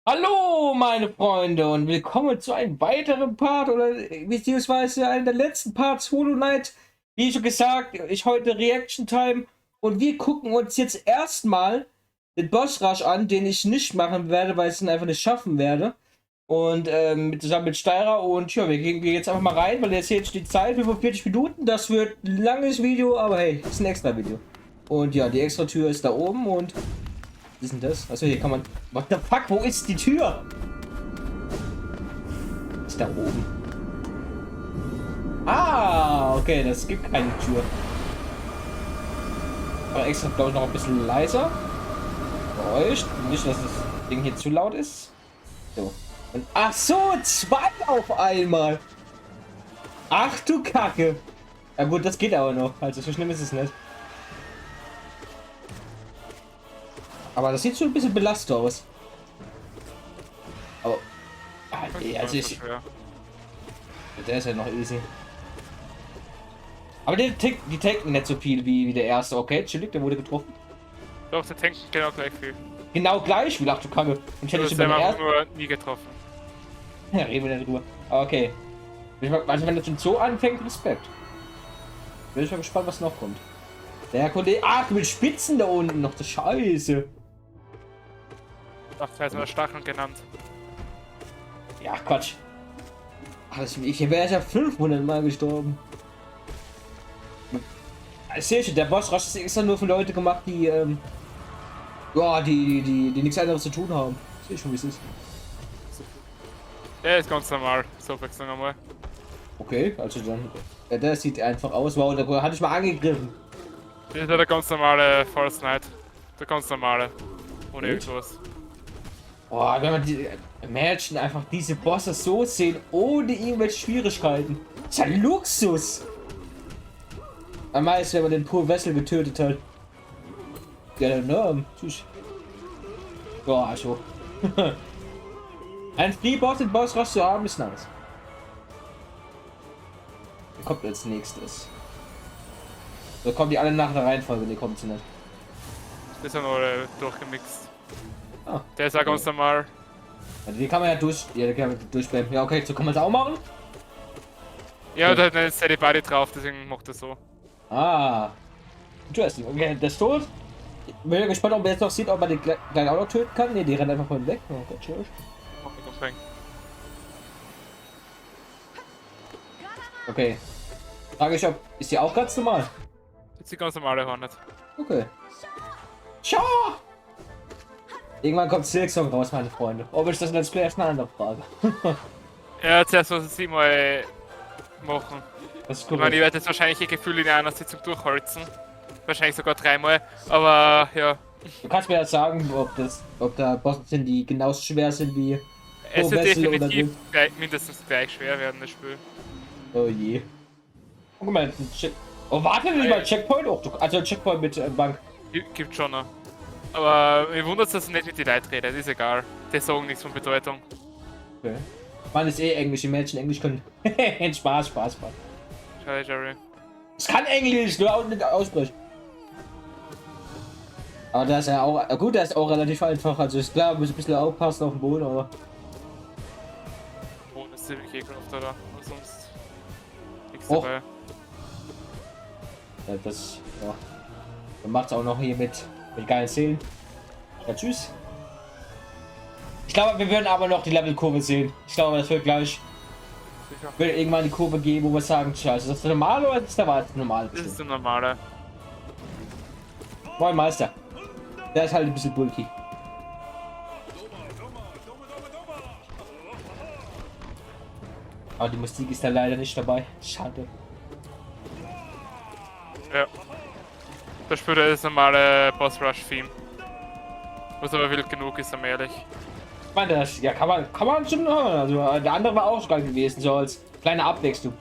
Hallo meine Freunde und willkommen zu einem weiteren Part oder beziehungsweise einem der letzten Parts Hollow Knight. Wie schon gesagt, ich heute Reaction Time und wir gucken uns jetzt erstmal den Boss Rush an, den ich nicht machen werde, weil ich es einfach nicht schaffen werde. Und zusammen mit Steirer und ja, wir gehen jetzt einfach mal rein, weil jetzt hier die Zeit 45 Minuten. Das wird ein langes Video, aber hey, ist ein extra Video. Und ja, die extra Tür ist da oben und was ist denn das? Achso, hier kann man. What the fuck? Wo ist die Tür? Ist da oben. Ah, okay, das gibt keine Tür. Aber extra, glaube ich, noch ein bisschen leiser. Für euch. Nicht, dass das Ding hier zu laut ist. So. Und, ach so, zwei auf einmal. Ach du Kacke. Ja gut, das geht aber noch. Also so schlimm ist es nicht. Aber das sieht schon ein bisschen belastet aus. Aber. Also ich. Der ist ja noch easy. Aber die tanken nicht so viel wie der erste. Okay, chillig, der wurde getroffen. Doch, der tankt genau gleich viel. Genau gleich wie, ach du Kacke. Und hätte ich den ersten nur nie getroffen. Ja, reden wir nicht drüber. Okay. Also wenn das schon so anfängt, Respekt. Bin ich mal gespannt, was noch kommt. Der Kollege. Ach, mit Spitzen da unten noch. Das Scheiße. Ach, der ist mal Stacheln genannt. Ja, Quatsch. Ach, ich wäre ja 500 Mal gestorben. Ich sehe schon, der Boss Rush ist extra nur für Leute gemacht, die, ja, die nichts anderes zu tun haben. Ich sehe schon, wie es ist. Der ist ganz normal, so sagen wir mal. Okay, also dann. Ja, der sieht einfach aus. Wow, da hatte ich mal angegriffen. Das ist ja der ganz normale False Knight. Der ganz normale. Ohne irgendwas. Boah, wenn man die Imagine einfach diese Bosse so sehen, ohne irgendwelche Schwierigkeiten. Das ist ja Luxus. Am meisten, wenn man den Poor Vessel getötet hat. Ja, enorm. Tschüss. Ja, also. Ein Free-Boss in Boss Rush zu haben ist nice. Der kommt als nächstes. So kommen die alle nach der Reihenfolge, die kommt sie nicht. Die sind alle durchgemixt. Ah, Der ist auch ganz normal. also die kann man ja durchbleiben. Ja, okay, so kann man es auch machen. Ja, da hat eine Steady Body drauf, deswegen macht er so. Ah. Interesting. Okay, der ist tot. Ich bin ja gespannt, ob man jetzt noch sieht, ob man den kleinen auch noch töten kann. Ne, die rennen einfach von weg. Oh Gott, schön. Okay. Frage ich, ob. Ist die auch ganz normal? Das ist die ganz normale Hornet. Okay. Schau! Irgendwann kommt Silksong raus, meine Freunde. Ob ich das Let's Play ist eine andere Frage. Ja, zuerst muss ich sie mal machen. Das ist Ich cool. meine, ich werde jetzt wahrscheinlich ihr Gefühl in einer Sitzung durchholzen. Wahrscheinlich sogar dreimal. Aber ja. Du kannst mir ja sagen, ob da Bosse sind, die genauso schwer sind wie Es wird Vessel oder definitiv so. mindestens gleich schwer werden, das Spiel. Oh je. Guck mal, oh, warte nicht mal, Checkpoint? Oh, also Checkpoint mit Bank. Gibt schon noch. Aber mir wundert es, dass er nicht mit den Leuten redet, ist egal. Die sagen nichts von Bedeutung. Okay. Man ist eh Englisch, die Menschen Englisch können. Spaß. Schau, Jerry. Es kann Englisch, nur auch nicht aussprechen. Aber das ist ja auch. Gut, das ist auch relativ einfach. Also ist klar, muss ein bisschen aufpassen auf den Boden, aber. Oh, das ist ziemlich ekelhaft, oder? Aber sonst nichts Och. dabei. Ja, das. Ja. Man macht es auch noch hier mit geilen Szenen. Ja, tschüss. Ich glaube, wir werden aber noch die Levelkurve sehen. Ich glaube, das wird gleich. Sicher. Wird irgendwann die Kurve geben, wo wir sagen, tja, ist das der normale oder ist der normale? Das ist der normale. Moin Meister. Der ist halt ein bisschen bulky. Aber die Musik ist da leider nicht dabei. Schade. Ja. Das spielt das normale Boss Rush Theme. Was aber wild genug ist, ehrlich. Ich meine, das ja, kann man schon hören. Also der andere war auch geil gewesen, so als kleine Abwechslung.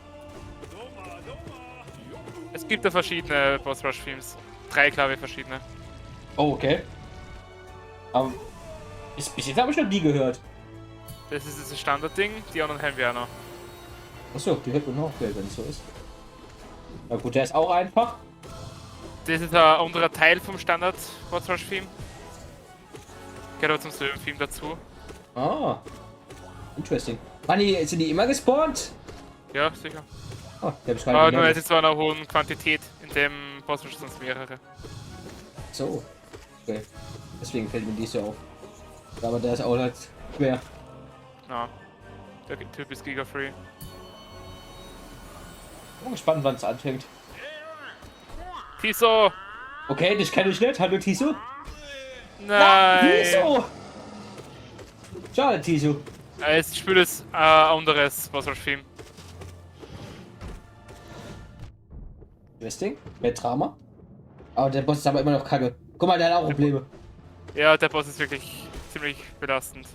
Es gibt ja verschiedene Boss Rush Themes. 3, glaube ich, verschiedene. Oh, okay. Aber bis jetzt habe ich noch nie gehört. Das ist das Standardding, die anderen haben wir auch noch. Achso, die hört man noch, okay, wenn es so ist. Na gut, der ist auch einfach. Das ist ein anderer Teil vom Standard Boss Rush Theme. Gehört aber zum selben Theme dazu. Ah, interesting. Sind die immer gespawnt? Ja, sicher. Oh, der hab ich Aber nur gemerkt. jetzt zwar einer hohen Quantität, in dem Bossrush sonst mehrere. So. Okay. Deswegen fällt mir die so auf. Aber der ist auch halt schwer. Ja. Der Typ ist giga-free. Bin gespannt, wann es anfängt. Tiso! Okay, das kenne ich nicht. Hallo Tiso. Nein! Tiso! Schade, Tiso. Ich spiele das anderes Bossrush-Theme. Interesting. Mehr Drama. Aber der Boss ist aber immer noch kacke. Guck mal, der hat auch Probleme. Ja, der Boss ist wirklich ziemlich belastend.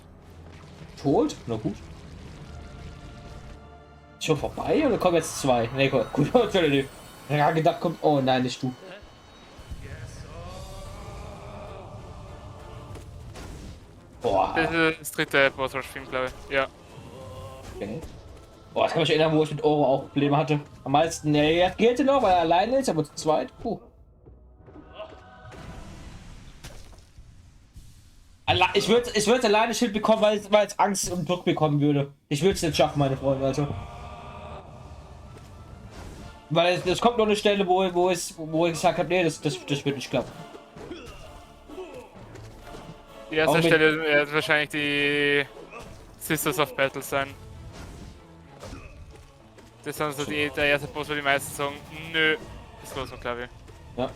Tot? Na gut. Schon vorbei oder kommen jetzt zwei? Ne, gut. Natürlich. Ich hab gedacht, kommt. Oh nein, nicht du. Boah. Das ist das dritte Bossrush-Theme, glaube ich. Ja. Okay. Boah, das kann mich erinnern, wo ich mit Oro auch Probleme hatte. Am meisten, ja, jetzt geht er noch, weil er alleine ist, aber zu zweit. Puh. Ich würde alleine Schild bekommen, weil es Angst und Druck bekommen würde. Ich würde es nicht schaffen, meine Freunde, also. Weil es kommt noch eine Stelle, wo ich gesagt habe, nee, das wird nicht klappen. Die erste Stelle wird wahrscheinlich die Sisters of Battle sein. Das sind so der erste Boss, wo die meisten sagen, nö, ist los, glaube ich. Ja.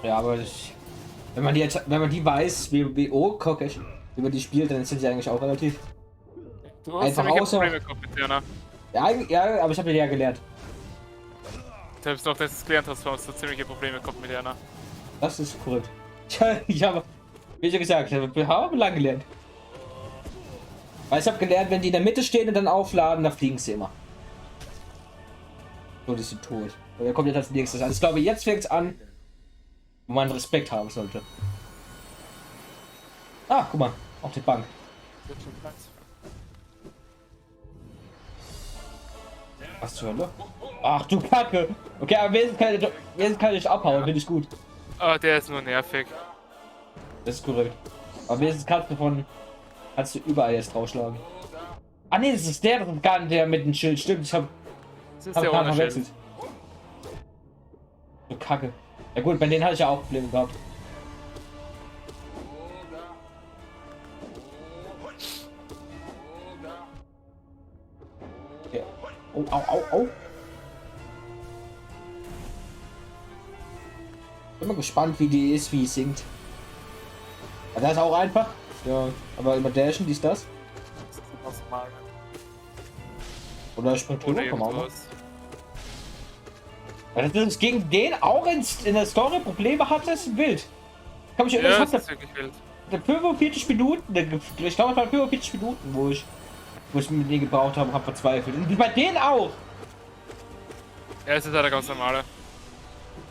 Ja, aber wenn man die weiß, wie man die spielt, dann sind sie eigentlich auch relativ Du hast einfach ziemliche außer. Probleme gehabt mit der, ne? Ja, aber ich habe die ja gelernt. Selbst noch, dass du es gelernt hast, hast du ziemliche Probleme gehabt mit der, ne? Das ist korrekt. Ich habe, wie schon gesagt, ich habe lang gelernt. Weil ich habe gelernt, wenn die in der Mitte stehen und dann aufladen, dann fliegen sie immer. So, die sind tot. Und dann kommt jetzt als nächstes. Also ich glaube, jetzt fängt es an, wo man Respekt haben sollte. Ah, guck mal, auf die Bank. Was zur Hölle? Ach du Kacke. Okay, aber wenigstens kann ich abhauen, finde ich gut. Oh, der ist nur nervig. Das ist korrekt. Aber wenigstens kannst du überall jetzt draufschlagen. Ah ne, das ist der gar nicht der mit dem Schild. Stimmt, ich hab Der gerade ohne verwechselt. Schild. So Kacke. Ja gut, bei denen hatte ich ja auch Probleme gehabt. Ja. Oh, au. Bin mal gespannt, wie die ist, wie sie singt. Ja, das ist auch einfach. Ja, aber immer dashen, dies, das. Oder springt drüber, komm auch noch. Dass das gegen den auch in der Story Probleme hatte, ist wild. Kann mich erinnern, Ja, ich das ist wirklich wild. hatte 45 Minuten, ich glaube, es waren 45 Minuten, wo ich mit denen gebraucht habe, habe verzweifelt. Und bei denen auch. Ja, es ist halt der ganz normale.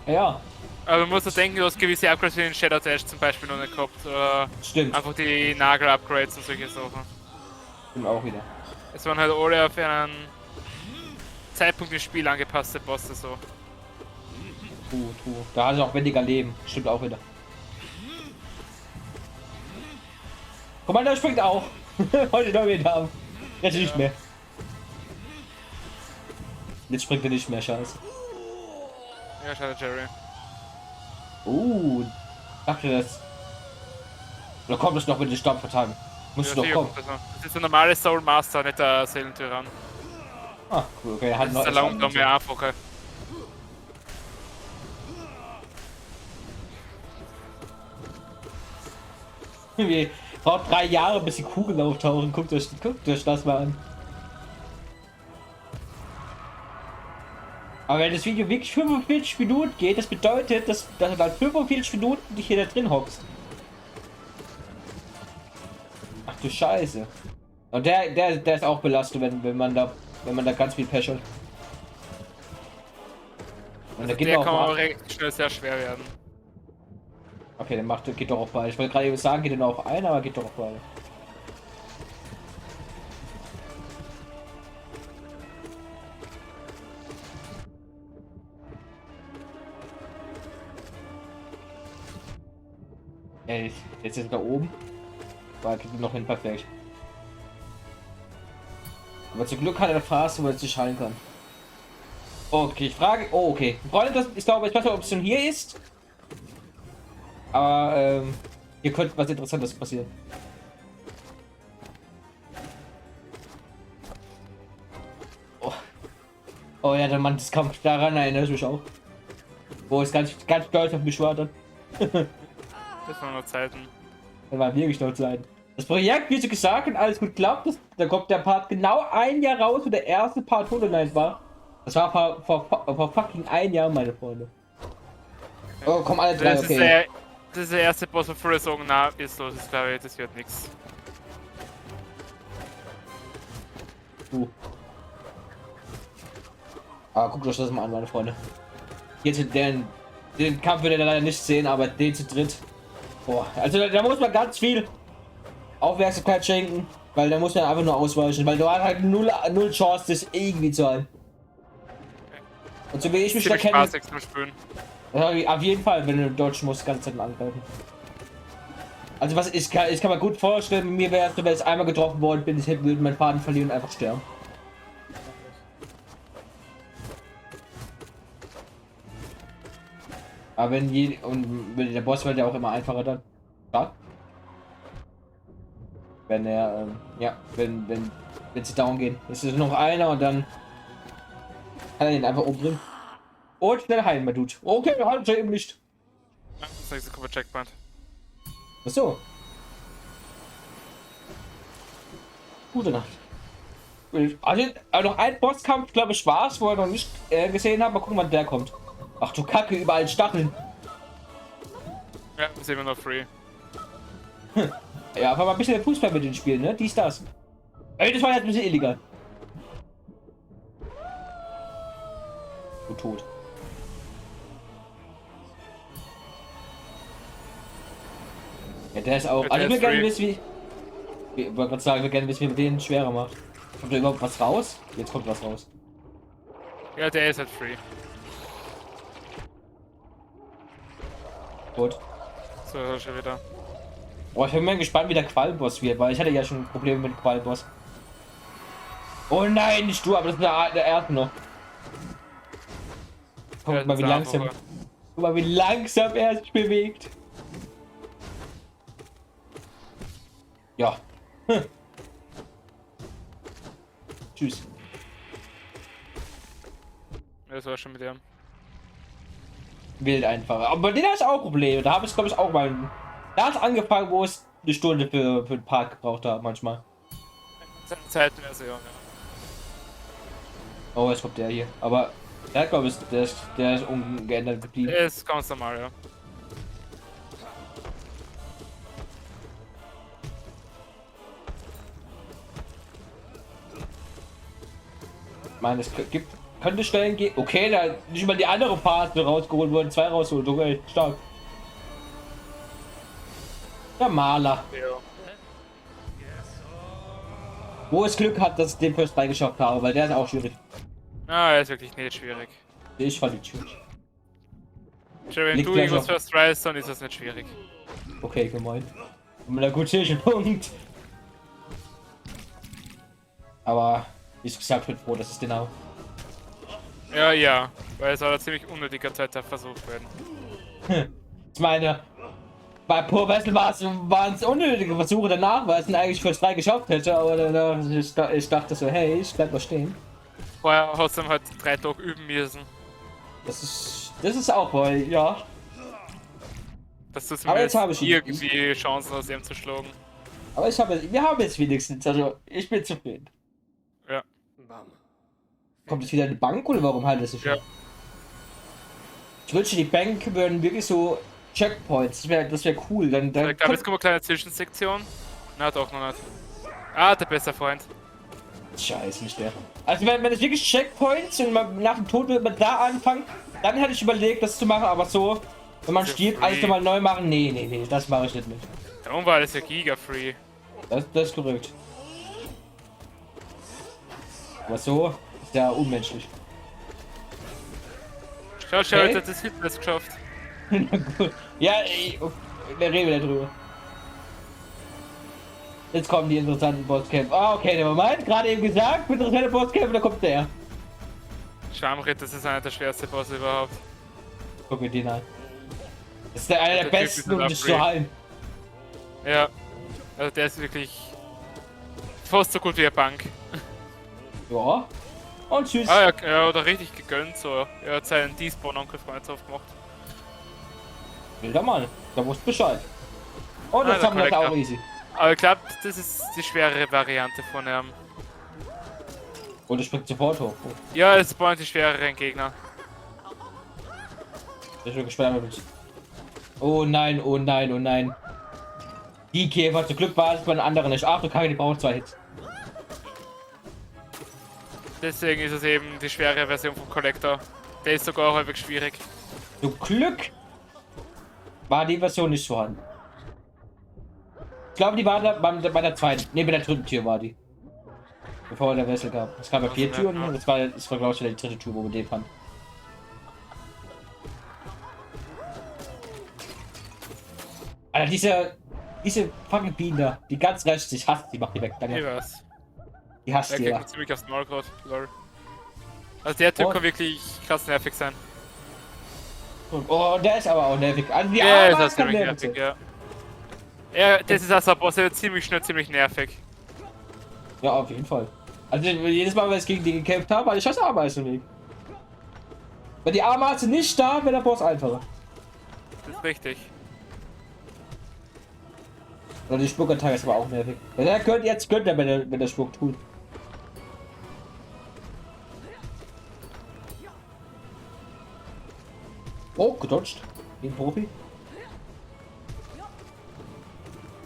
Ja, Aber du musst ja denken, du hast gewisse Upgrades wie den Shadow Dash zum Beispiel noch nicht gehabt. Oder stimmt. einfach die Nagel-Upgrades und solche Sachen. Stimmt auch wieder. Es waren halt alle auf einen Zeitpunkt im Spiel angepasste Bosse so. True. Da hat es auch weniger Leben. Stimmt auch wieder. Guck mal, der springt auch. Heute noch wieder haben. Jetzt nicht mehr. Jetzt springt er nicht mehr, scheiße. Ja, schade, Jerry. Dachte das. Oder kommt es noch mit den Stammvertagen? Muss Ja, doch sicher kommen. kommt das noch. Das ist der normale Soul Master, nicht der Seelentyrann. Ah, cool, okay, er hat Das noch ist der langsam mehr einfacher. Wie, braucht 3 Jahre, bis die Kugeln auftauchen. Guckt euch das mal an. Aber wenn das Video wirklich 45 Minuten geht, das bedeutet, dass du dann 45 Minuten dich hier da drin hockst. Ach du Scheiße. Und der ist auch belastet, wenn man da ganz viel Pech hat. Und Also der geht der auch kann mal. auch recht schnell sehr schwer werden. Okay, der geht doch auf beide. Ich wollte gerade eben sagen, geht er nur auf einen, aber geht doch auf beide. Ey, jetzt ist er da oben. War noch hin, perfekt. Aber zum Glück hat er eine Phase, wo er sich heilen kann. Okay, ich frage. Oh, okay. Freunde, ich glaube, ich weiß nicht, ob es schon hier ist. Aber hier könnte was Interessantes passieren. Oh, oh ja, der Mann des Kampfs, daran erinnere ich mich auch. Wo es ganz stolz auf mich war dann. Das waren nur Zeiten. Da war wirklich stolz sein. Das Projekt, wie sie gesagt haben, alles gut klappt. Da kommt der Part genau ein Jahr raus, wo der erste Part Hallownest war. Das war vor fucking ein Jahr, meine Freunde. Oh, komm, alle drei, okay. Das ist der erste Boss, wo viele sagen, na, ist los, ich glaube, das wird nichts. Aber guckt euch das mal an, meine Freunde. Jetzt den Kampf wird ihr leider nicht sehen, aber den zu dritt. Boah, also da muss man ganz viel Aufmerksamkeit schenken, weil da muss man einfach nur ausweichen, weil du hast halt null Chance, das irgendwie zu halten. Und so wie ich mich da kenne. Auf jeden Fall, wenn du dodgen musst, ganz Zeit angreifen. Also was ich kann mir gut vorstellen, mir wäre es, wenn ich einmal getroffen worden bin, ich würde meinen Faden verlieren und einfach sterben. Aber wenn der Boss wird ja auch immer einfacher dann. Ja? Wenn er ja, wenn sie down gehen. Es ist noch einer und dann kann er ihn einfach umbringen. Und schnell heilen, mein Dude. Okay, wir halten schon eben nicht. Ja, das nächste kommt Checkpoint. Achso. Gute Nacht. Also noch ein Bosskampf, glaube ich, war es, wo ich noch nicht gesehen habe. Mal gucken, wann der kommt. Ach du Kacke, überall Stacheln. Ja, das ist immer noch free. Ja, aber mal ein bisschen Fußball mit den Spielen, ne? Dies, das. Ey, das war jetzt ein bisschen illegal. Du tot. Ja, der ist auch. Ja, Also ich will gerne free. wissen, wie. Ich wollte gerade sagen, ich will gerne wissen, wie man den schwerer macht. Kommt da überhaupt was raus? Jetzt kommt was raus. Ja, der ist halt free. Gut. So, schon wieder. Oh, ich bin mal gespannt, wie der Qualboss wird, weil ich hatte ja schon Probleme mit Qualboss. Oh nein, nicht du, aber das ist der erste noch. Guck mal, wie langsam. Guck mal, wie langsam er sich bewegt. Ja. Hm. Tschüss. Das war schon mit dem. Wild einfach. Aber den hast auch Probleme. Da habe ich, glaube ich, auch mal. Da hat es angefangen, wo es eine Stunde für den Park gebraucht hat, manchmal. Zeitversion, ja. Oh, jetzt kommt der hier. Aber der, glaube ich, der ist ungeändert geblieben. Der ist ganz normal, ja. Ich meine, es könnte Stellen gehen. Okay, da nicht mal die andere Phase rausgeholt wurden, 2 rausgeholt. Okay, stark. Der Maler. Ja. Wo es Glück hat, dass ich den First 3 geschafft habe, weil der ist auch schwierig. Ah, er ist wirklich nicht schwierig. Ich fand ihn schwierig. Schon wenn Liegt du gleich irgendwas auf- first tryst, dann ist das nicht schwierig. Okay, gemein. Na gut, Punkt. Aber wie ich gesagt, bin froh, dass es genau. Ja, ja. Weil es war ein ziemlich unnötiger zweiter Versuch werden. Ich meine, bei Pur Wessel waren es unnötige Versuche danach, weil es ihn eigentlich First 3 geschafft hätte, aber dann, ich dachte so, hey, ich bleib mal stehen. Vorher hast du halt 3 Tage üben müssen. Das ist auch voll, ja. Dass du Aber jetzt habe zumindest ich ihn. irgendwie Chancen hast, ihm zu schlagen. Aber wir haben jetzt wenigstens, also ich bin zufrieden. Ja. Kommt jetzt wieder eine Bank oder warum halt das so schön? Ja. Ich wünschte, die Bank würden wirklich so Checkpoints, das wär cool. Dann Ich glaube, jetzt kommt eine kleine Zwischensektion. Na, doch noch nicht. Ah, der beste Freund. Scheiße, nicht der. Also wenn es wirklich Checkpoints und man nach dem Tod wird man da anfangen, dann hätte ich überlegt, das zu machen, aber so, wenn man stirbt, alles nochmal neu machen, nee, das mache ich nicht mit. Darum war das ja Giga-Free. Das ist korrekt. Aber so ist ja unmenschlich. Schau, Okay. jetzt hat das Hitler geschafft. Na gut. Ja, der reden wir darüber. Jetzt kommen die interessanten Bosskämpfe. Ah, okay, der Moment, gerade eben gesagt, interessante Bosskämpfe, da kommt der. Schamrit, das ist einer der schwersten Bosse überhaupt. Guck mir den an. Das ist einer der Der Typ besten, ist ein um dich zu heilen. Ja, also der ist wirklich fast so gut wie eine Bank. Ja. Und tschüss. Ah, ja, oder richtig gegönnt so. Er hat seinen Despawn-Angriff ernsthaft gemacht. Wilder Mann, da wusst Bescheid. Oh, das der haben wir jetzt auch Kollektor. easy. Aber ich glaube, das ist die schwerere Variante von ihm. Und es springt sofort hoch. Ja, es spawnt die schwereren Gegner. Ich bin gespannt. Oh nein, oh nein, oh nein. Die Käfer, zum Glück war es bei den anderen nicht. Ach, du Kacke, die brauchen 2 Hits. Deswegen ist es eben die schwere Version vom Kollektor. Der ist sogar häufig schwierig. Zum Glück war die Version nicht vorhanden. Ich glaube, die war da bei der zweiten. Ne, bei der dritten Tür war die. Bevor der Wessel gab. Es gab ja 4 Türen und das war glaube ich, die dritte Tür, wo wir den fanden. Alter, diese fucking Bienen da, die ganz rechts, ich hasse die, mach die weg, Ich danke. weiß. Die hasst Der die, kriegt ja. mich ziemlich aufs Maul gerade. Lol. Also der Typ Oh. kann wirklich krass nervig sein. Oh, der ist aber auch nervig. Also die Ja, ist Arme das kann ziemlich nervig nervig, sein. ja. Ja, das ist also ein Boss, der wird ziemlich schnell ziemlich nervig. Ja, auf jeden Fall. Also jedes Mal, wenn ich gegen die gekämpft habe, hatte ich das Ameisen im Weg. Wenn die Ameise nicht da, wäre der Boss einfacher. Das ist richtig. Oder die Spuckattacke ist aber auch nervig. Wenn er könnt, jetzt könnt er, wenn der Spuck tut. Oh, gedodged. Wie ein Profi.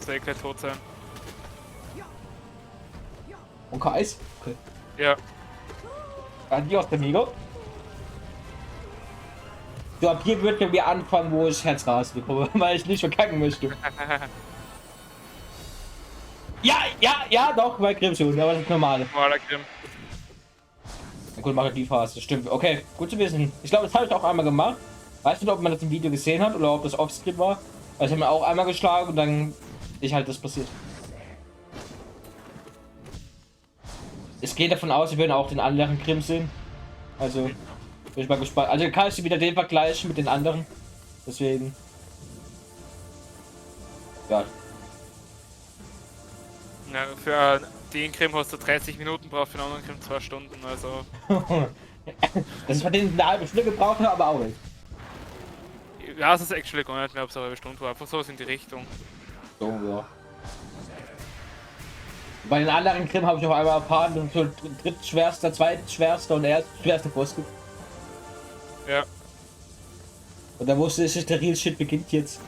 Soll gleich tot sein. Und Kreis. Okay. Ja. Adios, amigo. So, ab hier wird wir anfangen, wo ich Herzrasen bekomme, weil ich nicht verkacken möchte. Ja, doch, bei Grimm schon, aber das ist normal. Normaler Grimm. Na gut, mache die Phase, das stimmt. Okay, gut zu wissen. Ich glaube, das habe ich auch einmal gemacht. Weiß nicht, ob man das im Video gesehen hat oder ob das Offscript war. Weil ich habe mir auch einmal geschlagen und dann ist halt das passiert. Ich gehe davon aus, wir werden auch den anderen Grimm sehen. Also, bin ich mal gespannt. Also kann ich wieder den vergleichen mit den anderen. Deswegen. Ja. Ja, für den Grimm hast du 30 Minuten, brauchst für den anderen Grimm 2 Stunden, also. Das ist bei denen eine halbe Stunde gebraucht, aber auch nicht. Ja, es ist actually gar nicht mehr, ob es eine halbe Stunde war, einfach so in die Richtung. So, ja. Bei den anderen Grimm habe ich noch einmal erfahren, dass es so drittschwerster, zweitschwerster und erstschwerster Boss gibt. Ja. Und da wusste ich, der Real Shit beginnt jetzt.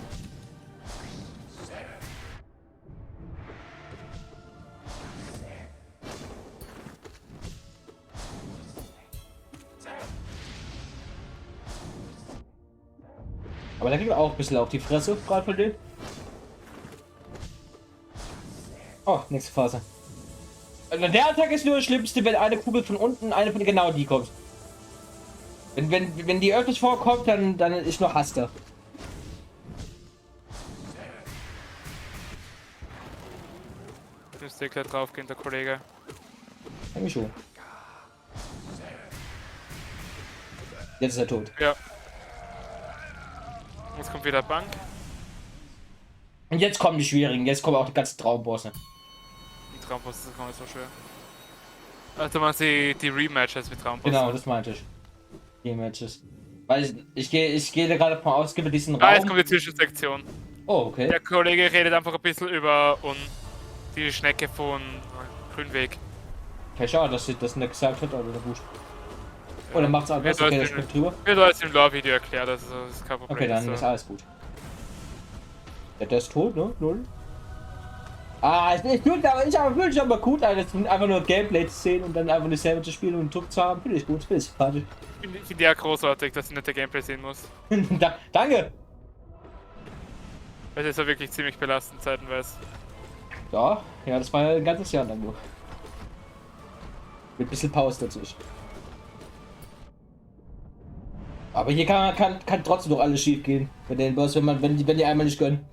Aber da kriegt man auch ein bisschen auf die Fresse, gerade von denen. Oh, nächste Phase. Also der Attacke ist nur das Schlimmste, wenn eine Kugel von unten, eine von genau die kommt. Wenn die öfters vorkommt, dann ist nur Hass da. Müsste gleich drauf gehen, der Kollege. Eigentlich schon. Jetzt ist er tot. Ja. Jetzt kommt wieder Bank. Und jetzt kommen die schwierigen, jetzt kommen auch die ganzen Traumbosse. Die Traumpost ist gar nicht so schwer. Also man sieht die Rematches mit Traumpost. Genau, das meinte ich. Die Matches. Weil ich gehe da gerade davon aus, es gibt diesen Ah, jetzt Raum. kommt die Zwischensektion. Oh, okay. Der Kollege redet einfach ein bisschen über die Schnecke von Grünweg. Okay, schade, dass sie das nicht gesagt hat, aber na gut. Oh, dann macht's alles. Okay, der springt drüber. Wird alles im Lore-Video erklärt, also das ist kein Problem. Okay, dann ist alles gut. Ja, der ist tot, ne? Null. Ah, ich finde ich aber gut, einfach nur Gameplay zu sehen und dann einfach eine selber zu spielen und einen Druck zu haben. Finde ich gut, finde ich sympathisch. Ich finde ja großartig, dass ich nicht der Gameplay sehen muss. Danke! Weil das ist ja wirklich ziemlich belastend zeitenweise. Ja, das war ja ein ganzes Jahr lang nur. Mit ein bisschen Pause dazwischen. Aber hier kann trotzdem noch alles schief gehen. Bei den Boss, wenn die einmal nicht gönnen.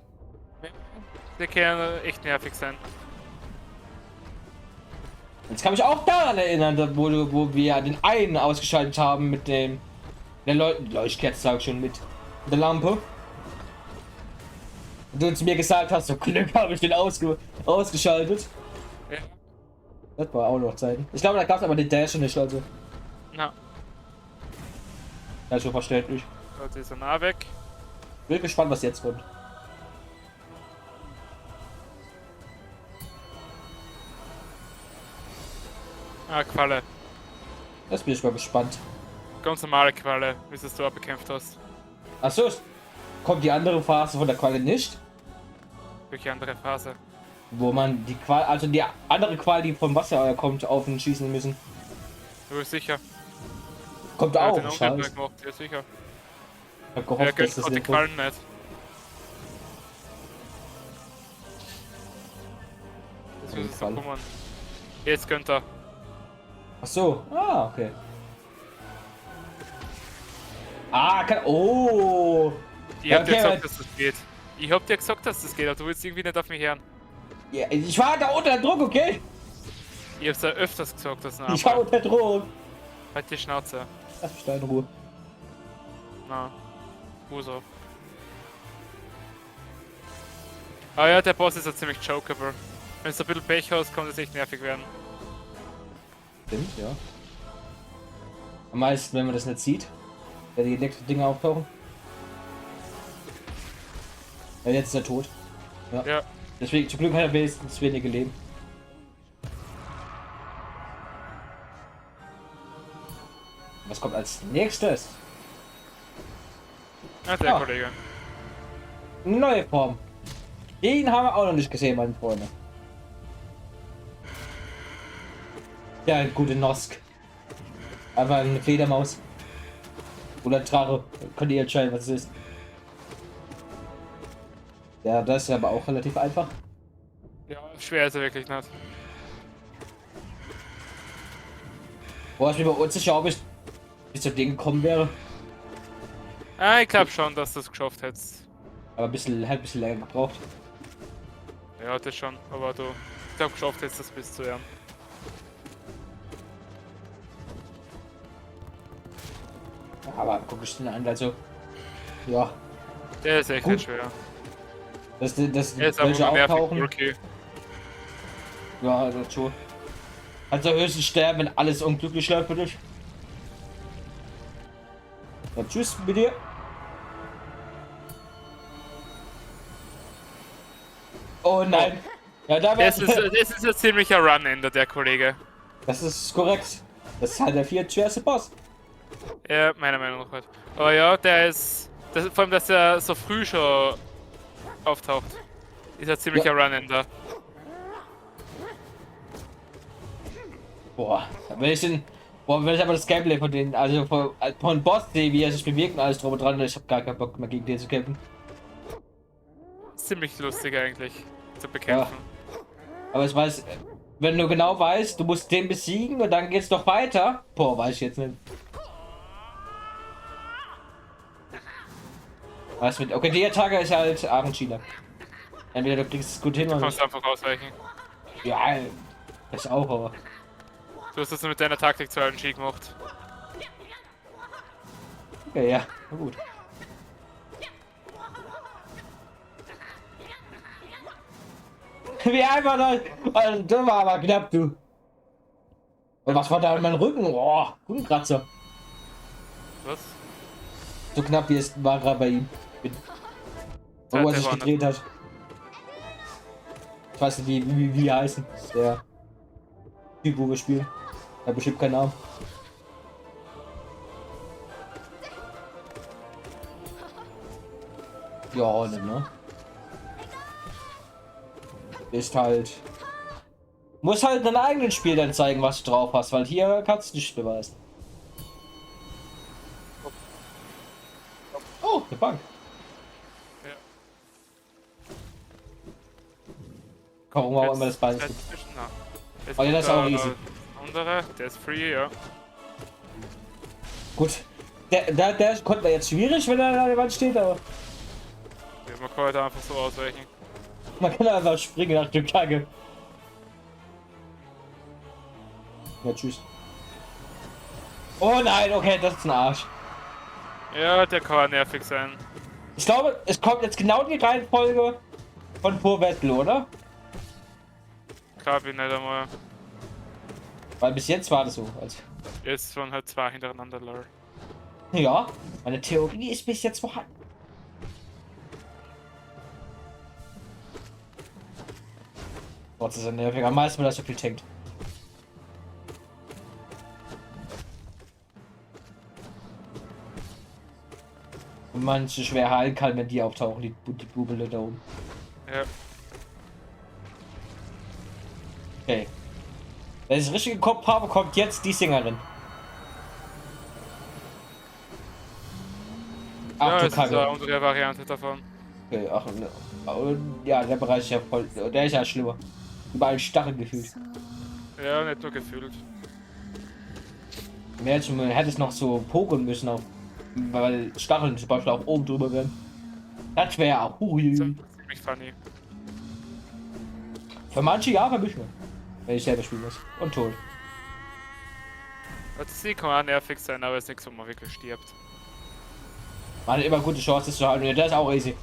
Die können echt nervig sein. Jetzt kann mich auch daran erinnern, wo wir den einen ausgeschaltet haben mit dem... Der Leuchtkerze, sag ich schon, mit der Lampe. Und du zu mir gesagt hast, so Glück habe ich den ausgeschaltet. Ja. Das war auch noch Zeiten. Ich glaube, da gab es aber den Dash nicht, also. Na, Ja, schon verständlich. dort ist er nah weg. Bin gespannt, was jetzt kommt. Ah, Qualle. Das bin ich mal gespannt. Ganz normale Qualle, wie du es dort bekämpft hast. Achso, kommt die andere Phase von der Qualle nicht? Welche andere Phase? Wo man die Qual, also die andere Qual, die vom Wasser kommt, auf ihn schießen müssen. Du bist sicher. Kommt Er hat auch, den Angriff scheiße. gemacht, ja sicher. Ich hab Er gehofft, gönnt dass das gerade die nicht kommt. Quallen nicht. Jetzt muss es so Qualle. kommen. Jetzt gönnt er. Achso, ah, okay. Ah, kann. Oh! Ich hab dir Okay, gesagt, dass das geht. Ich hab dir gesagt, dass das geht, aber du willst irgendwie nicht auf mich hören. ja, ich war da unter Druck, okay? Ich hab's ja öfters gesagt, dass Ich war unter Druck. Halt die Schnauze. Lass mich da in Ruhe. Na. Uso. Ah ja, der Boss ist ja ziemlich chokeable. Wenn du ein bisschen Pech hast, kann das echt nervig werden. Stimmt, ja. Am meisten, wenn man das nicht sieht. Wenn die Elektro-Dinger auftauchen. Ja, jetzt ist er tot. Ja. Ja. Deswegen, zum Glück hat er wenigstens wenige Leben. Was kommt als nächstes? Ah, der Ah. Kollege. Neue Form. Den haben wir auch noch nicht gesehen, meine Freunde. Ja, ein gute Nosk. Einfach eine Fledermaus. Oder Drache. Könnt ihr entscheiden, was es ist. Ja, das ist aber auch relativ einfach. Ja, schwer ist er wirklich nicht. Boah, ich bin mir unsicher, ob ich bis zu Ding gekommen wäre. Ah, ich glaube schon, dass du es geschafft hättest. Aber ein bisschen länger gebraucht. Ja, das schon. Aber du, ich glaube, geschafft hättest das bis zu lernen. Aber guck ich den an, also. Ja, Der ist echt Gut. nicht schwer. das Er ist welche einfach nur nervig, auftauchen. okay. Ja, das schon. Also höchstens sterben, wenn alles unglücklich läuft für dich. Ja, tschüss mit dir. Oh nein. Ja, da Das wäre ist ein ziemlicher Run-Ender, der Kollege. Das ist korrekt. Das ist halt der viertschwerste Boss. Ja, meiner Meinung nach halt. Aber ja, der ist. Vor allem, dass er so früh schon auftaucht. Ist ein ziemlicher Run-Ender. Boah, wenn ich aber das Gameplay von denen, also von Boss sehe, wie er sich bewegt und alles drum und dran, ich habe gar keinen Bock mehr gegen den zu kämpfen. Ziemlich lustig eigentlich zu bekämpfen. Aber ich weiß, wenn du genau weißt, du musst den besiegen und dann geht's doch weiter. Boah, weiß ich jetzt nicht. Was mit. Okay, die Attacke ist halt Abendschieler. Entweder du kriegst es gut hin Du oder kannst nicht. einfach ausweichen. Ja, das auch, aber. Du hast das mit deiner Taktik zu allen Ski gemacht. Okay, ja, na gut. Wie einfach da. Also, das war aber knapp, du. Und was war da in meinem Rücken? Oh, Rückenkratzer. Was? So knapp wie es war gerade bei ihm. Wo er Der sich war gedreht hat. Ich weiß nicht, wie er heißen. Der Typ, wo wir spielen. Hat bestimmt keinen Namen. Ja, ne? Ist halt. Muss halt in deinem eigenen Spiel dann zeigen, was du drauf hast, weil hier kannst du nicht beweisen. Oh, eine Bank. Ja. Warum auch immer das Bein ist. Oh ja, das ist auch easy. Andere, der ist free, ja. Gut. Der konnte jetzt schwierig, wenn er an der Wand steht, aber. Ja, man kann halt einfach so ausweichen. Man kann einfach springen nach dem Kacke. Ja, tschüss. Oh nein, okay, das ist ein Arsch. Ja, der kann nervig sein. Ich glaube, es kommt jetzt genau die Reihenfolge von Pur Battle, oder? Glaub ich nicht einmal. Weil bis jetzt war das so. Also, Jetzt waren halt zwei hintereinander, lol. ja, meine Theorie ist bis jetzt vorhanden. Boah, das ist ja nervig. Am meisten, weil das so viel tankt. Und manche schwer heilen kann, wenn die auftauchen, die Bubele da oben. Ja. Okay. Wenn ich es richtig im Kopf habe, kommt jetzt die Sängerin. Ach Ja, du das ist eine Kacke. andere Variante davon. Okay, ach, ne. Ja, der Bereich ist ja voll. Der ist ja schlimmer. Überall Stacheln gefühlt. Ja, nicht nur gefühlt. Man hätte es noch so poken müssen, auch, weil Stacheln zum Beispiel auch oben drüber wären. Das wäre auch Das ist hui. ziemlich funny. Für manche ja, für mich nicht. Wenn ich selber spielen muss. Und tot. Also sie kann auch nervig sein, aber es ist nichts, wo man wirklich stirbt. Man hat immer gute Chance, das zu halten. Ja, das ist auch easy.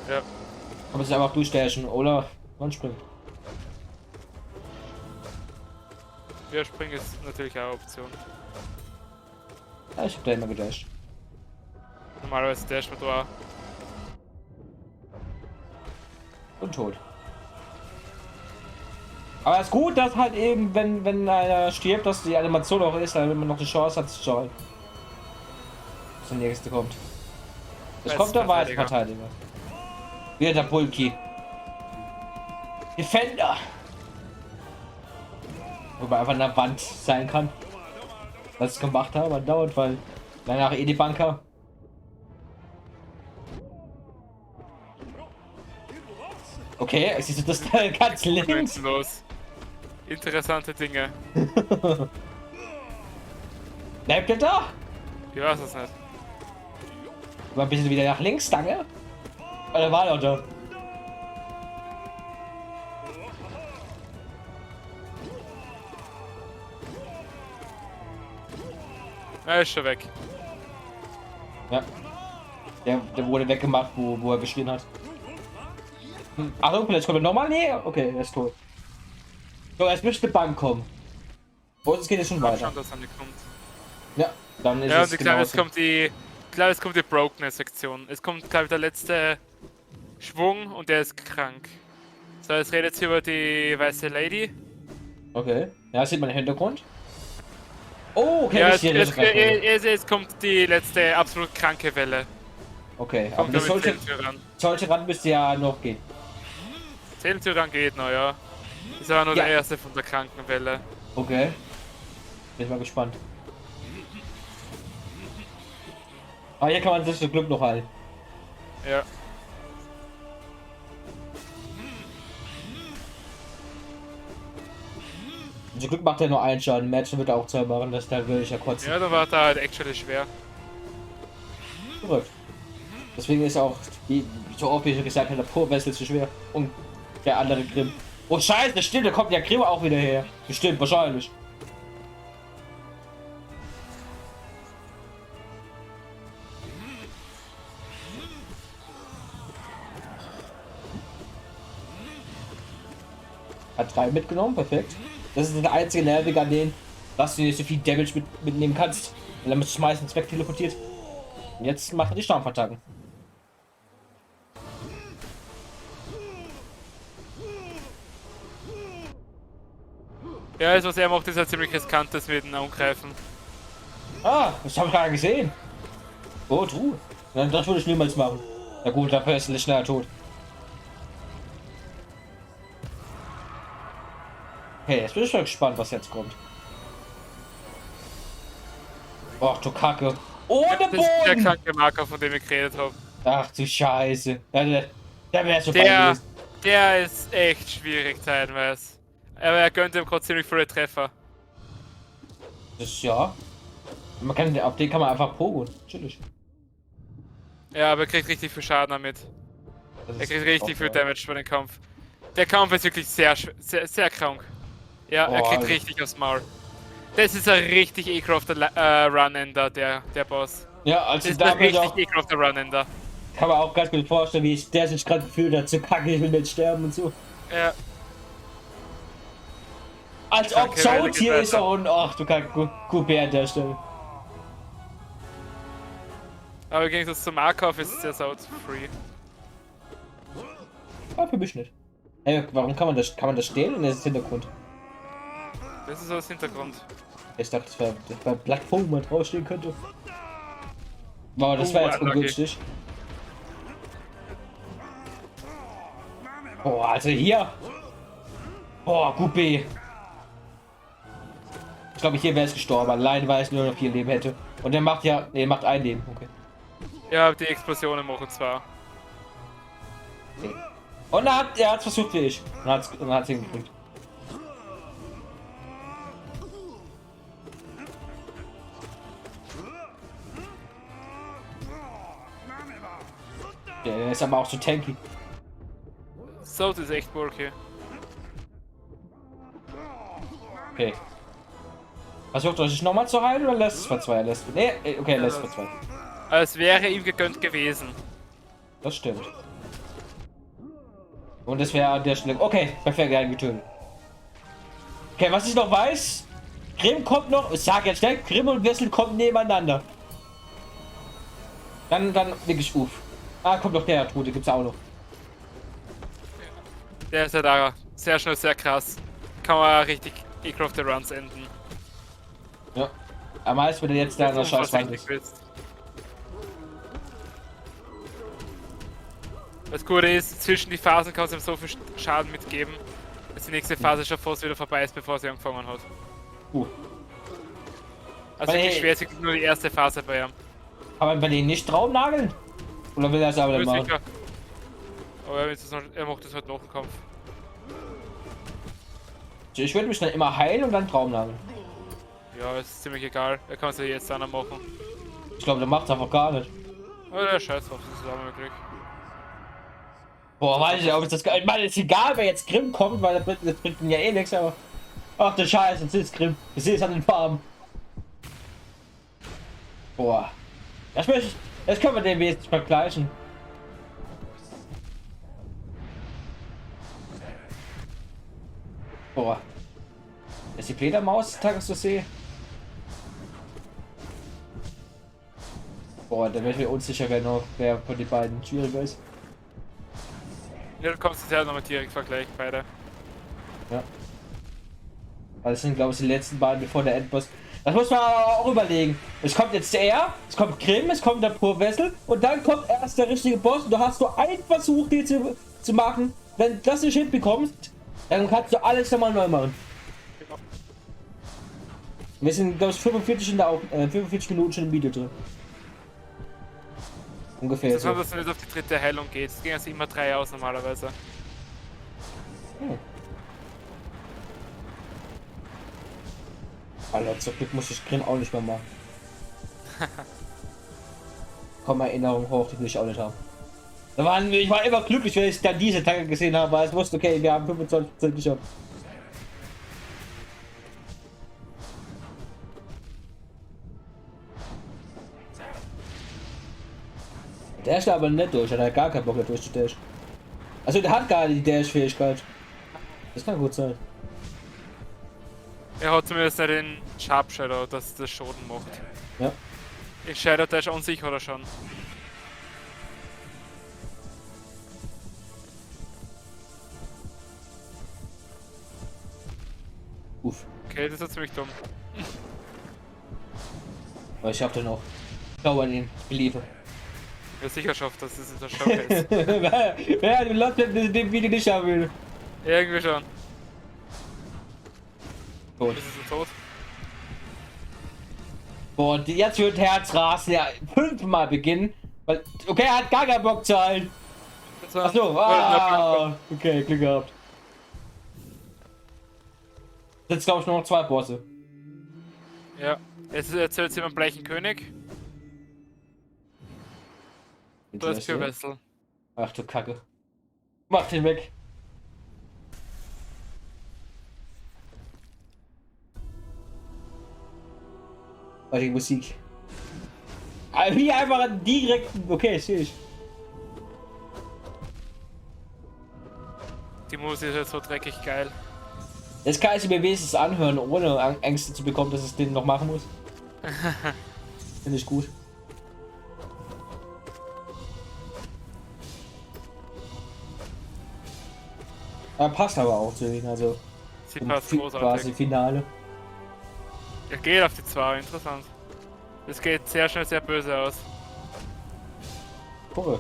Ja. Aber es ist einfach durchstechen oder man springt. Ja, springen ist natürlich auch eine Option. Ja, ich hab da immer gedasht. Normalerweise dash man da auch. Und tot. Aber es ist gut, dass halt eben, wenn einer stirbt, dass die Animation auch ist, damit man noch die Chance hat zu schauen. Bis der nächste kommt. Es kommt der weiße Verteidiger. Wieder der Pulki. Defender. Wobei einfach an der Wand sein kann. Was ich gemacht habe, dauert, weil danach eh die Banker. Okay, siehst du das da ganz links? Los. Interessante Dinge. Bleibt er da? Ich weiß es nicht. War ein bisschen wieder nach links, danke. Oder war er da? Er ist schon weg. Ja. Der wurde weggemacht, wo er geschrien hat. Achtung, vielleicht kommt er nochmal? Nee, okay, er ist tot. So, jetzt müsste die Bank kommen. Wo es geht es schon weiter. Schon, dass er nicht kommt. Ja, dann ist Ja, es und ich glaube, genauso. es kommt die Brokenness-Sektion. Es kommt, glaube ich, der letzte Schwung und der ist krank. So, jetzt redet sie über die weiße Lady. Okay. Ja, sieht man im Hintergrund. Oh, okay, Ja, das hier ist jetzt kommt die letzte absolut kranke Welle. okay, aber Kommt das damit sollte, Zähltüran. sollte ran müsste ja noch gehen. Zähltüran geht noch, ja. Das war nur Ja. der erste von der kranken Welle. Okay. Bin ich mal gespannt. Aber hier kann man sich zum Glück noch halten. Ja. Zum Glück macht er nur einen Schaden. Match wird er auch zwei machen, das da würde ich ja kotzen. Ja, da war da halt actually schwer. Verrückt. Deswegen ist auch, wie so oft wie ich schon gesagt habe, der Pur-Wessel zu schwer. Und der andere Grimm. Oh scheiße, stimmt, da kommt der Grimm auch wieder her. Bestimmt, wahrscheinlich. Hat 3 mitgenommen, perfekt. Das ist der einzige Nervige an denen, dass du nicht so viel Damage mitnehmen kannst. Und damit es meistens wegteleportiert. Und jetzt macht er die Stampfattacken. Ja, das, was er macht, ist halt ziemlich riskantes mit dem Angreifen. Ah, das habe ich gerade gesehen. Oh, true. Das würde ich niemals machen. Na gut, dafür ist er schneller tot. Okay, jetzt bin ich schon gespannt, was jetzt kommt. Ach du Kacke. Ohne Das ist der Boden! kranke Marker, von dem ich geredet habe. Ach du Scheiße. Ja, der wäre schon Der, gewesen. der ist echt schwierig teilweise. Aber er gönnt ihm gerade ziemlich viele Treffer. Das ist ja. Man kann, auf den kann man einfach pogen. Chillig. Ja, aber er kriegt richtig viel Schaden damit. Er kriegt richtig viel Damage bei dem Kampf. Der Kampf ist wirklich sehr krank. Ja, er kriegt richtig aufs Maul. Das ist ein richtig ekelhafter Run-Ender, der Boss. Ja, also das ist da ein richtig ekelhafter Run-Ender. Kann man auch ganz gut vorstellen, wie der sich gerade gefühlt hat, so kacke, ich will nicht sterben und so. Ja. Als ob Schaut hier ist und ach du Kacke, gut an der Stelle. Aber im Gegensatz zum Markov ist der Schaut free. Ah, für mich nicht. Hey, warum kann man das stehlen? Das ist Hintergrund. Das ist so das Hintergrund. Ich dachte, das war Black Phone mal draufstehen könnte. Wow, das war jetzt ungünstig. Boah, also hier. Boah, gut B. Ich glaube, hier wäre es gestorben. Allein, weil ich nur noch 4 Leben hätte. Und der macht ja. Ne, macht ein Leben. Okay. Ja, die Explosionen machen zwar. Okay. Und er hat versucht wie ich. Und hat es hingekriegt. Der ist aber auch so tanky. Schaut ist echt bulky. Okay. Versucht euch nochmal zu heilen oder lässt es für 2? Nee, okay, lässt es für 2. Es wäre ihm gegönnt gewesen. Das stimmt. Und das wäre an der Stelle. Okay, perfekt, er hat getötet. Okay, was ich noch weiß, Grimm kommt noch. Ich sag jetzt schnell, Grimm und Wessel kommen nebeneinander. Dann wirklich uff. Ah, kommt noch der Tote, gibt's auch noch. Der ist ja da sehr schnell, sehr krass. Kann man richtig ekelhafte Runs enden. Ja. Am meisten wird er jetzt da noch scheiß ist. Das Gute ist, zwischen die Phasen kann es ihm so viel Schaden mitgeben, dass die nächste Phase schon fast wieder vorbei ist, bevor sie angefangen hat. Also wirklich schwer ist nur die erste Phase bei ihm. Kann man bei denen nicht drauf nageln? Oder will er es aber dann machen? Aber er macht das halt noch im Kampf. Ich würde mich dann immer heilen und dann Traumnageln. Ja, ist ziemlich egal. Er kann es ja jetzt dann machen. Ich glaube, der macht es einfach gar nicht. Aber der scheiß drauf, das ist auch möglich. Boah, weiß ich, ob ich das. Ich meine, ist egal, wer jetzt Grimm kommt, weil das bringt ihm ja eh nichts, aber. Ach du Scheiße, jetzt ist Grimm. Ich sehe es an den Farben. Boah. Das können wir den jetzt vergleichen. Boah. Ist die Fledermaus, Tages zu sehen? Boah, da wäre ich mir unsicher, wer von den beiden schwieriger ist. Ja, du kommst jetzt ja nochmal direkt vergleichen, beide. Ja. Weil das sind, glaube ich, die letzten beiden, bevor der Endboss. Das muss man auch überlegen. Es kommt jetzt er, es kommt Grimm, es kommt der Purwessel und dann kommt erst der richtige Boss und du hast nur einen Versuch, den zu machen. Wenn du das nicht hinbekommst, dann kannst du alles nochmal neu machen. Ja. Wir sind, glaube ich, 45 Minuten schon im Video drin. Ungefähr. Das ist so, dass man jetzt auf die dritte Heilung geht. Es gehen also immer 3 aus normalerweise. Alter, zum Glück muss ich Grimm auch nicht mehr machen. Komm, Erinnerung hoch, die will ich auch nicht haben. Ich war immer glücklich, wenn ich dann diese Tage gesehen habe, weil ich wusste, okay, wir haben 25% geschafft. Der ist aber nicht durch, er hat gar keinen Bock mehr durchzudashen. Also der hat gar nicht die Dash-Fähigkeit. Das kann gut sein. Er hat zumindest nicht den Sharp Shadow, dass das Schaden macht. Ja. Den Shadow Dash an sich hat er schon. Uff. Okay, das ist ziemlich dumm. Aber ich hab den noch. Ich glaube an ihn, ich liebe. Ja, sicher schafft das, ist der Showcase. Wer den Lot in dem Video nicht haben will. Irgendwie schon. Tot. Ist er tot? Boah, jetzt wird Herzrasen ja 5-mal beginnen. Weil, okay, er hat gar keinen Bock zu heilen. Achso, okay, Glück gehabt. Jetzt glaube ich nur noch 2 Bosse. Ja, jetzt erzählt jemand Bleichen König. Da ist Purwessel. Ach du Kacke. Mach den weg. Oh, die Musik. Wie einfach direkt. Okay, sehe ich. Die Musik ist halt so dreckig geil. Das kann ich mir wenigstens anhören, ohne Ängste zu bekommen, dass es den noch machen muss. Finde ich gut. Passt aber auch zu ihnen, also. Sie passt großartig. Quasi Finale. Er geht auf die 2, interessant. Das geht sehr schnell sehr böse aus. Cool.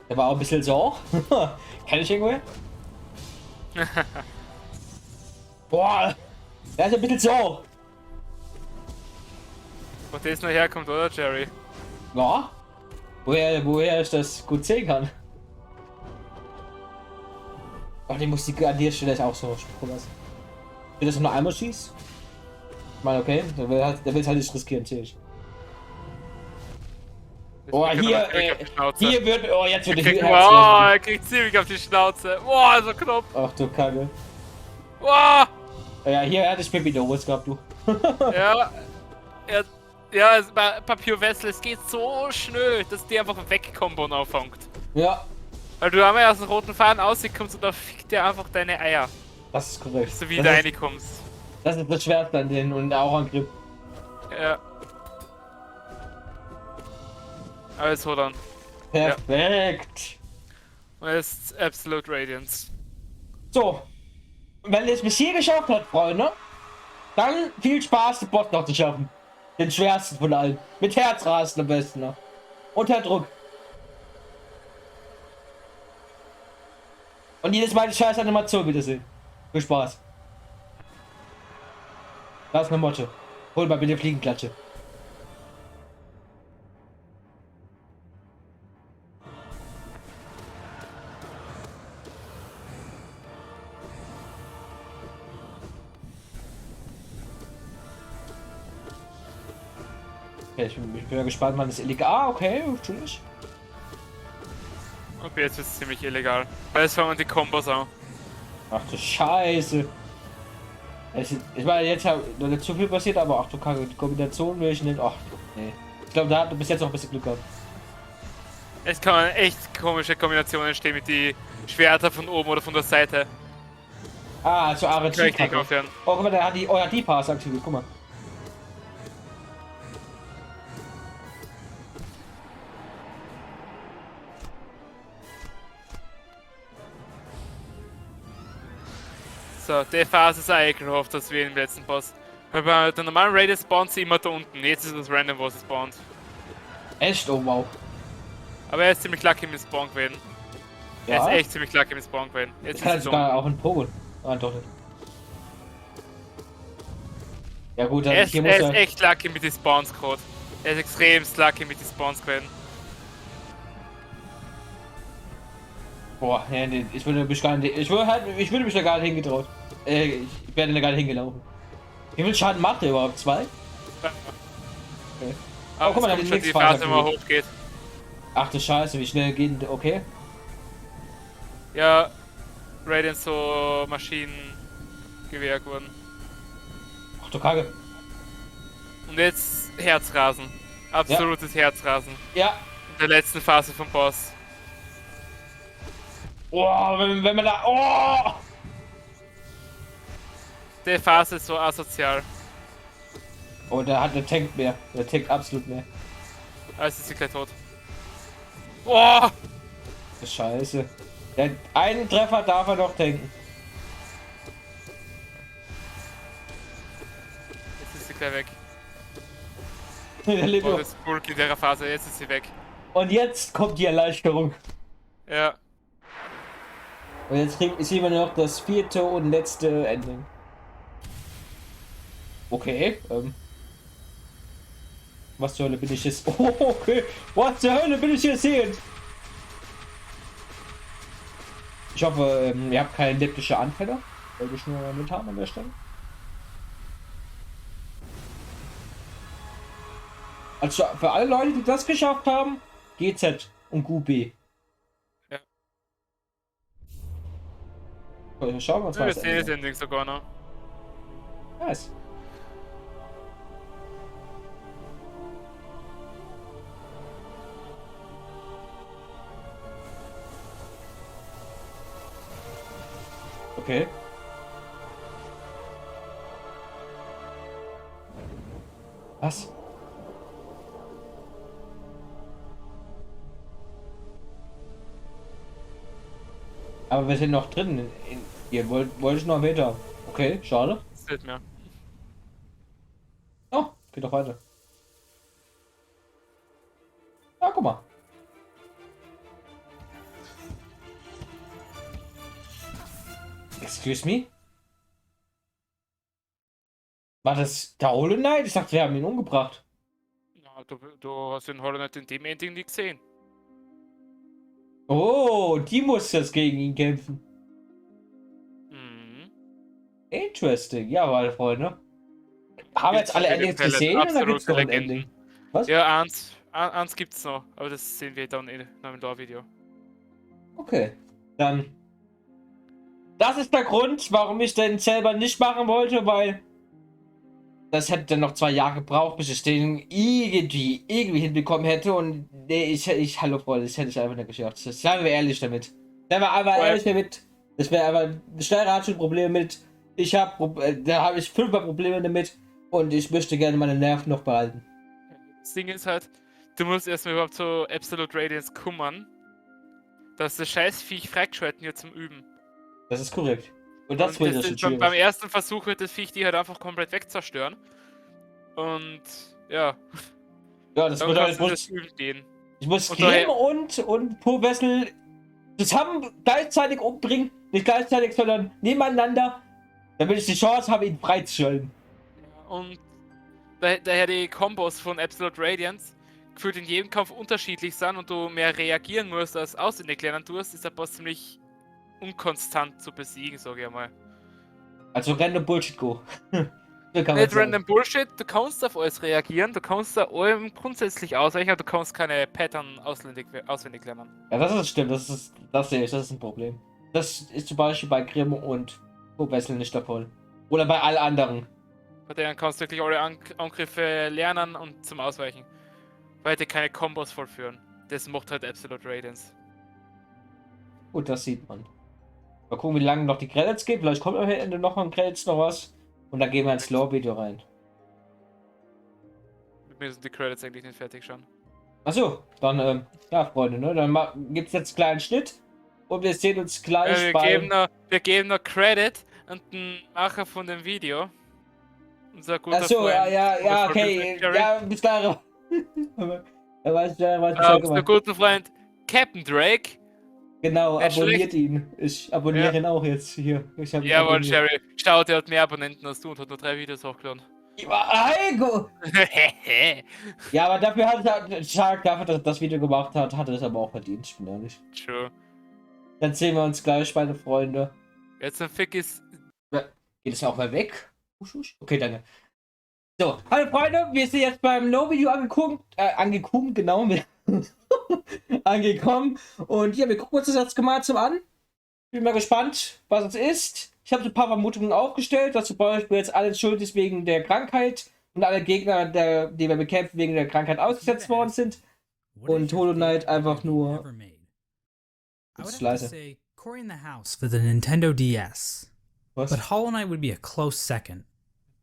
Der war auch ein bisschen so. Kenn ich irgendwo? Boah, der ist ein bisschen so. Wo das noch herkommt, oder Jerry? Ja. Woher ich das gut sehen kann. Ach, die Musik an der Stelle ist auch so. Wenn das nur einmal schießt? Ich meine, okay, der will halt nicht riskieren, sehe ich. Oh, hier wird. Oh, jetzt wird er kriegt ziemlich auf die Schnauze. Boah, so knapp. Ach du Kacke. Boah. Ja, hier hatte ich Pippi Doris gehabt, du. Ja, bei Pure Vessel, es geht so schnell, dass die einfach wegkommen auffängt. Ja. Weil du einmal aus dem roten Faden rauskommst und da fickt der einfach deine Eier. Das ist korrekt. Bis du wieder reinkommst. Das ist das Schwerste an denen und auch an Grip. Ja. Also dann. Perfekt. Ja. Und jetzt Absolute Radiance. So. Wenn ihr es bis hier geschafft habt, Freunde, dann viel Spaß, den Boss noch zu schaffen. Den schwersten von allen. Mit Herzrasen am besten noch. Unter Druck. Und jedes Mal die scheiß Animation wiedersehen. Viel Spaß. Das ist mein Motto. Hol mal bitte Fliegenklatsche. Okay, ich bin ja gespannt, wann das illegal. Ah, okay, natürlich. Okay, jetzt ist es ziemlich illegal. Weil jetzt fangen die Kombos an. Ach du Scheiße. Ich meine, jetzt hat nicht zu viel passiert, aber ach du Kacke, die Kombination will ich nicht. Ach, nee. Ich glaube, da hat du bis jetzt noch ein bisschen Glück gehabt. Es kann echt komische Kombinationen entstehen mit die Schwerter von oben oder von der Seite. Ah, so RNG. Oh, guck mal, der hat die Pass aktiviert, guck mal. So, die Phase ist eigentlich gehofft, dass wir im letzten Boss. Weil bei der normalen Raid spawnt sie immer da unten. Jetzt ist es random, wo sie spawnt. Echt? Oh wow. Aber er ist ziemlich lucky mit Spawn gewesen. Ja? Er ist echt ziemlich lucky mit Spawn gewesen. Jetzt kann sogar auch ein Pogo. Ah, doch nicht. Ja gut, dann er ist echt lucky mit den Spawns gerade. Er ist extrem lucky mit den Spawns gewesen. Boah, nee, ich würde mich gar nicht. Ich würde mich da gar nicht hingetraut. Ich werde da gar nicht hingelaufen. Wie viel Schaden macht der überhaupt? 2? Okay. Aber guck mal, da die Phase immer hochgeht. Ach du Scheiße, wie schnell geht. Okay. Ja, Raiden so Maschinengewehr geworden. Ach du Kacke. Und jetzt Herzrasen. Absolutes Herzrasen. Ja. In der letzten Phase vom Boss. Oh, wenn man da. Oh! Die Phase ist so asozial. Oh, der tankt mehr. Der tankt absolut mehr. Alles ist sie gleich tot. Boah! Scheiße. Der einen Treffer darf er noch tanken. Jetzt ist sie gleich weg. Der lebt noch. Das Bulk in der Phase, jetzt ist sie weg. Und jetzt kommt die Erleichterung. Ja. Und jetzt sehen wir noch das 4. und letzte Ending. Okay, was zur Hölle bin ich jetzt? Oh, okay. Was zur Hölle bin ich jetzt sehen? Ich hoffe, ihr habt keine elliptische Anfälle. Wollte ich nur mit haben an der Stelle. Also für alle Leute, die das geschafft haben, GZ und QB. Ja. So, schauen wir uns mal Wir das sehen das Ende an. Ending sogar noch. Nice. Okay. Was? Aber wir sind noch drin. Ihr wollt noch weiter. Okay, schade. Das fehlt mir. Oh, geht doch weiter. Ja, guck mal. Excuse me? War das der Hollow Knight? Ich dachte, wir haben ihn umgebracht. Ja, du hast den Hollow Knight in dem Ending nicht gesehen. Oh, die muss jetzt gegen ihn kämpfen. Mhm. Interesting. Ja, meine Freunde. Haben wir jetzt alle Endings gesehen oder gibt es noch ein Ending? Was? Ja, eins gibt's noch, aber das sehen wir dann in einem Lore-Video. Okay. Dann. Das ist der Grund, warum ich den selber nicht machen wollte, weil das hätte dann noch 2 Jahre gebraucht, bis ich den irgendwie hinbekommen hätte. Und nee, hallo Freunde, das hätte ich einfach nicht geschafft. Seien wir ehrlich damit. Seien wir einfach ehrlich damit. Das wäre einfach, Steirer hat schon Probleme mit. Da habe ich 5 Probleme damit. Und ich möchte gerne meine Nerven noch behalten. Das Ding ist halt, du musst erstmal überhaupt so Absolute Radiance kümmern, dass das Scheißviech freigeschalten wird zum Üben. Das ist korrekt. Und das Und wird schon schwierig. beim ersten Versuch wird das Viech die halt einfach komplett wegzerstören. Und ja. Ja, das bedeutet, ich muss Grimm und Purwessel zusammen gleichzeitig umbringen. Nicht gleichzeitig, sondern nebeneinander, damit ich die Chance habe, ihn freizuschalten. Und daher die Kombos von Absolute Radiance gefühlt in jedem Kampf unterschiedlich sind und du mehr reagieren musst als auswendig lernen tust, ist der Boss ziemlich unkonstant zu besiegen, sage ich mal. Also random Bullshit go. Nicht random Bullshit, du kannst auf alles reagieren, du kannst da allem grundsätzlich ausweichen, aber du kannst keine Pattern auswendig lernen. Ja, das stimmt, das sehe ich, das ist ein Problem. Das ist zum Beispiel bei Grimm und Purwessel nicht der Fall. Oder bei allen anderen. Bei denen kannst du wirklich alle Angriffe lernen und zum Ausweichen. Weil die keine Kombos vollführen. Das macht halt Absolute Radiance. Gut, das sieht man. Mal gucken, wie lange noch die Credits geht. Vielleicht kommt am Ende noch ein Credits noch was. Und dann gehen wir ins Lore-Video rein. Mit mir sind die Credits eigentlich nicht fertig schon. Achso, dann, ja, Freunde, ne? Dann gibt es jetzt einen kleinen Schnitt. Und wir sehen uns gleich wir geben noch Credit an den Macher von dem Video. Unser guter Freund. Ja, okay. Ja, bis gleich. Er weiß unser guter Freund Captain Drake. Genau, abonniert ihn. Ich abonniere ihn auch jetzt hier. Jawohl, Sherry. Schaut, der hat mehr Abonnenten als du und hat nur 3 Videos hochgeladen. Ja, aber dafür hat er Shark, dafür, dass er das Video gemacht hat, hat er es aber auch verdient, ich bin ehrlich. True. Dann sehen wir uns gleich, meine Freunde. Jetzt ein Fick ist. Geht es auch mal weg? Okay, danke. So, hallo Freunde, wir sind jetzt beim No-Video angekommen, genau. Angekommen. Und ja, wir gucken uns das jetzt gemeinsam an. Bin mal gespannt, was es ist. Ich habe so ein paar Vermutungen aufgestellt, dass zum Beispiel jetzt alles schuld ist wegen der Krankheit und alle Gegner, die wir bekämpfen, wegen der Krankheit ausgesetzt worden sind. Und Hollow Knight einfach nur. Das ist leise. Corey in the House for the Nintendo DS. Was? But Hollow Knight would be a close second.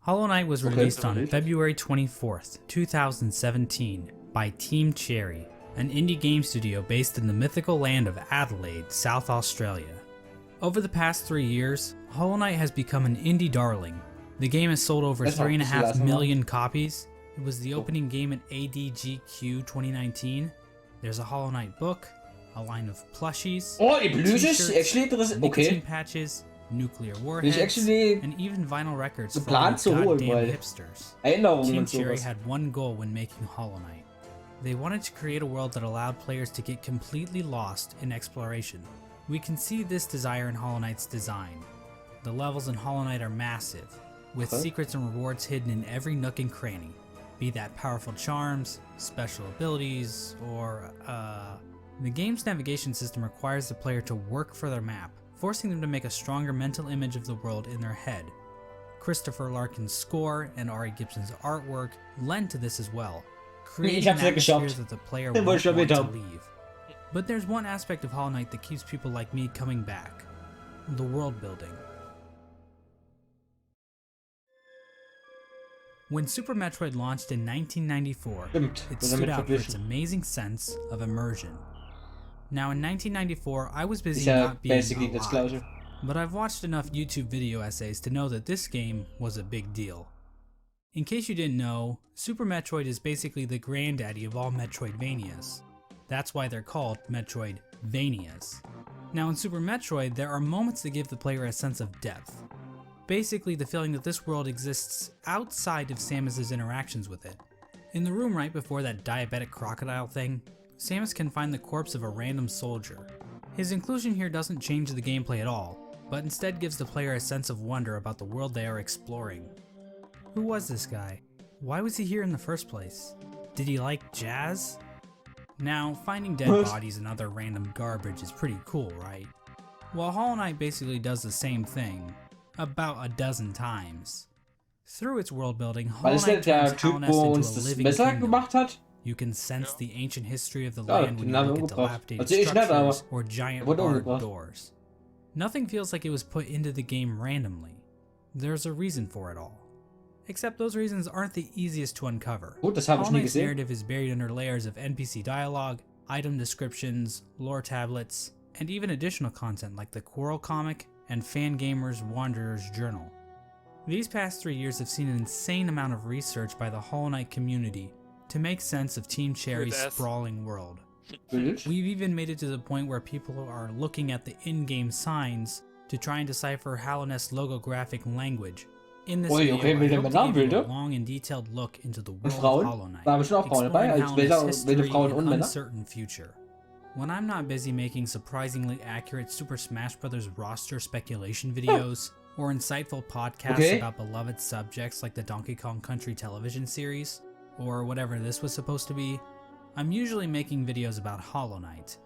Hollow Knight was released on February 24th, 2017 by Team Cherry, an indie game studio based in the mythical land of Adelaide, South Australia. Over the past 3 years, Hollow Knight has become an indie darling. The game has sold over 3.5 million copies. It was the opening game at ADGQ 2019. There's a Hollow Knight book, a line of plushies, nicotine patches, nuclear warheads, and even vinyl records for all the goddamn hipsters. Team Cherry had one goal when making Hollow Knight. They wanted to create a world that allowed players to get completely lost in exploration. We can see this desire in Hollow Knight's design. The levels in Hollow Knight are massive, with secrets and rewards hidden in every nook and cranny. be that powerful charms, special abilities, or the game's navigation system requires the player to work for their map, forcing them to make a stronger mental image of the world in their head. Christopher Larkin's score and Ari Gibson's artwork lend to this as well, creating hab's ja atmospheres geschafft. that the player Den wollte won't ich want to erwähnt haben. leave. But there's one aspect of Hollow Knight that keeps people like me coming back: the world building. When Super Metroid launched in 1994, Stimmt, it wird stood damit out for its verglichen. amazing sense of immersion. Now in 1994, I was busy Ist ja not being basically das alive, gleiche. but I've watched enough YouTube video essays to know that this game was a big deal. In case you didn't know, Super Metroid is basically the granddaddy of all Metroidvanias. That's why they're called Metroidvanias. Now in Super Metroid, there are moments that give the player a sense of depth. Basically the feeling that this world exists outside of Samus's interactions with it. In the room right before that diabetic crocodile thing, Samus can find the corpse of a random soldier. His inclusion here doesn't change the gameplay at all, but instead gives the player a sense of wonder about the world they are exploring. Who was this guy? Why was he here in the first place? Did he like jazz? Now, finding dead bodies and other random garbage is pretty cool, right? Well, Hollow Knight basically does the same thing, about a dozen times. Through its world building, Weil Hollow es Knight der turns Typ, Hallownest wo into uns a das living Messer kingdom. gemacht hat? You can sense the ancient history of the Ja, land when den you haben look wir at umgebracht. dilapidated Also ich nicht, aber structures or giant wurde barred umgebracht. doors. Nothing feels like it was put into the game randomly. There's a reason for it all. Except those reasons aren't the easiest to uncover. Gut, das habe ich Hollow nie Knight's gesehen. narrative is buried under layers of NPC dialogue, item descriptions, lore tablets, and even additional content like the Quarrel comic and Fangamer's Wanderer's Journal. These past 3 years have seen an insane amount of research by the Hollow Knight community to make sense of Team Cherry's Good ass. sprawling world. Bild. We've even made it to the point where people are looking at the in-game signs to try and decipher Hallownest's logographic language. In this Ui, video, okay, I wilde hope to give you a Namenbilder. long and detailed look into the Und world of Frauen? Hollow Knight, Da haben schon auch Frauen dabei, exploring als Hallownest's wilde history Frauen and und Männer. uncertain future. When I'm not busy making surprisingly accurate Super Smash Bros. Roster speculation videos, or insightful podcasts Okay. about beloved subjects like the Donkey Kong Country television series, or whatever this was supposed to be, I'm usually making videos about Hollow Knight.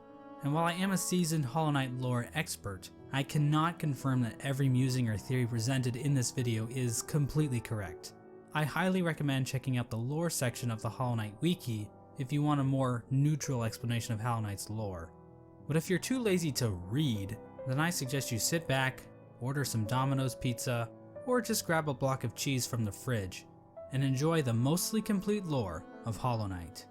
And while I am a seasoned Hollow Knight lore expert, I cannot confirm that every musing or theory presented in this video is completely correct. I highly recommend checking out the lore section of the Hollow Knight wiki if you want a more neutral explanation of Hollow Knight's lore. But if you're too lazy to read, then I suggest you sit back, order some Domino's pizza, or just grab a block of cheese from the fridge, and enjoy the mostly complete lore of Hollow Knight.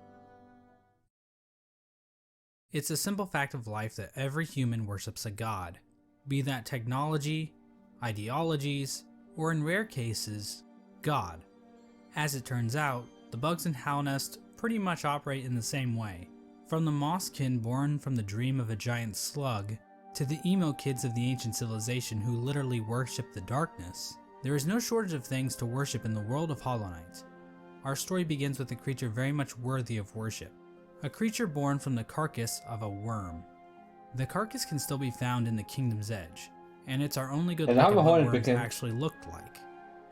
It's a simple fact of life that every human worships a god, be that technology, ideologies, or in rare cases, God. As it turns out, the bugs in Hallownest pretty much operate in the same way. From the Mosskin born from the dream of a giant slug, to the emo kids of the ancient civilization who literally worship the darkness, there is no shortage of things to worship in the world of Hollow Knight. Our story begins with a creature very much worthy of worship. A creature born from the carcass of a worm. The carcass can still be found in the Kingdom's Edge, and it's our only good Ja, look da at haben wir what Holland worms bekannt. actually looked like.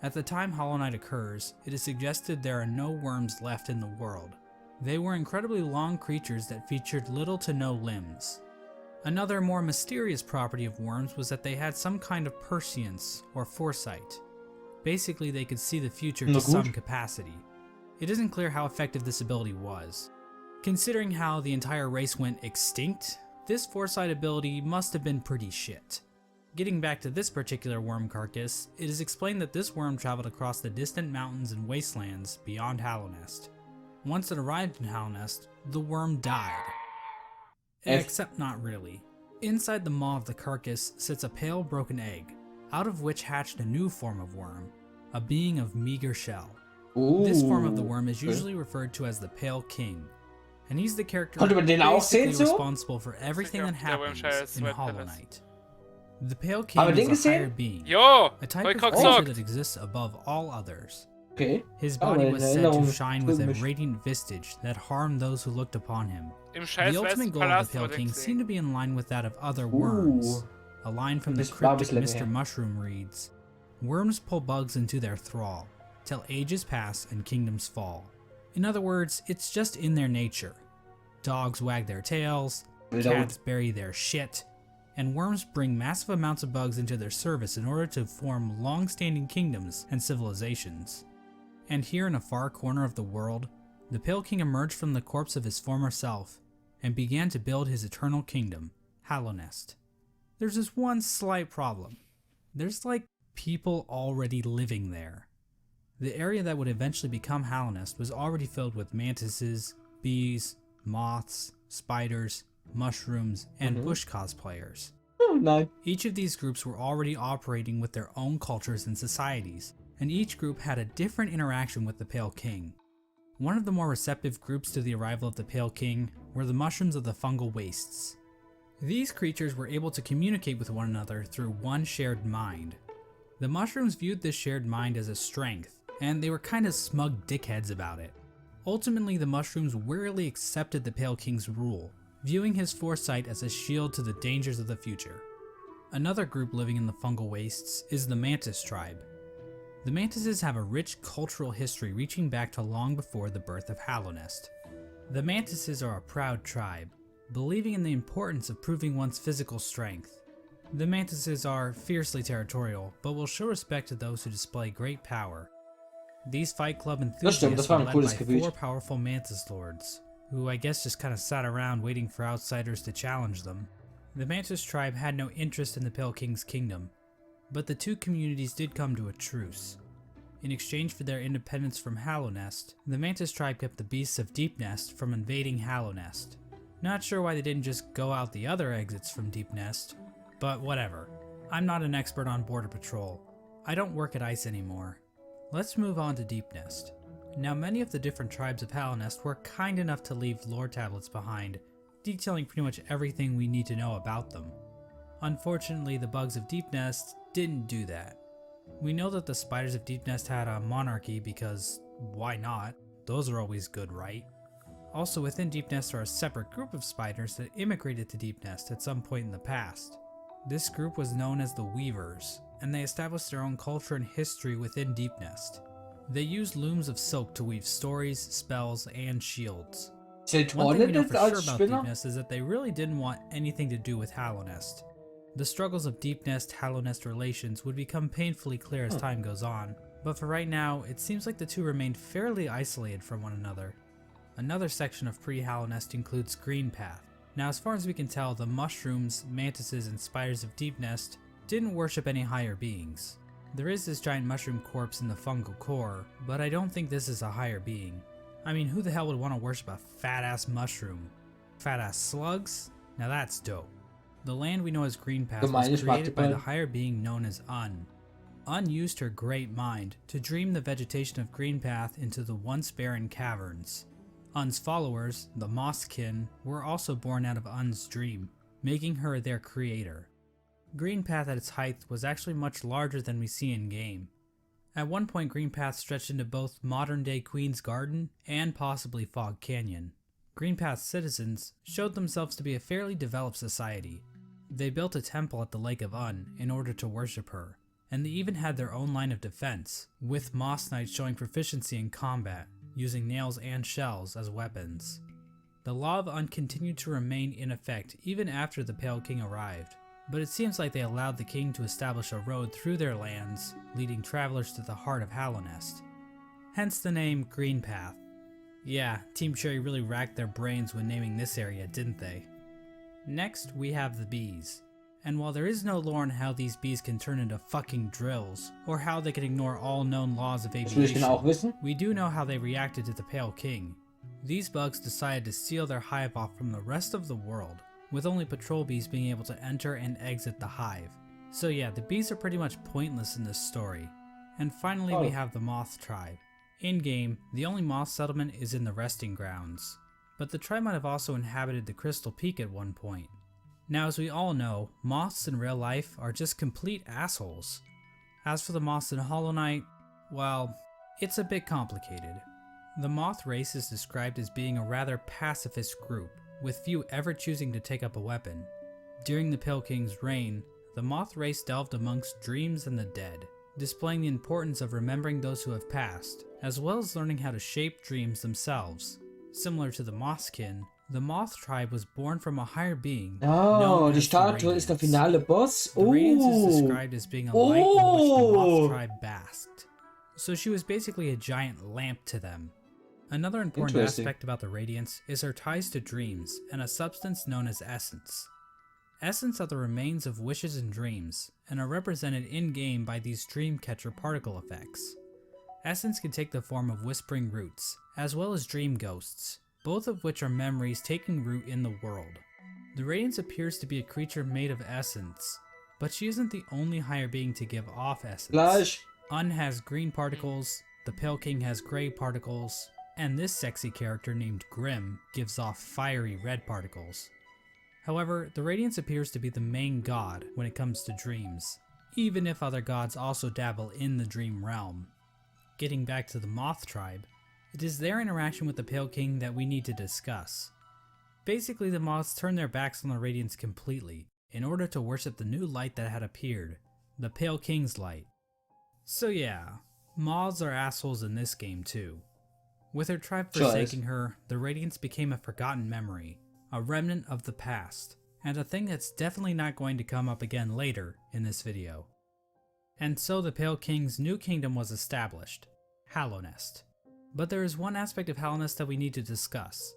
At the time Hollow Knight occurs, it is suggested there are no worms left in the world. They were incredibly long creatures that featured little to no limbs. Another more mysterious property of worms was that they had some kind of prescience or foresight. Basically, they could see the future Na to gut. some capacity. It isn't clear how effective this ability was. Considering how the entire race went extinct, this foresight ability must have been pretty shit. Getting back to this particular worm carcass, it is explained that this worm traveled across the distant mountains and wastelands beyond Hallownest. Once it arrived in Hallownest, the worm died. Except not really. Inside the maw of the carcass sits a pale broken egg, out of which hatched a new form of worm, a being of meager shell. This form of the worm is usually referred to as the Pale King, and he's the character Konnte man den auch basically sehen so? responsible for everything that Ja, der happens Wormshire in Sweat Hollow Palace. Knight. The Pale Aber King den is a higher gesehen? being, Jo, a type hab of ich grad creature gesagt. that exists above all others. Okay. His Aber body in was said Erinnerung to shine with a trüge mich. radiant visage that harmed those who looked upon him. Im scheiß The ultimate weißen goal of Palast the Pale wurde King ich seemed to gesehen. be in line with that of other worms. A line from the Das war ein cryptic bisschen Mr. länger her. Mushroom reads, "Worms pull bugs into their thrall, till ages pass and kingdoms fall. In other words, it's just in their nature. Dogs wag their tails, Without- cats bury their shit, and worms bring massive amounts of bugs into their service in order to form long-standing kingdoms and civilizations. And here in a far corner of the world, the Pale King emerged from the corpse of his former self and began to build his eternal kingdom, Hallownest. There's just one slight problem. There's like people already living there. The area that would eventually become Hallownest was already filled with mantises, bees, moths, spiders, mushrooms, and bush cosplayers. Oh, no. Each of these groups were already operating with their own cultures and societies, and each group had a different interaction with the Pale King. One of the more receptive groups to the arrival of the Pale King were the mushrooms of the fungal wastes. These creatures were able to communicate with one another through one shared mind. The mushrooms viewed this shared mind as a strength, and they were kinda smug dickheads about it. Ultimately, the mushrooms wearily accepted the Pale King's rule, viewing his foresight as a shield to the dangers of the future. Another group living in the fungal wastes is the Mantis tribe. The Mantises have a rich cultural history reaching back to long before the birth of Hallownest. The Mantises are a proud tribe, believing in the importance of proving one's physical strength. The Mantises are fiercely territorial, but will show respect to those who display great power. These Fight Club Das stimmt, enthusiasts das war were ein led cooles by Gebiet. 4 powerful Mantis Lords, who I guess just kind of sat around waiting for outsiders to challenge them. The Mantis tribe had no interest in the Pale King's kingdom, but the two communities did come to a truce. In exchange for their independence from Hallownest, the Mantis tribe kept the beasts of Deepnest from invading Hallownest. Not sure why they didn't just go out the other exits from Deepnest, but whatever. I'm not an expert on border patrol. I don't work at ICE anymore. Let's move on to Deepnest. Now, many of the different tribes of Hallownest were kind enough to leave lore tablets behind, detailing pretty much everything we need to know about them. Unfortunately, the bugs of Deepnest didn't do that. We know that the spiders of Deepnest had a monarchy because why not? Those are always good, right? Also, within Deepnest are a separate group of spiders that immigrated to Deepnest at some point in the past. This group was known as the Weavers, and they established their own culture and history within Deepnest. They used looms of silk to weave stories, spells, and shields. Zählt One thing we know Hornet for sure als about Spinner? Deepnest is that they really didn't want anything to do with Hallownest. The struggles of Deepnest-Hallownest relations would become painfully clear as time goes on, but for right now, it seems like the two remained fairly isolated from one another. Another section of pre-Hallownest includes Greenpath. Now, as far as we can tell, the mushrooms, mantises, and spiders of Deepnest didn't worship any higher beings. There is this giant mushroom corpse in the fungal core, but I don't think this is a higher being. I mean, who the hell would want to worship a fat-ass mushroom? Fat-ass slugs? Now that's dope. The land we know as Greenpath Gemein, was ich mag created die by the beiden. higher being known as Un. Un used her great mind to dream the vegetation of Greenpath into the once barren caverns. Un's followers, the Mosskin, were also born out of Un's dream, making her their creator. Greenpath at its height was actually much larger than we see in game. At one point, Greenpath stretched into both modern-day Queen's Garden and possibly Fog Canyon. Greenpath's citizens showed themselves to be a fairly developed society. They built a temple at the Lake of Un in order to worship her, and they even had their own line of defense, with Moss Knights showing proficiency in combat, using nails and shells as weapons. The Law of Un continued to remain in effect even after the Pale King arrived, but it seems like they allowed the king to establish a road through their lands, leading travelers to the heart of Hallownest. Hence the name Greenpath. Yeah, Team Cherry really racked their brains when naming this area, didn't they? Next, we have the bees. And while there is no lore on how these bees can turn into fucking drills, or how they can ignore all known laws of Das will ich genau auch aviation, wissen. we do know how they reacted to the Pale King. These bugs decided to seal their hive off from the rest of the world, with only patrol bees being able to enter and exit the hive. So yeah, the bees are pretty much pointless in this story. And finally we have the Moth tribe. In-game, the only moth settlement is in the Resting Grounds, but the tribe might have also inhabited the Crystal Peak at one point. Now, as we all know, moths in real life are just complete assholes. As for the moths in Hollow Knight, well, it's a bit complicated. The moth race is described as being a rather pacifist group, with few ever choosing to take up a weapon. During the Pale King's reign, the moth race delved amongst dreams and the dead, displaying the importance of remembering those who have passed, as well as learning how to shape dreams themselves. Similar to the Mothkin, the Moth tribe was born from a higher being. Oh, die Statue ist der finale Boss. The Radiance is described as being a light in which the Moth tribe basked. So she was basically a giant lamp to them. Another important aspect about the Radiance is her ties to dreams and a substance known as essence. Essence are the remains of wishes and dreams, and are represented in-game by these dream-catcher particle effects. Essence can take the form of whispering roots, as well as dream ghosts, both of which are memories taking root in the world. The Radiance appears to be a creature made of essence, but she isn't the only higher being to give off essence. Un has green particles, the Pale King has gray particles, and this sexy character named Grim gives off fiery red particles. However, the Radiance appears to be the main god when it comes to dreams, even if other gods also dabble in the dream realm. Getting back to the Moth tribe, it is their interaction with the Pale King that we need to discuss. Basically, the Moths turned their backs on the Radiance completely, in order to worship the new light that had appeared, the Pale King's light. So yeah, Moths are assholes in this game too. With her tribe forsaking her, the Radiance became a forgotten memory, a remnant of the past, and a thing that's definitely not going to come up again later in this video. And so the Pale King's new kingdom was established, Hallownest. But there is one aspect of Hallownest that we need to discuss.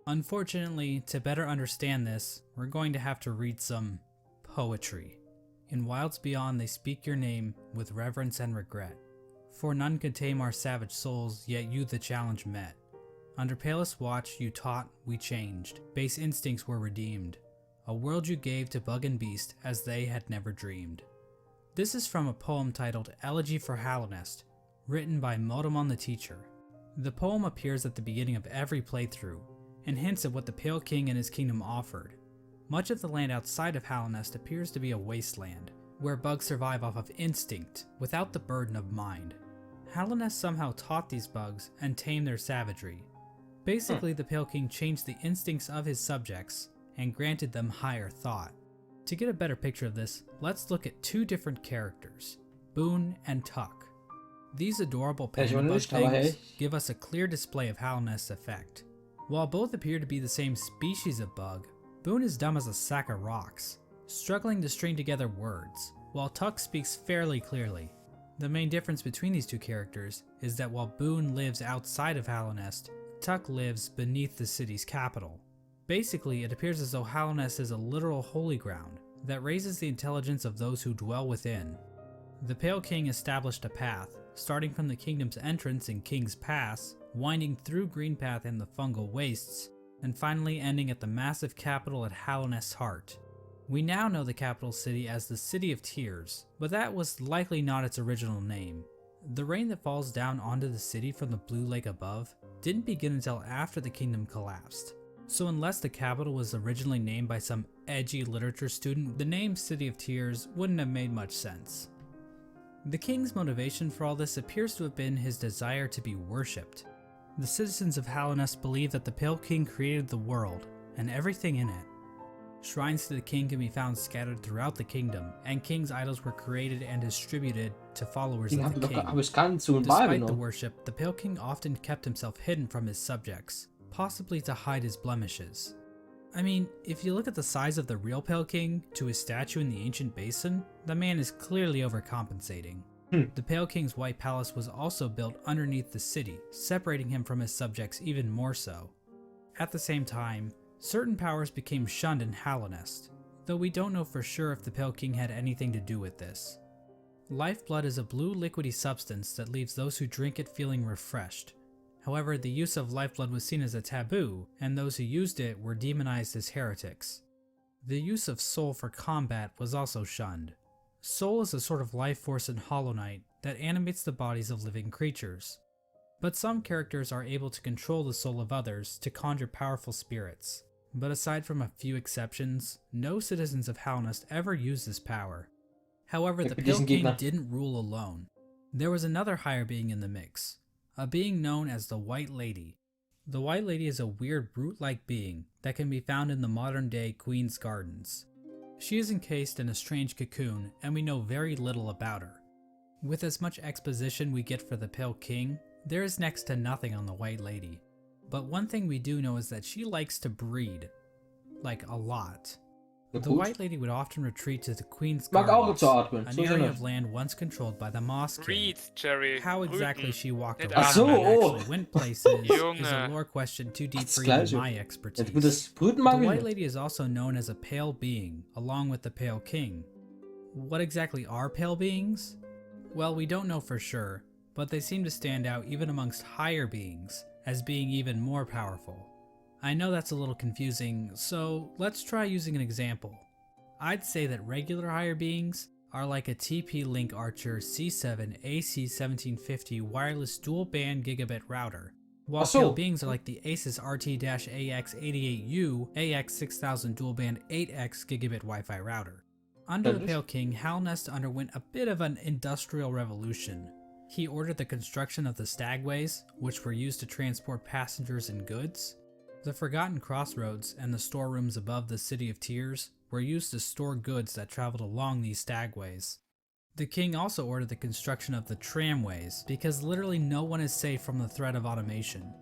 Unfortunately, to better understand this, we're going to have to read some poetry. In wilds beyond they speak your name with reverence and regret. For none could tame our savage souls, yet you the challenge met. Under palest watch you taught, we changed. Base instincts were redeemed. A world you gave to bug and beast as they had never dreamed. This is from a poem titled Elegy for Hallownest, written by Modemon the Teacher. The poem appears at the beginning of every playthrough, and hints at what the Pale King and his kingdom offered. Much of the land outside of Hallownest appears to be a wasteland, where bugs survive off of instinct, without the burden of mind. Hallownest somehow taught these bugs and tamed their savagery. Basically, the Pale King changed the instincts of his subjects and granted them higher thought. To get a better picture of this, let's look at two different characters, Boone and Tuck. These adorable panda bug things give us a clear display of Hallownest's effect. While both appear to be the same species of bug, Boone is dumb as a sack of rocks, struggling to string together words, while Tuck speaks fairly clearly. The main difference between these two characters is that while Boone lives outside of Hallownest, Tuck lives beneath the city's capital. Basically, it appears as though Hallownest is a literal holy ground that raises the intelligence of those who dwell within. The Pale King established a path, starting from the kingdom's entrance in King's Pass, winding through Greenpath and the fungal wastes, and finally ending at the massive capital at Hallownest's heart. We now know the capital city as the City of Tears, but that was likely not its original name. The rain that falls down onto the city from the blue lake above didn't begin until after the kingdom collapsed. So unless the capital was originally named by some edgy literature student, the name City of Tears wouldn't have made much sense. The king's motivation for all this appears to have been his desire to be worshipped. The citizens of Hallownest believe that the Pale King created the world, and everything in it. Shrines to the king can be found scattered throughout the kingdom, and king's idols were created and distributed to followers of the king. Despite the worship, the Pale King often kept himself hidden from his subjects, possibly to hide his blemishes. I mean, if you look at the size of the real Pale King to his statue in the ancient basin, the man is clearly overcompensating. The Pale King's White Palace was also built underneath the city, separating him from his subjects even more so. At the same time, certain powers became shunned in Hallownest, though we don't know for sure if the Pale King had anything to do with this. Lifeblood is a blue liquidy substance that leaves those who drink it feeling refreshed. However, the use of lifeblood was seen as a taboo, and those who used it were demonized as heretics. The use of soul for combat was also shunned. Soul is a sort of life force in Hollow Knight that animates the bodies of living creatures. But some characters are able to control the soul of others to conjure powerful spirits. But aside from a few exceptions, no citizens of Hallownest ever used this power. However, the Pale King didn't rule alone. There was another higher being in the mix, a being known as the White Lady. The White Lady is a weird brute-like being that can be found in the modern-day Queen's Gardens. She is encased in a strange cocoon, and we know very little about her. With as much exposition we get for the Pale King, there is next to nothing on the White Lady. But one thing we do know is that she likes to breed. Like, a lot. Ja, The gut. White Lady would often retreat to the Queen's Mag auch Gardens, zu atmen. an So ist er area nicht. of land once controlled by the Moss King. Read, Jerry. How exactly Brüten. she walked Nicht around Ach so, and oh. actually went places is a Junge. lore question too deep Das for even Gleiche. my Ja, expertise. du, das Brüten The mag ich White nicht. Lady is also known as a pale being, along with the Pale King. What exactly are pale beings? Well, we don't know for sure, but they seem to stand out even amongst higher beings, as being even more powerful. I know that's a little confusing, so let's try using an example. I'd say that regular higher beings are like a TP-Link Archer C7 AC1750 wireless dual-band gigabit router, while Ach so. pale beings are like the Asus RT-AX88U AX6000 dual-band 8X gigabit Wi-Fi router. Under the That is- Pale King, Hallownest underwent a bit of an industrial revolution. He ordered the construction of the stagways, which were used to transport passengers and goods. The Forgotten Crossroads and the storerooms above the City of Tears were used to store goods that traveled along these stagways. The king also ordered the construction of the tramways, because literally no one is safe from the threat of automation.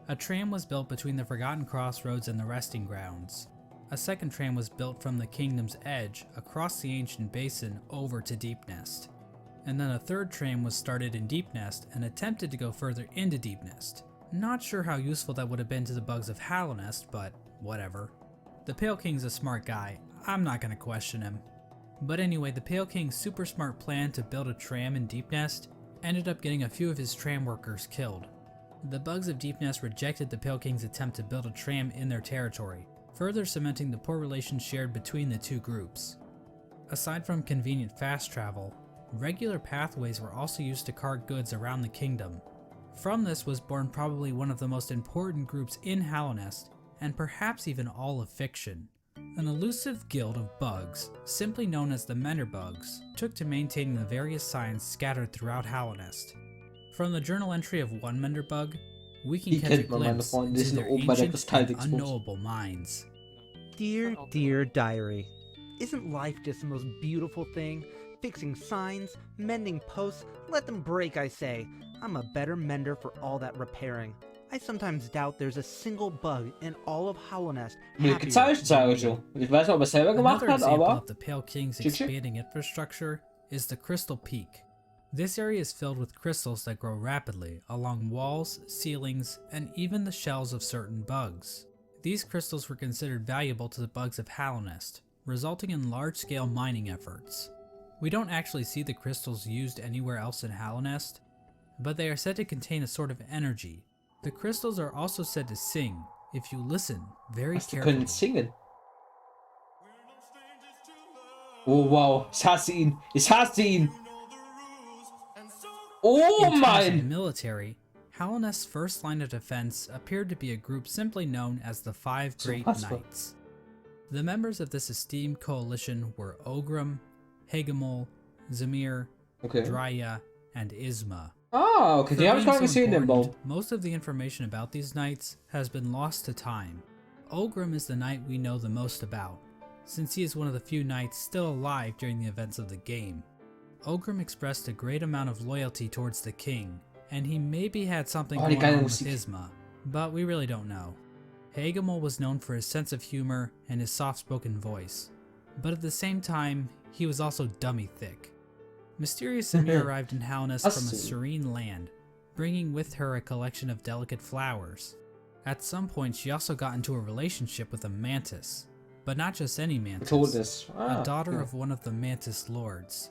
A tram was built between the Forgotten Crossroads and the resting grounds. A second tram was built from the kingdom's edge across the ancient basin over to Deepnest. And then a third tram was started in Deepnest and attempted to go further into Deepnest. Not sure how useful that would have been to the bugs of Hallownest, but whatever. The Pale King's a smart guy, I'm not gonna question him. But anyway, the Pale King's super smart plan to build a tram in Deepnest ended up getting a few of his tram workers killed. The bugs of Deepnest rejected the Pale King's attempt to build a tram in their territory, further cementing the poor relations shared between the two groups. Aside from convenient fast travel, regular pathways were also used to cart goods around the kingdom. From this was born probably one of the most important groups in Hallownest, and perhaps even all of fiction. An elusive guild of bugs, simply known as the Menderbugs, took to maintaining the various signs scattered throughout Hallownest. From the journal entry of one Menderbug, we can Die catch a kennt man, meine glimpse Freunde, die into sind their oben bei der ancient and Kristalldingsbums. unknowable minds. Dear, dear diary, isn't life just the most beautiful thing? Fixing signs, mending posts, let them break, I say. I'm a better mender for all that repairing. I sometimes doubt there's a single bug in all of Hallownest. Mir happier gezeigt, sage ich than so. Ich weiß nicht, ob er es selber gemacht Another hat, example aber... of the Pale King's Schick, schick. expanding infrastructure is the Crystal Peak. This area is filled with crystals that grow rapidly along walls, ceilings, and even the shells of certain bugs. These crystals were considered valuable to the bugs of Hallownest, resulting in large-scale mining efforts. We don't actually see the crystals used anywhere else in Hallownest, but they are said to contain a sort of energy. The crystals are also said to sing, if you listen very Was, die carefully. können singen. Oh wow, ich hasse ihn. Ich hasse ihn. Oh In terms of the mein! military, Hallownest's first line of defense appeared to be a group simply known as the Five So Great was war- Knights. The members of this esteemed coalition were Ogrim, Hagemol, Zamir, Okay. Drya, and Isma. Ah, okay, For die habe ich being gar nicht so gesehen, den Baum. important, most of the information about these knights has been lost to time. Ogrim is the knight we know the most about, since he is one of the few knights still alive during the events of the game. Ogrim expressed a great amount of loyalty towards the king, and he maybe had something Oh, die going geile on with Musik. Isma, but we really don't know. Hagemol was known for his sense of humor and his soft-spoken voice, but at the same time, he was also dummy thick. Mysterious Samir arrived in Hallownest from a Awesome. serene land, bringing with her a collection of delicate flowers. At some point, she also got into a relationship with a mantis, but not just any mantis, Todes. a daughter okay. of one of the mantis lords.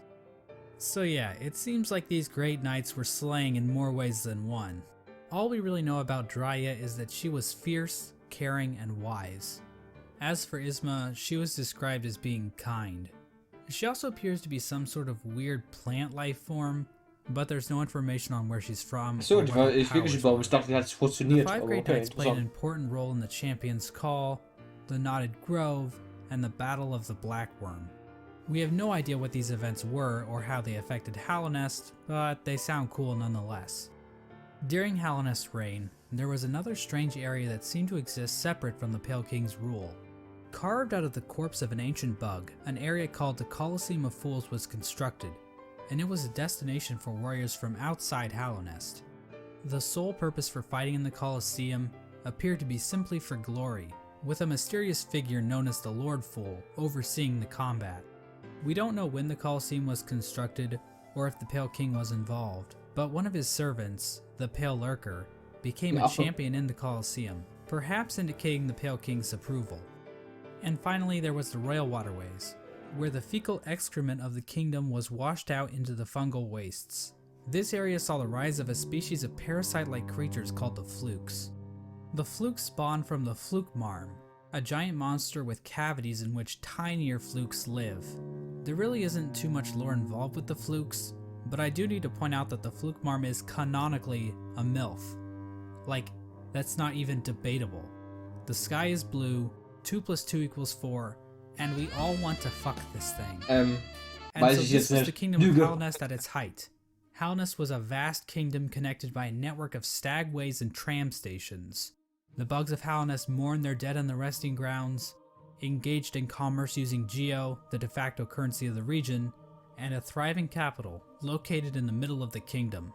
So yeah, it seems like these great knights were slaying in more ways than one. All we really know about Drya is that she was fierce, caring, and wise. As for Isma, she was described as being kind. She also appears to be some sort of weird plant life form, but there's no information on where she's from. So, or die what war her ich wirklich powers überhaupt. were. Ich dachte, die hat The funktioniert, Five aber Great okay, Knights played an interessant. important role in the Champion's Call, the Knotted Grove, and the Battle of the Blackworm. We have no idea what these events were or how they affected Hallownest, but they sound cool nonetheless. During Hallownest's reign, there was another strange area that seemed to exist separate from the Pale King's rule. Carved out of the corpse of an ancient bug, an area called the Colosseum of Fools was constructed. and it was a destination for warriors from outside Hallownest. The sole purpose for fighting in the Colosseum appeared to be simply for glory, with a mysterious figure known as the Lord Fool overseeing the combat. We don't know when the Colosseum was constructed or if the Pale King was involved, but one of his servants, the Pale Lurker, became a champion in the Colosseum, perhaps indicating the Pale King's approval. And finally there was the Royal Waterways, where the fecal excrement of the kingdom was washed out into the fungal wastes. This area saw the rise of a species of parasite-like creatures called the Flukes. The Flukes spawned from the Flukemarm, a giant monster with cavities in which tinier Flukes live. There really isn't too much lore involved with the Flukes, but I do need to point out that the Flukemarm is canonically a MILF. Like, that's not even debatable. The sky is blue, 2 + 2 = 4, and we all want to fuck this thing. And so this was the kingdom of Hallownest at its height. Hallownest was a vast kingdom connected by a network of stagways and tram stations. The bugs of Hallownest mourned their dead on the resting grounds, engaged in commerce using Geo, the de facto currency of the region, and a thriving capital located in the middle of the kingdom.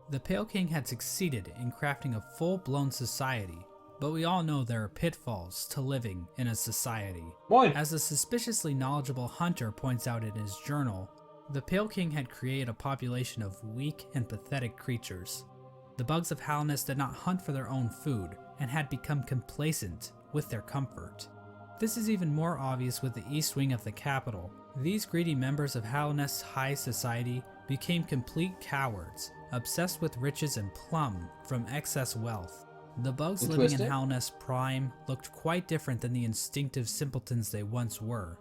The Pale King had succeeded in crafting a full-blown society, but we all know there are pitfalls to living in a society. As the suspiciously knowledgeable Hunter points out in his journal, the Pale King had created a population of weak and pathetic creatures. The bugs of Hallownest did not hunt for their own food, and had become complacent with their comfort. This is even more obvious with the east wing of the capital. These greedy members of Hallownest's high society became complete cowards, obsessed with riches and plum from excess wealth. The bugs living in Hallownest Prime looked quite different than the instinctive simpletons they once were.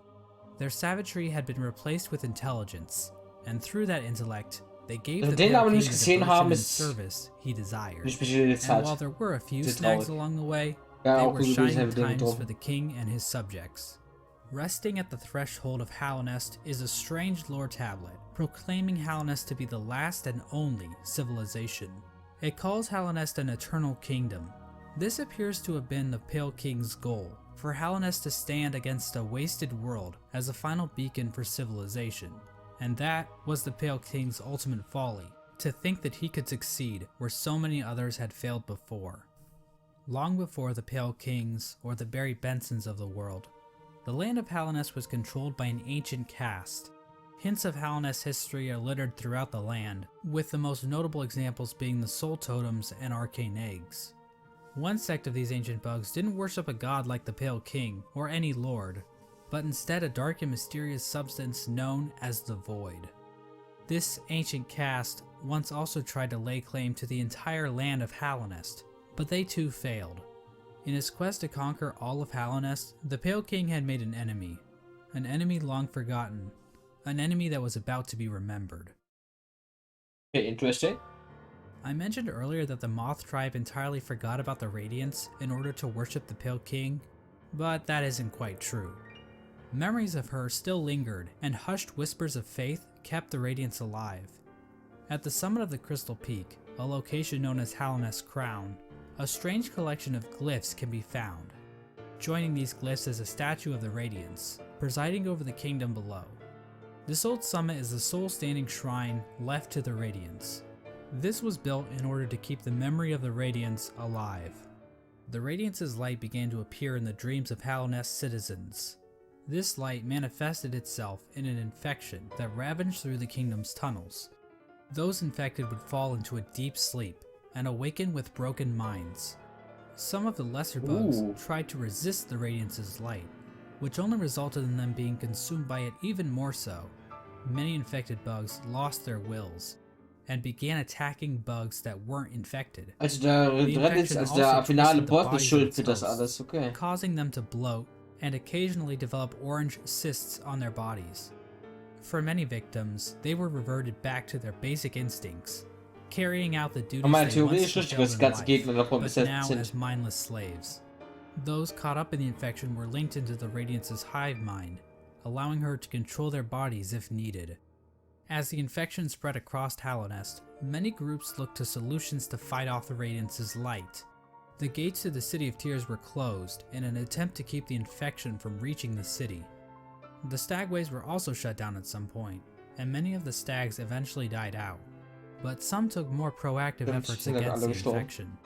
Their savagery had been replaced with intelligence, and through that intellect, they gave the Pale King the devotion and service he desired. And while there were a few snags along the way, they were shining times for the king and his subjects. Resting at the threshold of Hallownest is a strange lore tablet, proclaiming Hallownest to be the last and only civilization. It calls Hallownest an eternal kingdom. This appears to have been the Pale King's goal, for Hallownest to stand against a wasted world as a final beacon for civilization. And that was the Pale King's ultimate folly, to think that he could succeed where so many others had failed before. Long before the Pale Kings or the Barry Bensons of the world, the land of Hallownest was controlled by an ancient caste. Hints of Hallownest history are littered throughout the land, with the most notable examples being the soul totems and arcane eggs. One sect of these ancient bugs didn't worship a god like the Pale King or any lord, but instead a dark and mysterious substance known as the Void. This ancient caste once also tried to lay claim to the entire land of Hallownest, but they too failed. In his quest to conquer all of Hallownest, the Pale King had made an enemy long forgotten, an enemy that was about to be remembered. Okay, interesting. I mentioned earlier that the Moth tribe entirely forgot about the Radiance in order to worship the Pale King, but that isn't quite true. Memories of her still lingered, and hushed whispers of faith kept the Radiance alive. At the summit of the Crystal Peak, a location known as Hallownest Crown, a strange collection of glyphs can be found. Joining these glyphs is a statue of the Radiance, presiding over the kingdom below. This old summit is the sole standing shrine left to the Radiance. This was built in order to keep the memory of the Radiance alive. The Radiance's light began to appear in the dreams of Hallownest citizens. This light manifested itself in an infection that ravaged through the kingdom's tunnels. Those infected would fall into a deep sleep and awaken with broken minds. Some of the lesser bugs tried to resist the Radiance's light, which only resulted in them being consumed by it even more so. Many infected bugs lost their wills and began attacking bugs that weren't infected. Also der finale Boss ist schuld für das alles, okay. Causing them to bloat and occasionally develop orange cysts on their bodies. For many victims, they were reverted back to their basic instincts, carrying out the duties they once fulfilled in life, but now as mindless slaves. Those caught up in the infection were linked into the Radiance's hive mind, allowing her to control their bodies if needed. As the infection spread across Hallownest, many groups looked to solutions to fight off the Radiance's light. The gates to the City of Tears were closed in an attempt to keep the infection from reaching the city. The stagways were also shut down at some point, and many of the stags eventually died out, but some took more proactive Stimmt, efforts sind halt against alle the gestorben. infection.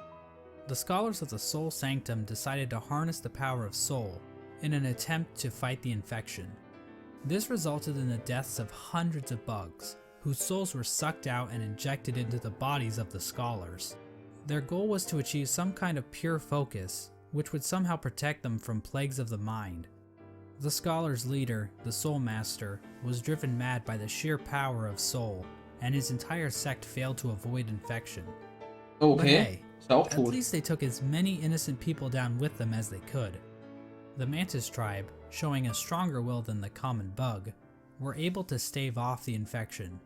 The scholars of the Soul Sanctum decided to harness the power of soul in an attempt to fight the infection. This resulted in the deaths of hundreds of bugs, whose souls were sucked out and injected into the bodies of the scholars. Their goal was to achieve some kind of pure focus, which would somehow protect them from plagues of the mind. The scholars' leader, the Soul Master, was driven mad by the sheer power of soul, and his entire sect failed to avoid infection. But Okay. hey, Ist auch at tot. least they took as many innocent people down with them as they could. The Mantis tribe, showing a stronger will than the common bug, were able to stave off the infection.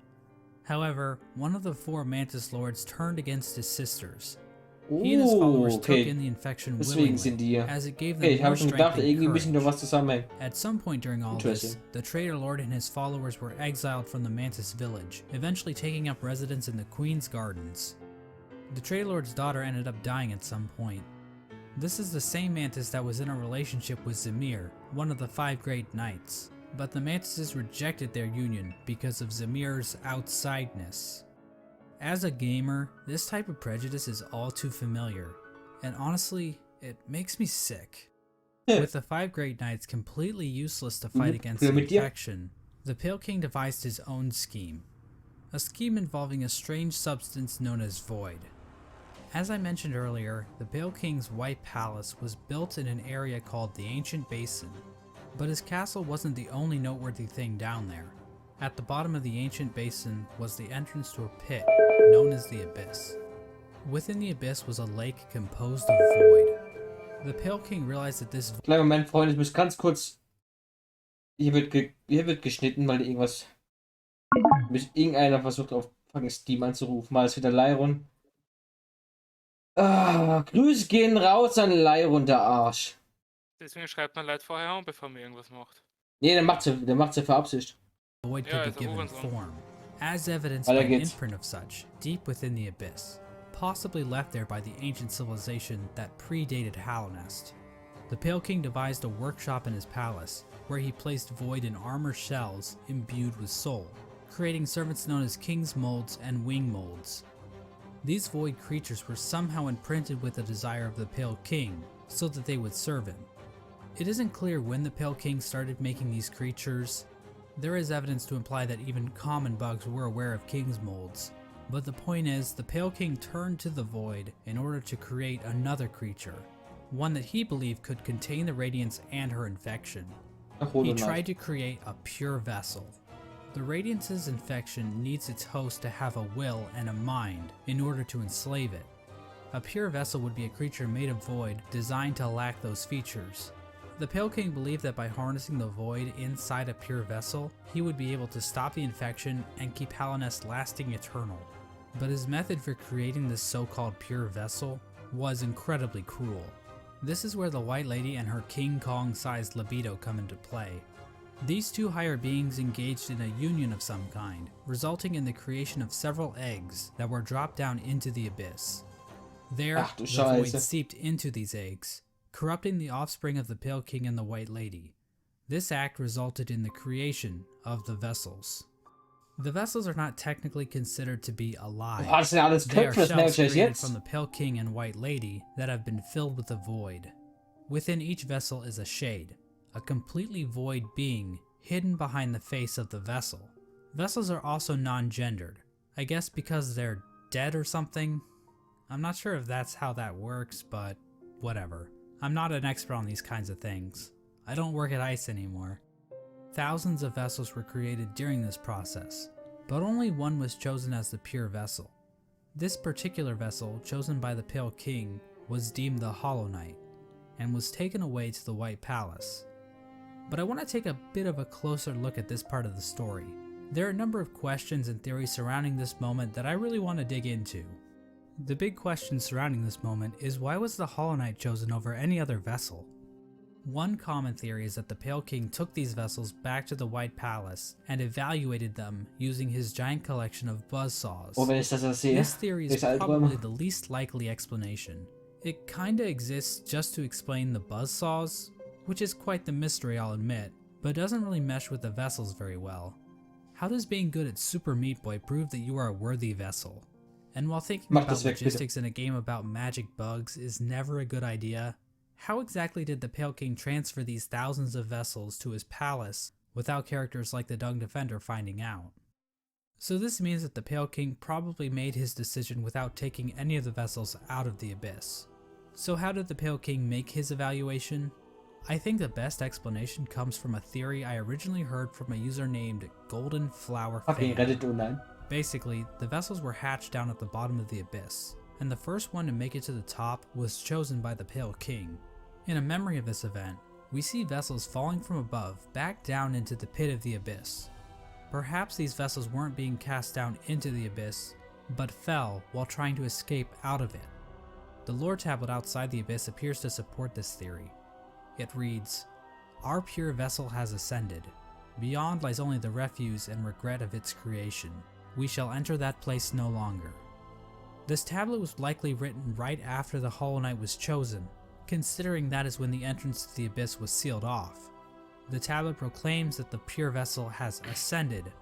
However, one of the 4 Mantis lords turned against his sisters. He and his followers took Okay. in the infection Deswegen sind willingly, die hier. as it gave Okay, them ich more habe schon strength gedacht, irgendwie and müssen da courage. was zusammenhängen. At some point during all this, Interesting. the traitor lord and his followers were exiled from the Mantis village, eventually taking up residence in the Queen's Gardens. The traitor lord's daughter ended up dying at some point. This is the same Mantis that was in a relationship with Zemir, one of the 5 great knights, but the Mantises rejected their union because of Zemir's outsideness. As a gamer, this type of prejudice is all too familiar, and honestly, it makes me sick. With the 5 great knights completely useless to fight against the mit dir? infection, the Pale King devised his own scheme. A scheme involving a strange substance known as Void. As I mentioned earlier, the Pale King's White Palace was built in an area called the Ancient Basin, but his castle wasn't the only noteworthy thing down there. At the bottom of the Ancient Basin was the entrance to a pit known as the Abyss. Within the Abyss was a lake composed of void. The Pale King realized that this Kleiner Moment, Freunde, ich muss ganz kurz. Hier wird geschnitten, weil irgendwas. Irgendeiner versucht auf fucking Steam anzurufen. Mal ist wieder Lyron. Grüße gehen raus an Lyron, der Arsch. Deswegen schreibt man Leute vorher an, bevor man irgendwas macht. Nee, der macht's ja für Absicht. void Yeah, could it's be a given Hurensohn. form, as evidenced Weiter by an geht's. imprint of such deep within the Abyss, possibly left there by the ancient civilization that predated Hallownest. The Pale King devised a workshop in his palace, where he placed void in armor shells imbued with soul, creating servants known as King's Molds and Wing Molds. These void creatures were somehow imprinted with the desire of the Pale King, so that they would serve him. It isn't clear when the Pale King started making these creatures. There is evidence to imply that even common bugs were aware of King's Molds, but the point is, the Pale King turned to the void in order to create another creature, one that he believed could contain the Radiance and her infection. He tried to create a pure vessel. The Radiance's infection needs its host to have a will and a mind in order to enslave it. A pure vessel would be a creature made of void designed to lack those features. The Pale King believed that by harnessing the void inside a pure vessel, he would be able to stop the infection and keep Hallownest lasting eternal. But his method for creating this so-called pure vessel was incredibly cruel. This is where the White Lady and her King Kong-sized libido come into play. These 2 higher beings engaged in a union of some kind, resulting in the creation of several eggs that were dropped down into the abyss. There, Ach du the void Scheiße. seeped into these eggs, corrupting the offspring of the Pale King and the White Lady. This act resulted in the creation of the vessels. The vessels are not technically considered to be alive. Boah, das sind alles They are Köpfe, das merke shells ich erst created jetzt. from the Pale King and White Lady that have been filled with the void. Within each vessel is a shade, a completely void being hidden behind the face of the vessel. Vessels are also non-gendered, I guess because they're dead or something. I'm not sure if that's how that works, but whatever. I'm not an expert on these kinds of things. I don't work at ICE anymore. Thousands of vessels were created during this process, but only one was chosen as the pure vessel. This particular vessel, chosen by the Pale King, was deemed the Hollow Knight, and was taken away to the White Palace. But I want to take a bit of a closer look at this part of the story. There are a number of questions and theories surrounding this moment that I really want to dig into. The big question surrounding this moment is, why was the Hollow Knight chosen over any other vessel? One common theory is that the Pale King took these vessels back to the White Palace and evaluated them using his giant collection of buzzsaws. Oh, wenn ich das sehe. This theory is Diese probably Albträume. the least likely explanation. It kinda exists just to explain the buzzsaws, which is quite the mystery, I'll admit, but doesn't really mesh with the vessels very well. How does being good at Super Meat Boy prove that you are a worthy vessel? And while thinking Mach about das weg, bitte. logistics in a game about magic bugs is never a good idea, how exactly did the Pale King transfer these thousands of vessels to his palace without characters like the Dung Defender finding out? So this means that the Pale King probably made his decision without taking any of the vessels out of the Abyss. So how did the Pale King make his evaluation? I think the best explanation comes from a theory I originally heard from a user named Golden Flower Fucking Fan. Reddit online. Basically, the vessels were hatched down at the bottom of the Abyss, and the first one to make it to the top was chosen by the Pale King. In a memory of this event, we see vessels falling from above back down into the pit of the Abyss. Perhaps these vessels weren't being cast down into the Abyss, but fell while trying to escape out of it. The lore tablet outside the Abyss appears to support this theory. It reads, "Our pure vessel has ascended. Beyond lies only the refuse and regret of its creation. We shall enter that place no longer." This tablet was likely written right after the Hollow Knight was chosen, considering that is when the entrance to the Abyss was sealed off. The tablet proclaims that the pure vessel has ascended,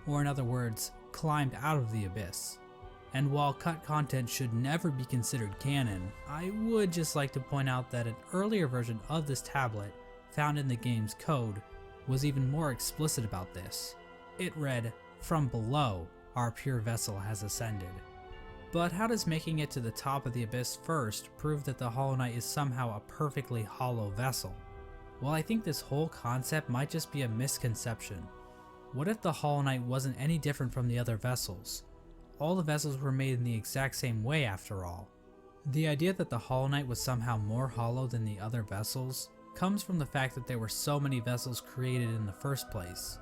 or in other words, climbed out of the Abyss. And while cut content should never be considered canon, I would just like to point out that an earlier version of this tablet, found in the game's code, was even more explicit about this. It read, "From below, our pure vessel has ascended." But how does making it to the top of the Abyss first prove that the Hollow Knight is somehow a perfectly hollow vessel? Well, I think this whole concept might just be a misconception. What if the Hollow Knight wasn't any different from the other vessels? All the vessels were made in the exact same way after all. The idea that the Hollow Knight was somehow more hollow than the other vessels comes from the fact that there were so many vessels created in the first place.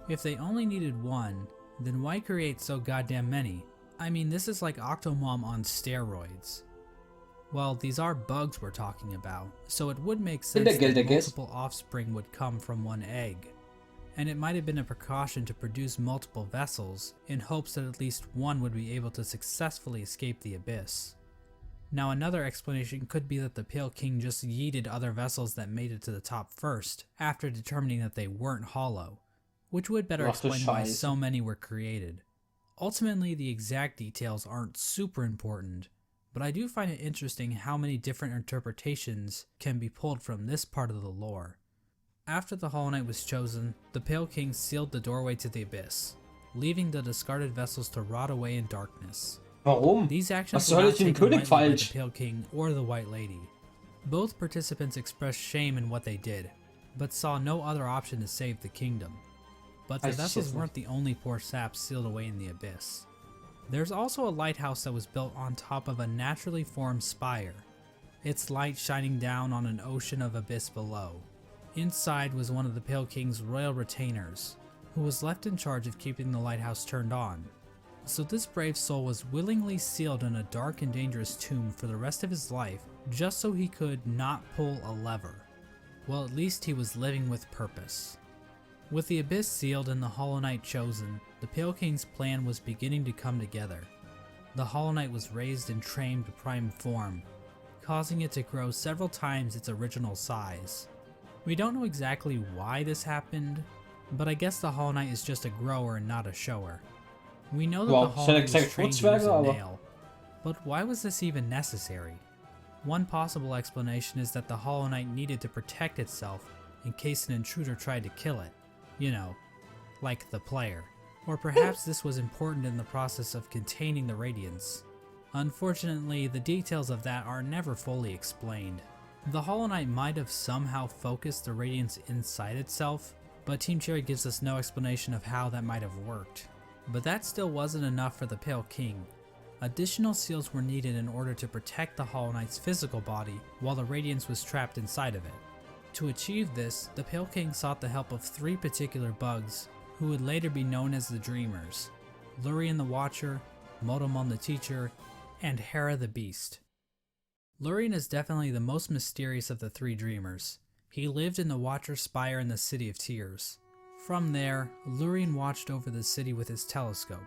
If they only needed one, then why create so goddamn many? I mean, this is like Octomom on steroids. Well, these are bugs we're talking about, so it would make sense that multiple offspring would come from one egg. And it might have been a precaution to produce multiple vessels in hopes that at least one would be able to successfully escape the Abyss. Now another explanation could be that the Pale King just yeeted other vessels that made it to the top first, after determining that they weren't hollow, which would better explain why so many were created. Ultimately, the exact details aren't super important, but I do find it interesting how many different interpretations can be pulled from this part of the lore. After the Hollow Knight was chosen, the Pale King sealed the doorway to the Abyss, leaving the discarded vessels to rot away in darkness. Warum? These actions Was were soll not ich dem taken lightly König by the falsch? Pale King or the White Lady. Both participants expressed shame in what they did, but saw no other option to save the kingdom. But the vessels weren't the only poor saps sealed away in the Abyss. There's also a lighthouse that was built on top of a naturally formed spire, its light shining down on an ocean of abyss below. Inside was one of the Pale King's royal retainers, who was left in charge of keeping the lighthouse turned on. So this brave soul was willingly sealed in a dark and dangerous tomb for the rest of his life, just so he could not pull a lever. Well, at least he was living with purpose. With the Abyss sealed and the Hollow Knight chosen, the Pale King's plan was beginning to come together. The Hollow Knight was raised and trained to prime form, causing it to grow several times its original size. We don't know exactly why this happened, but I guess the Hollow Knight is just a grower and not a shower. We know that the Hollow Knight was trained to use a nail, but why was this even necessary? One possible explanation is that the Hollow Knight needed to protect itself in case an intruder tried to kill it. You know, like the player. Or perhaps this was important in the process of containing the Radiance. Unfortunately, the details of that are never fully explained. The Hollow Knight might have somehow focused the Radiance inside itself, but Team Cherry gives us no explanation of how that might have worked. But that still wasn't enough for the Pale King. Additional seals were needed in order to protect the Hollow Knight's physical body while the Radiance was trapped inside of it. To achieve this, the Pale King sought the help of 3 particular bugs, who would later be known as the Dreamers: Lurien the Watcher, Motomon the Teacher, and Hera the Beast. Lurien is definitely the most mysterious of the 3 Dreamers. He lived in the Watcher's Spire in the City of Tears. From there, Lurien watched over the city with his telescope.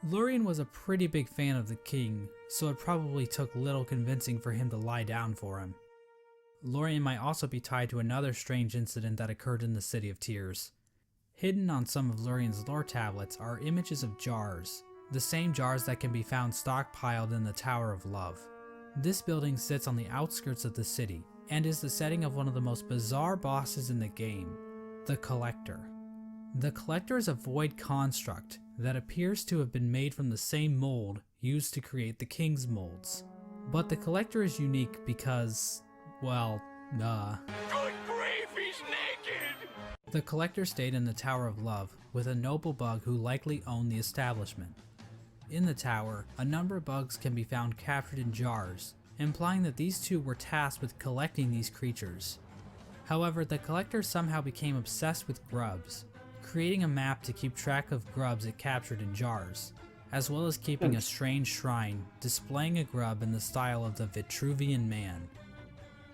Lurien was a pretty big fan of the king, so it probably took little convincing for him to lie down for him. Lurien might also be tied to another strange incident that occurred in the City of Tears. Hidden on some of Lurien's lore tablets are images of jars, the same jars that can be found stockpiled in the Tower of Love. This building sits on the outskirts of the city, and is the setting of one of the most bizarre bosses in the game, the Collector. The Collector is a void construct that appears to have been made from the same mold used to create the King's molds. But the Collector is unique because, well, Good grief, he's naked! The Collector stayed in the Tower of Love with a noble bug who likely owned the establishment. In the tower, a number of bugs can be found captured in jars, implying that these two were tasked with collecting these creatures. However, the Collector somehow became obsessed with grubs, creating a map to keep track of grubs it captured in jars, as well as keeping a strange shrine displaying a grub in the style of the Vitruvian Man.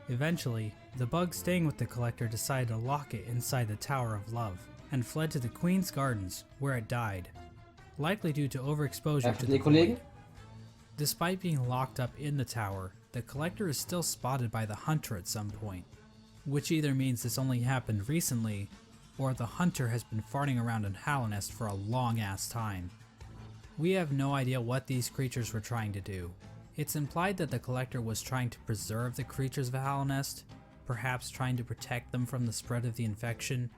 Eventually, the bug staying with the Collector decided to lock it inside the Tower of Love, and fled to the Queen's Gardens, where it died, likely due to overexposure to the void. Despite being locked up in the tower, the Collector is still spotted by the Hunter at some point, which either means this only happened recently, or the Hunter has been farting around in Hallownest for a long ass time. We have no idea what these creatures were trying to do. It's implied that the Collector was trying to preserve the creatures of Hallownest, perhaps trying to protect them from the spread of the infection,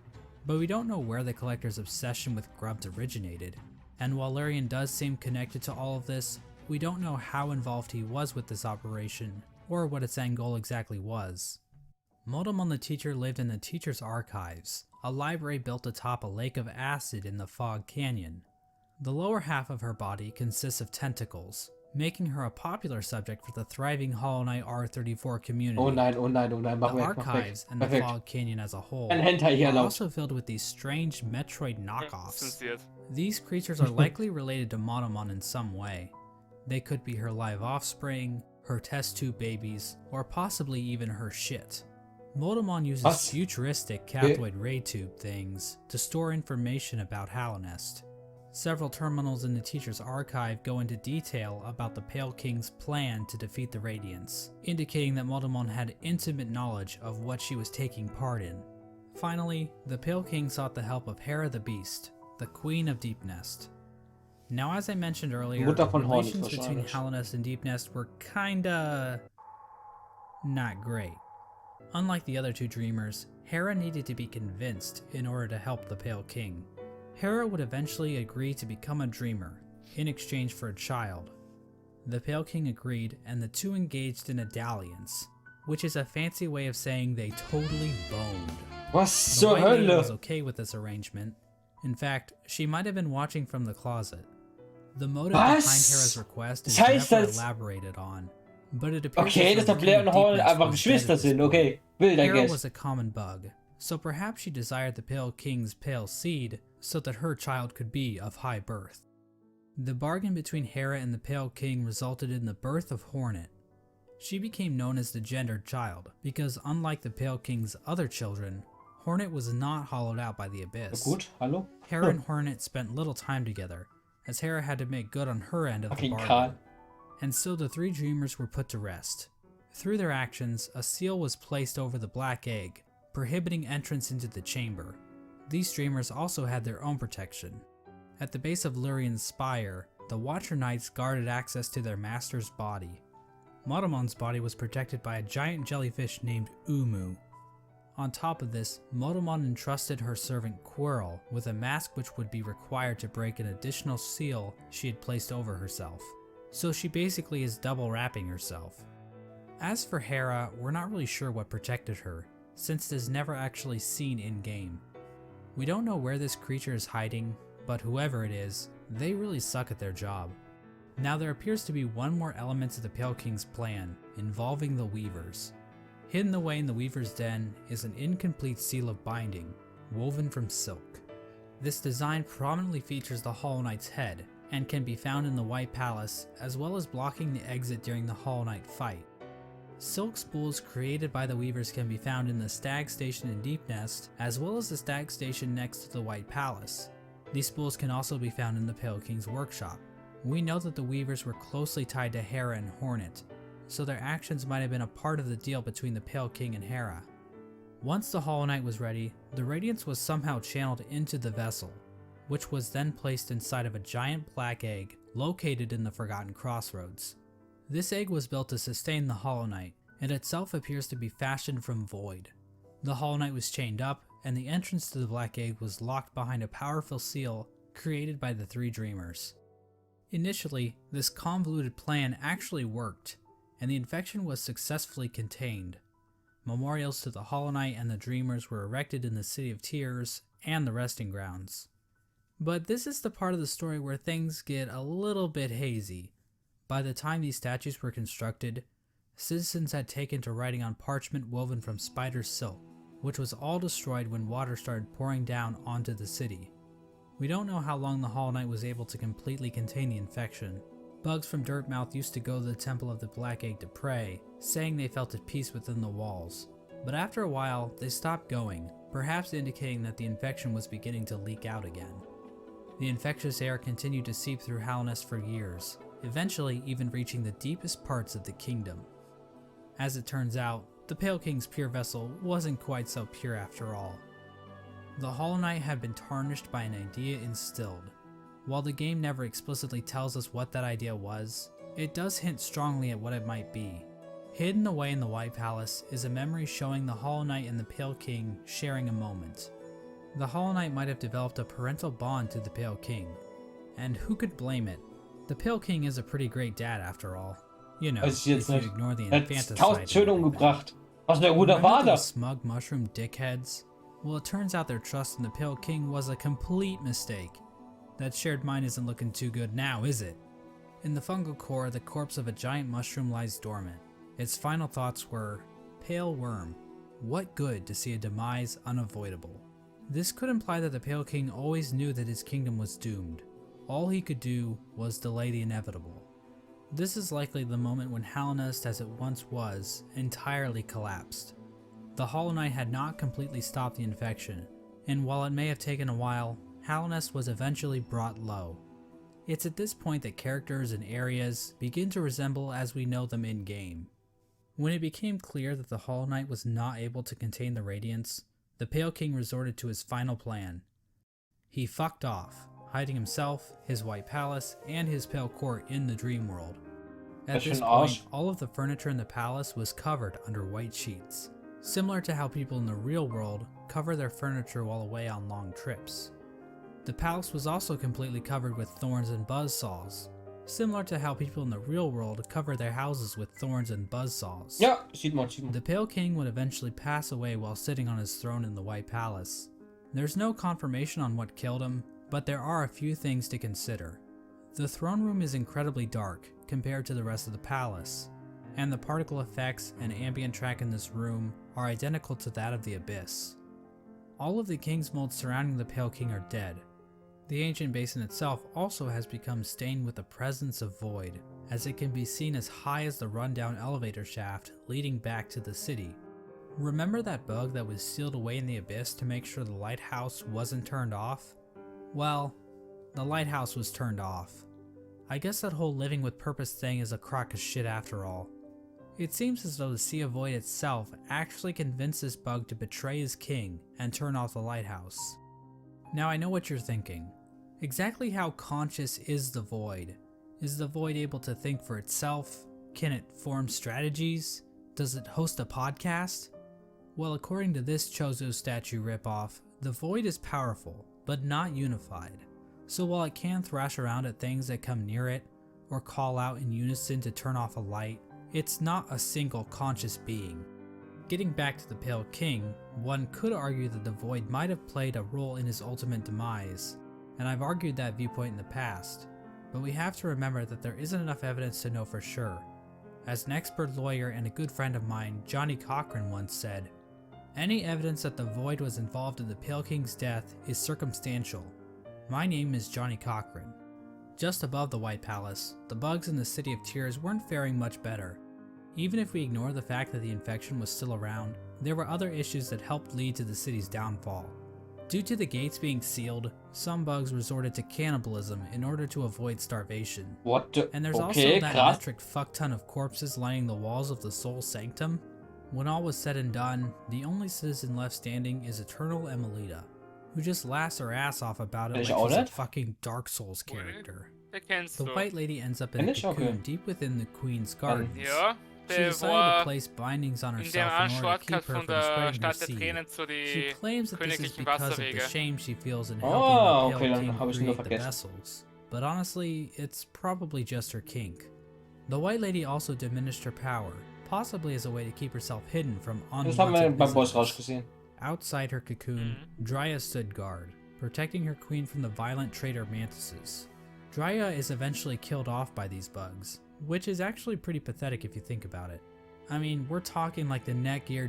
but we don't know where the Collector's obsession with grubs originated, and while Lurien does seem connected to all of this, we don't know how involved he was with this operation, or what its end goal exactly was. Modomon the teacher lived in the Teacher's Archives, a library built atop a lake of acid in the Fog Canyon. The lower half of her body consists of tentacles, making her a popular subject for the thriving Hollow Knight R34 community. Oh nein, oh nein, oh nein, mach The weg, archives and the Perfekt. Fog Canyon as a whole Ein Hentai hier are laut. also filled with these strange Metroid knockoffs. Zensiert. These creatures are likely related to Monomon in some way. They could be her live offspring, her test tube babies, or possibly even her shit. Motomon uses Was? futuristic cathode ray tube things to store information about Hallownest. Several terminals in the Teacher's Archive go into detail about the Pale King's plan to defeat the Radiants, indicating that Motomon had intimate knowledge of what she was taking part in. Finally, the Pale King sought the help of Hera the Beast, the Queen of Deepnest. Now, as I mentioned earlier, Mutter von Horn relations between wahrscheinlich. Hallownest and Deepnest were kinda not great. Unlike the other two dreamers, Hera needed to be convinced in order to help the Pale King. Hera would eventually agree to become a dreamer, in exchange for a child. The Pale King agreed, and the two engaged in a dalliance, which is a fancy way of saying they totally boned. Was The zur White Lady was Hölle? okay with this arrangement. In fact, she might have been watching from the closet. The motive Was? behind Hera's request is Das heißt, never dass- elaborated on, but it appears Okay, dass as though der the Blair King und of Horn Deepnest einfach was dead Geschwister at this sind. point. Okay, wild, I Hera guess. was a common bug, so perhaps she desired the Pale King's pale seed so that her child could be of high birth. The bargain between Hera and the Pale King resulted in the birth of Hornet. She became known as the gendered child, because unlike the Pale King's other children, Hornet was not hollowed out by the Abyss. Gut, hallo? Hera and Hornet spent little time together, as Hera had to make good on her end of the Fucking bargain. Karl. And so the three dreamers were put to rest. Through their actions, a seal was placed over the black egg, prohibiting entrance into the chamber. These dreamers also had their own protection. At the base of Lurien's spire, the Watcher Knights guarded access to their master's body. Motomon's body was protected by a giant jellyfish named Umu. On top of this, Motomon entrusted her servant Quirrell with a mask which would be required to break an additional seal she had placed over herself. So she basically is double wrapping herself. As for Hera, we're not really sure what protected her, since it is never actually seen in-game. We don't know where this creature is hiding, but whoever it is, they really suck at their job. Now there appears to be one more element to the Pale King's plan, involving the Weavers. Hidden away in the Weaver's Den is an incomplete seal of binding, woven from silk. This design prominently features the Hollow Knight's head, and can be found in the White Palace, as well as blocking the exit during the Hollow Knight fight. Silk spools created by the Weavers can be found in the Stag Station in Deepnest, as well as the Stag Station next to the White Palace. These spools can also be found in the Pale King's workshop. We know that the Weavers were closely tied to Hera and Hornet, so their actions might have been a part of the deal between the Pale King and Hera. Once the Hollow Knight was ready, the radiance was somehow channeled into the vessel, which was then placed inside of a giant black egg located in the Forgotten Crossroads. This egg was built to sustain the Hollow Knight, and itself appears to be fashioned from void. The Hollow Knight was chained up, and the entrance to the black egg was locked behind a powerful seal created by the three dreamers. Initially, this convoluted plan actually worked, and the infection was successfully contained. Memorials to the Hollow Knight and the dreamers were erected in the City of Tears and the resting grounds. But this is the part of the story where things get a little bit hazy. By the time these statues were constructed, citizens had taken to writing on parchment woven from spider silk, which was all destroyed when water started pouring down onto the city. We don't know how long the Hollow Knight was able to completely contain the infection. Bugs from Dirtmouth used to go to the Temple of the Black Egg to pray, saying they felt at peace within the walls. But after a while, they stopped going, perhaps indicating that the infection was beginning to leak out again. The infectious air continued to seep through Hallownest for years, eventually even reaching the deepest parts of the kingdom. As it turns out, the Pale King's pure vessel wasn't quite so pure after all. The Hollow Knight had been tarnished by an idea instilled. While the game never explicitly tells us what that idea was, it does hint strongly at what it might be. Hidden away in the White Palace is a memory showing the Hollow Knight and the Pale King sharing a moment. The Hollow Knight might have developed a parental bond to the Pale King, and who could blame it? The Pale King is a pretty great dad after all. You know, if you ignore the infanticide. 1000 Schön umgebracht. Was der Bruder war Remember da? those smug mushroom dickheads? Well, it turns out their trust in the Pale King was a complete mistake. That shared mind isn't looking too good now, is it? In the fungal core, the corpse of a giant mushroom lies dormant. Its final thoughts were, "Pale worm, what good to see a demise unavoidable?" This could imply that the Pale King always knew that his kingdom was doomed. All he could do was delay the inevitable. This is likely the moment when Hallownest, as it once was, entirely collapsed. The Hollow Knight had not completely stopped the infection, and while it may have taken a while, Hallownest was eventually brought low. It's at this point that characters and areas begin to resemble as we know them in-game. When it became clear that the Hollow Knight was not able to contain the Radiance, the Pale King resorted to his final plan. He fucked off, hiding himself, his White Palace, and his Pale Court in the Dream World. At this point, all of the furniture in the palace was covered under white sheets, similar to how people in the real world cover their furniture while away on long trips. The palace was also completely covered with thorns and buzzsaws, similar to how people in the real world cover their houses with thorns and buzzsaws. Ja, sieht man. The Pale King would eventually pass away while sitting on his throne in the White Palace. There's no confirmation on what killed him, but there are a few things to consider. The throne room is incredibly dark compared to the rest of the palace, and the particle effects and ambient track in this room are identical to that of the Abyss. All of the king's molds surrounding the Pale King are dead. The ancient basin itself also has become stained with the presence of void, as it can be seen as high as the rundown elevator shaft leading back to the city. Remember that bug that was sealed away in the Abyss to make sure the lighthouse wasn't turned off? Well, the lighthouse was turned off. I guess that whole living with purpose thing is a crock of shit after all. It seems as though the Sea of Void itself actually convinced this bug to betray his king and turn off the lighthouse. Now I know what you're thinking. Exactly how conscious is the Void? Is the Void able to think for itself? Can it form strategies? Does it host a podcast? Well, according to this Chozo statue ripoff, the Void is powerful, but not unified. So while it can thrash around at things that come near it, or call out in unison to turn off a light, it's not a single conscious being. Getting back to the Pale King, one could argue that the Void might have played a role in his ultimate demise, and I've argued that viewpoint in the past, but we have to remember that there isn't enough evidence to know for sure. As an expert lawyer and a good friend of mine, Johnny Cochran, once said, "Any evidence that the Void was involved in the Pale King's death is circumstantial. My name is Johnny Cochran." Just above the White Palace, the bugs in the City of Tears weren't faring much better. Even if we ignore the fact that the infection was still around, there were other issues that helped lead to the city's downfall. Due to the gates being sealed, some bugs resorted to cannibalism in order to avoid starvation. What the? And there's also Okay, that krass. metric fuckton of corpses lining the walls of the Soul Sanctum. When all was said and done, the only citizen left standing is Eternal Emelita, who just laughs her ass off about it like she's a fucking Dark Souls character. The White Lady ends up in a cocoon deep within the Queen's gardens. Ja, She decided to place bindings on in dem herself einen in order to keep Shortcut her von from der spreading her Stadt der seed. Tränen zu She die claims that this is königlichen because of the Wasserwege. shame she feels in Oh, helping the okay, Pale dann King habe ich nur create the vergessen. vessels. But honestly, it's probably just her kink. The White Lady also diminished her power, possibly as a way to keep herself hidden from Das haben wir unwanted beim Boss visitors. rausgesehen. Outside her cocoon, Drya stood guard, protecting her queen from the violent traitor mantises. Drya is eventually killed off by these bugs, which is actually pretty pathetic if you think about it. I mean, we're talking like the Netgear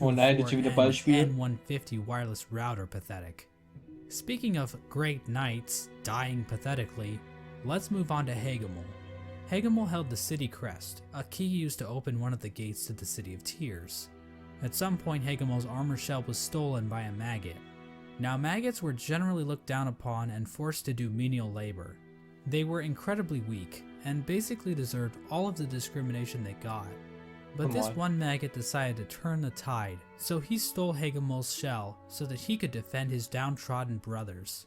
Oh nein, jetzt schon wieder Ballspiel. WPN824N150 wireless router pathetic. Speaking of great knights dying pathetically, let's move on to Hagemul. Hagemul held the city crest, a key used to open one of the gates to the City of Tears. At some point, Hagemul's armor shell was stolen by a maggot. Now, maggots were generally looked down upon and forced to do menial labor. They were incredibly weak, and basically deserved all of the discrimination they got. But this one maggot decided to turn the tide, so he stole Hagemul's shell so that he could defend his downtrodden brothers.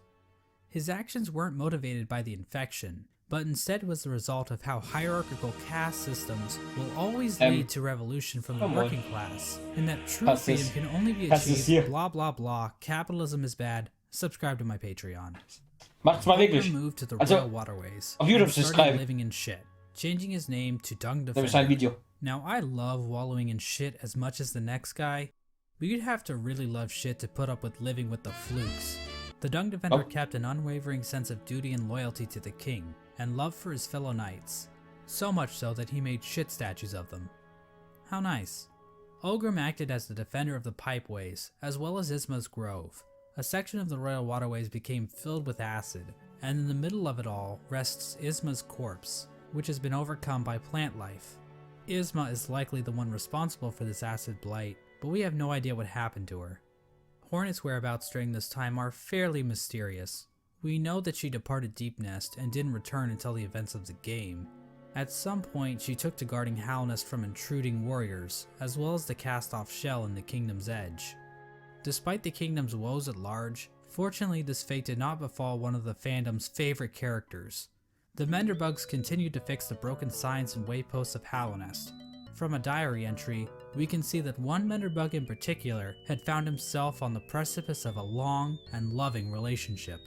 His actions weren't motivated by the infection, but instead was the result of how hierarchical caste systems will always lead to revolution from the working class, and that true freedom can only be achieved blah blah blah, capitalism is bad, subscribe to my Patreon. Macht's mal wirklich. Moved to the Royal Waterways auf YouTube and started subscribe. living in shit, changing his name to Dung Da ist ein Defender. Video. Now, I love wallowing in shit as much as the next guy, but you'd have to really love shit to put up with living with the flukes. The Dung Defender kept an unwavering sense of duty and loyalty to the king, and love for his fellow knights. So much so that he made shit statues of them. How nice. Ogrim acted as the defender of the pipeways, as well as Isma's Grove. A section of the Royal Waterways became filled with acid, and in the middle of it all rests Isma's corpse, which has been overcome by plant life. Isma is likely the one responsible for this acid blight, but we have no idea what happened to her. Hornet's whereabouts during this time are fairly mysterious. We know that she departed Deep Nest and didn't return until the events of the game. At some point, she took to guarding Hallownest from intruding warriors, as well as the cast-off shell in the Kingdom's Edge. Despite the Kingdom's woes at large, fortunately this fate did not befall one of the fandom's favorite characters. The Menderbugs continued to fix the broken signs and wayposts of Hallownest. From a diary entry, we can see that one Menderbug in particular had found himself on the precipice of a long and loving relationship.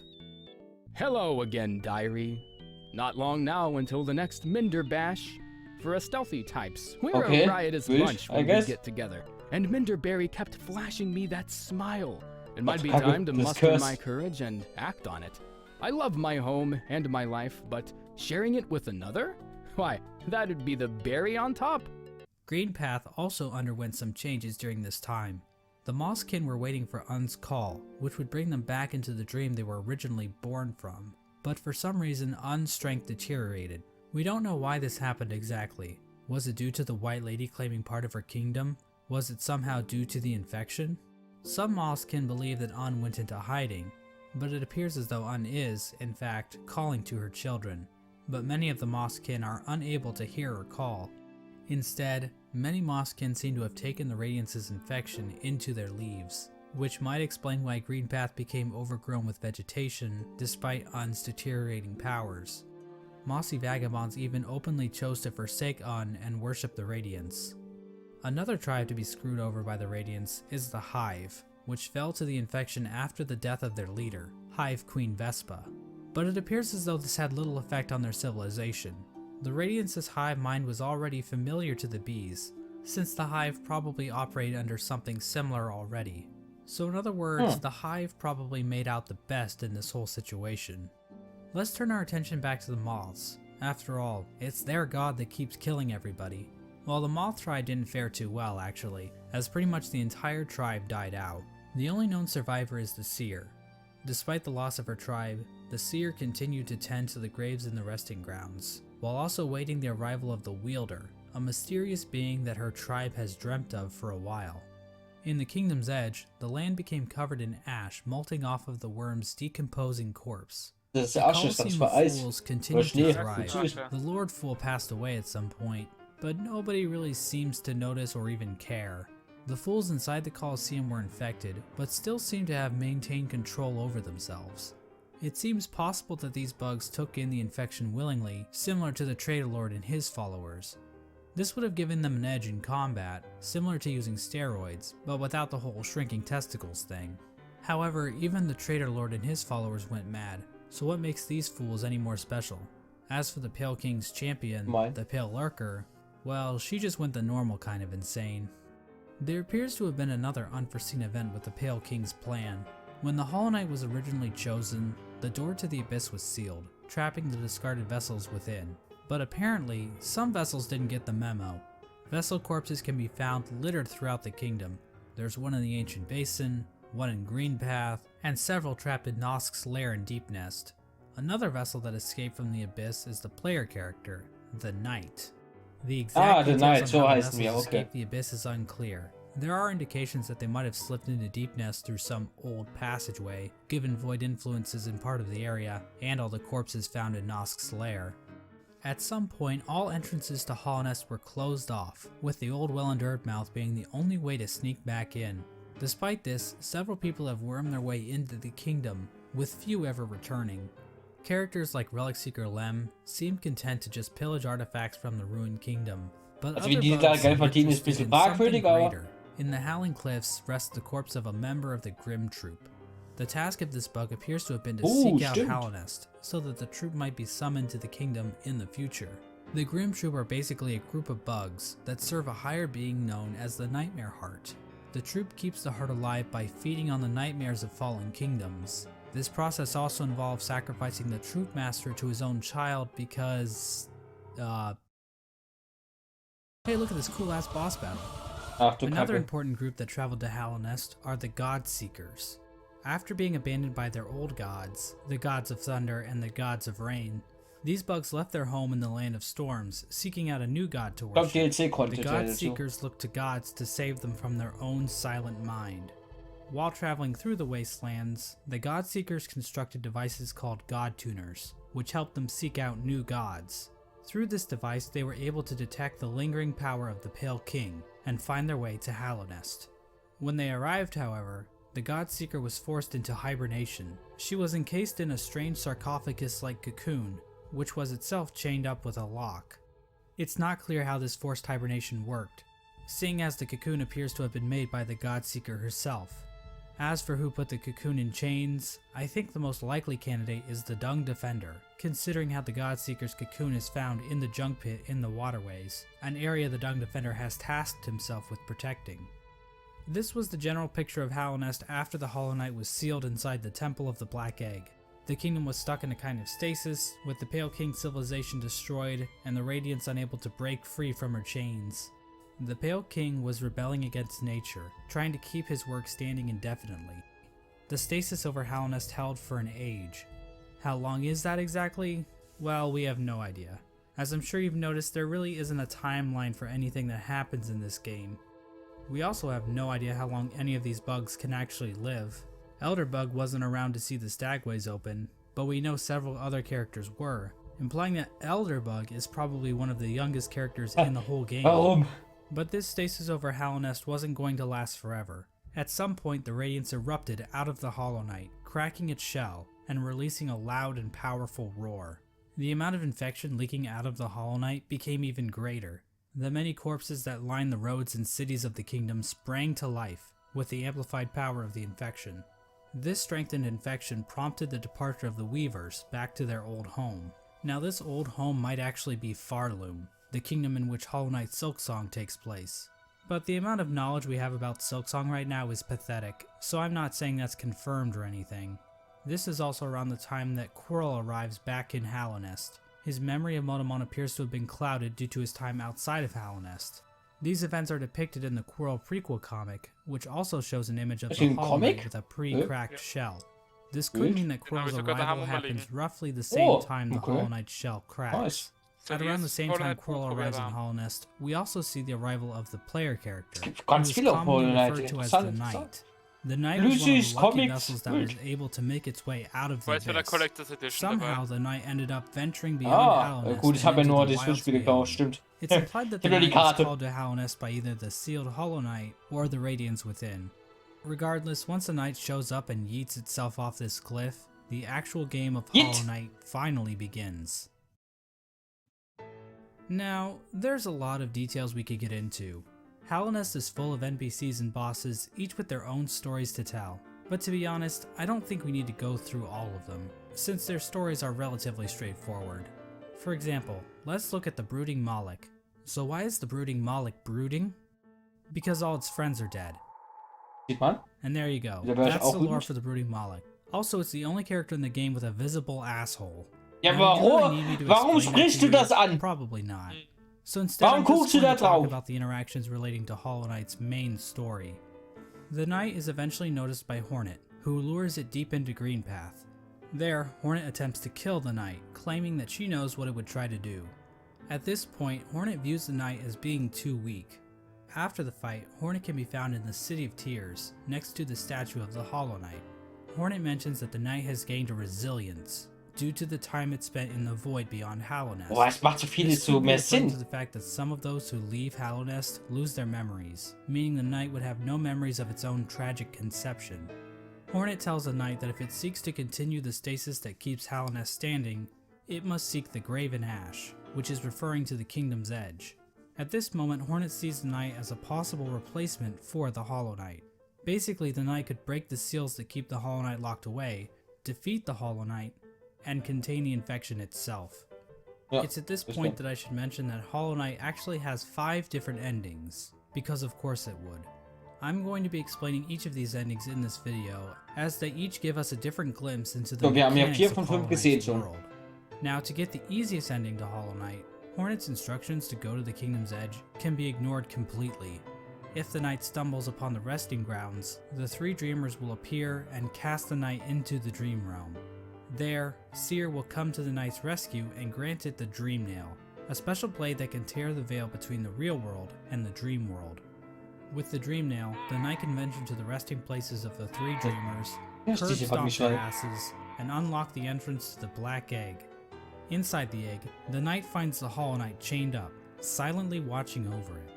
Hello again, diary. Not long now until the next Minder Bash. For us stealthy types, we're a riotous bunch when we get together. And Minderberry kept flashing me that smile. It might be time to muster my courage and act on it. I love my home and my life, but sharing it with another? Why, that'd be the berry on top. Greenpath also underwent some changes during this time. The Mosskin were waiting for Un's call, which would bring them back into the dream they were originally born from. But for some reason, Un's strength deteriorated. We don't know why this happened exactly. Was it due to the White Lady claiming part of her kingdom? Was it somehow due to the infection? Some Mosskin believe that Un went into hiding, but it appears as though Un is, in fact, calling to her children. But many of the Mosskin are unable to hear her call. Instead, many Mosskin seem to have taken the Radiance's infection into their leaves, which might explain why Greenpath became overgrown with vegetation despite Un's deteriorating powers. Mossy vagabonds even openly chose to forsake Un and worship the Radiance. Another tribe to be screwed over by the Radiance is the Hive, which fell to the infection after the death of their leader, Hive Queen Vespa. But it appears as though this had little effect on their civilization. The Radiance's hive mind was already familiar to the bees, since the hive probably operated under something similar already. So in other words, the hive probably made out the best in this whole situation. Let's turn our attention back to the moths. After all, it's their god that keeps killing everybody. Well, the moth tribe didn't fare too well actually, as pretty much the entire tribe died out. The only known survivor is the seer. Despite the loss of her tribe, the seer continued to tend to the graves in the resting grounds, while also waiting the arrival of the wielder, a mysterious being that her tribe has dreamt of for a while. In the Kingdom's Edge, the land became covered in ash molting off of the worm's decomposing corpse. Das ist The der Asche, das Colosseum war of Eis. Fools continued to Schnee. thrive. The Lord Fool passed away at some point, but nobody really seems to notice or even care. The fools inside the Colosseum were infected, but still seem to have maintained control over themselves. It seems possible that these bugs took in the infection willingly, similar to the Traitor Lord and his followers. This would have given them an edge in combat, similar to using steroids, but without the whole shrinking testicles thing. However, even the Traitor Lord and his followers went mad, so what makes these fools any more special? As for the Pale King's champion, the Pale Lurker, well, she just went the normal kind of insane. There appears to have been another unforeseen event with the Pale King's plan. When the Hollow Knight was originally chosen, the door to the Abyss was sealed, trapping the discarded vessels within. But apparently, some vessels didn't get the memo. Vessel corpses can be found littered throughout the kingdom. There's one in the Ancient Basin, one in Greenpath, and several trapped in Nosk's lair in Deep Nest. Another vessel that escaped from the Abyss is the player character, the Knight. The exact details on how the vessels escaped the Abyss is unclear. There are indications that they might have slipped into Deep Nest through some old passageway, given void influences in part of the area, and all the corpses found in Nosk's lair. At some point, all entrances to Hallownest were closed off, with the old well and Dirtmouth being the only way to sneak back in. Despite this, several people have wormed their way into the kingdom, with few ever returning. Characters like Relic Seeker Lem seem content to just pillage artifacts from the ruined kingdom, but other bugs seem interested in something greater. In the Howling Cliffs rests the corpse of a member of the Grim Troop. The task of this bug appears to have been to seek out Hallownest, so that the troop might be summoned to the kingdom in the future. The Grim Troop are basically a group of bugs that serve a higher being known as the Nightmare Heart. The troop keeps the heart alive by feeding on the nightmares of fallen kingdoms. This process also involves sacrificing the troop master to his own child because, hey, look at this cool ass boss battle. Another important group that traveled to Hallownest are the God Seekers. After being abandoned by their old gods, the gods of thunder and the gods of rain, these bugs left their home in the land of storms, seeking out a new god to worship. The God Seekers looked to gods to save them from their own silent mind. While traveling through the wastelands, the God Seekers constructed devices called God Tuners, which helped them seek out new gods. Through this device, they were able to detect the lingering power of the Pale King and find their way to Hallownest. When they arrived, however, the God Seeker was forced into hibernation. She was encased in a strange sarcophagus-like cocoon, which was itself chained up with a lock. It's not clear how this forced hibernation worked, seeing as the cocoon appears to have been made by the God Seeker herself. As for who put the cocoon in chains, I think the most likely candidate is the Dung Defender, considering how the God Seeker's cocoon is found in the junk pit in the waterways, an area the Dung Defender has tasked himself with protecting. This was the general picture of Hallownest after the Hollow Knight was sealed inside the Temple of the Black Egg. The kingdom was stuck in a kind of stasis, with the Pale King civilization destroyed and the Radiance unable to break free from her chains. The Pale King was rebelling against nature, trying to keep his work standing indefinitely. The stasis over Hallownest held for an age. How long is that exactly? Well, we have no idea. As I'm sure you've noticed, there really isn't a timeline for anything that happens in this game. We also have no idea how long any of these bugs can actually live. Elderbug wasn't around to see the stagways open, but we know several other characters were, implying that Elderbug is probably one of the youngest characters in the whole game. But this stasis over Hallownest wasn't going to last forever. At some point, the Radiance erupted out of the Hollow Knight, cracking its shell and releasing a loud and powerful roar. The amount of infection leaking out of the Hollow Knight became even greater. The many corpses that lined the roads and cities of the kingdom sprang to life with the amplified power of the infection. This strengthened infection prompted the departure of the Weavers back to their old home. Now this old home might actually be Farloom, the kingdom in which Hollow Knight Silksong takes place. But the amount of knowledge we have about Silksong right now is pathetic, so I'm not saying that's confirmed or anything. This is also around the time that Quirrell arrives back in Hallownest. His memory of Motomon appears to have been clouded due to his time outside of Hallownest. These events are depicted in the Quirrell prequel comic, which also shows an image of the Hollow Knight with a pre-cracked shell. This could mean that Quirrell's arrival happens roughly the same time the Hollow Knight's shell cracks. At around the same time Quirrell arrives in Hallownest, we also see the arrival of the player character, who is commonly referred to as the Knight. The knight was one of Lucy's the lucky Comics vessels that was able to make its way out of the Weiß, wer der abyss. Collector's Edition Somehow dabei. the knight ended up venturing beyond Hallownest gut, ich and habe ja into nur the das wilds Spiel beyond. gekauft, stimmt. It's implied that the Ich hab nur die knight was Karte. called to Hallownest by either the sealed Hollow Knight or the Radiance within. Regardless, once the knight shows up and yeets itself off this cliff, the actual game of Yeet. Hollow Knight finally begins. Now, there's a lot of details we could get into. Hallownest is full of NPCs and bosses, each with their own stories to tell. But to be honest, I don't think we need to go through all of them, since their stories are relatively straightforward. For example, let's look at the brooding Moloch. So why is the brooding Moloch brooding? Because all its friends are dead. Sieht man? And there you go. Ja, wäre ich That's auch the lore wütend. for the brooding Moloch. Also, it's the only character in the game with a visible asshole. Ja, Now, do you really warum? need me to Warum explain that sprichst to du you? das an? Probably not. So instead, Warum I'm just guckst du going da to talk drauf? about the interactions relating to Hollow Knight's main story. The knight is eventually noticed by Hornet, who lures it deep into Greenpath. There, Hornet attempts to kill the knight, claiming that she knows what it would try to do. At this point, Hornet views the knight as being too weak. After the fight, Hornet can be found in the City of Tears, next to the statue of the Hollow Knight. Hornet mentions that the knight has gained a resilience, due to the time it spent in the void beyond Hallownest. Boah, es macht so vieles This so could be mehr referring Sinn. to the fact that some of those who leave Hallownest lose their memories, meaning the knight would have no memories of its own tragic conception. Hornet tells the knight that if it seeks to continue the stasis that keeps Hallownest standing, it must seek the Graven Ash, which is referring to the Kingdom's Edge. At this moment, Hornet sees the knight as a possible replacement for the Hollow Knight. Basically, the knight could break the seals that keep the Hollow Knight locked away, defeat the Hollow Knight, and contain the infection itself. Ja, It's at this das point stimmt. that I should mention that Hollow Knight actually has 5 different endings, because of course it would. I'm going to be explaining each of these endings in this video, as they each give us a different glimpse into the So, wir haben ja mechanics 4 of von Hollow 5 gesehen Knight's schon. world. Now, to get the easiest ending to Hollow Knight, Hornet's instructions to go to the Kingdom's Edge can be ignored completely. If the knight stumbles upon the resting grounds, the 3 dreamers will appear and cast the knight into the dream realm. There, Seer will come to the knight's rescue and grant it the Dream Nail, a special blade that can tear the veil between the real world and the dream world. With the Dream Nail, the knight can venture to the resting places of the 3 dreamers, Ja, curb Stiche, stomp mich their schnell. asses, and unlock the entrance to the Black Egg. Inside the egg, the knight finds the Hollow Knight chained up, silently watching over it.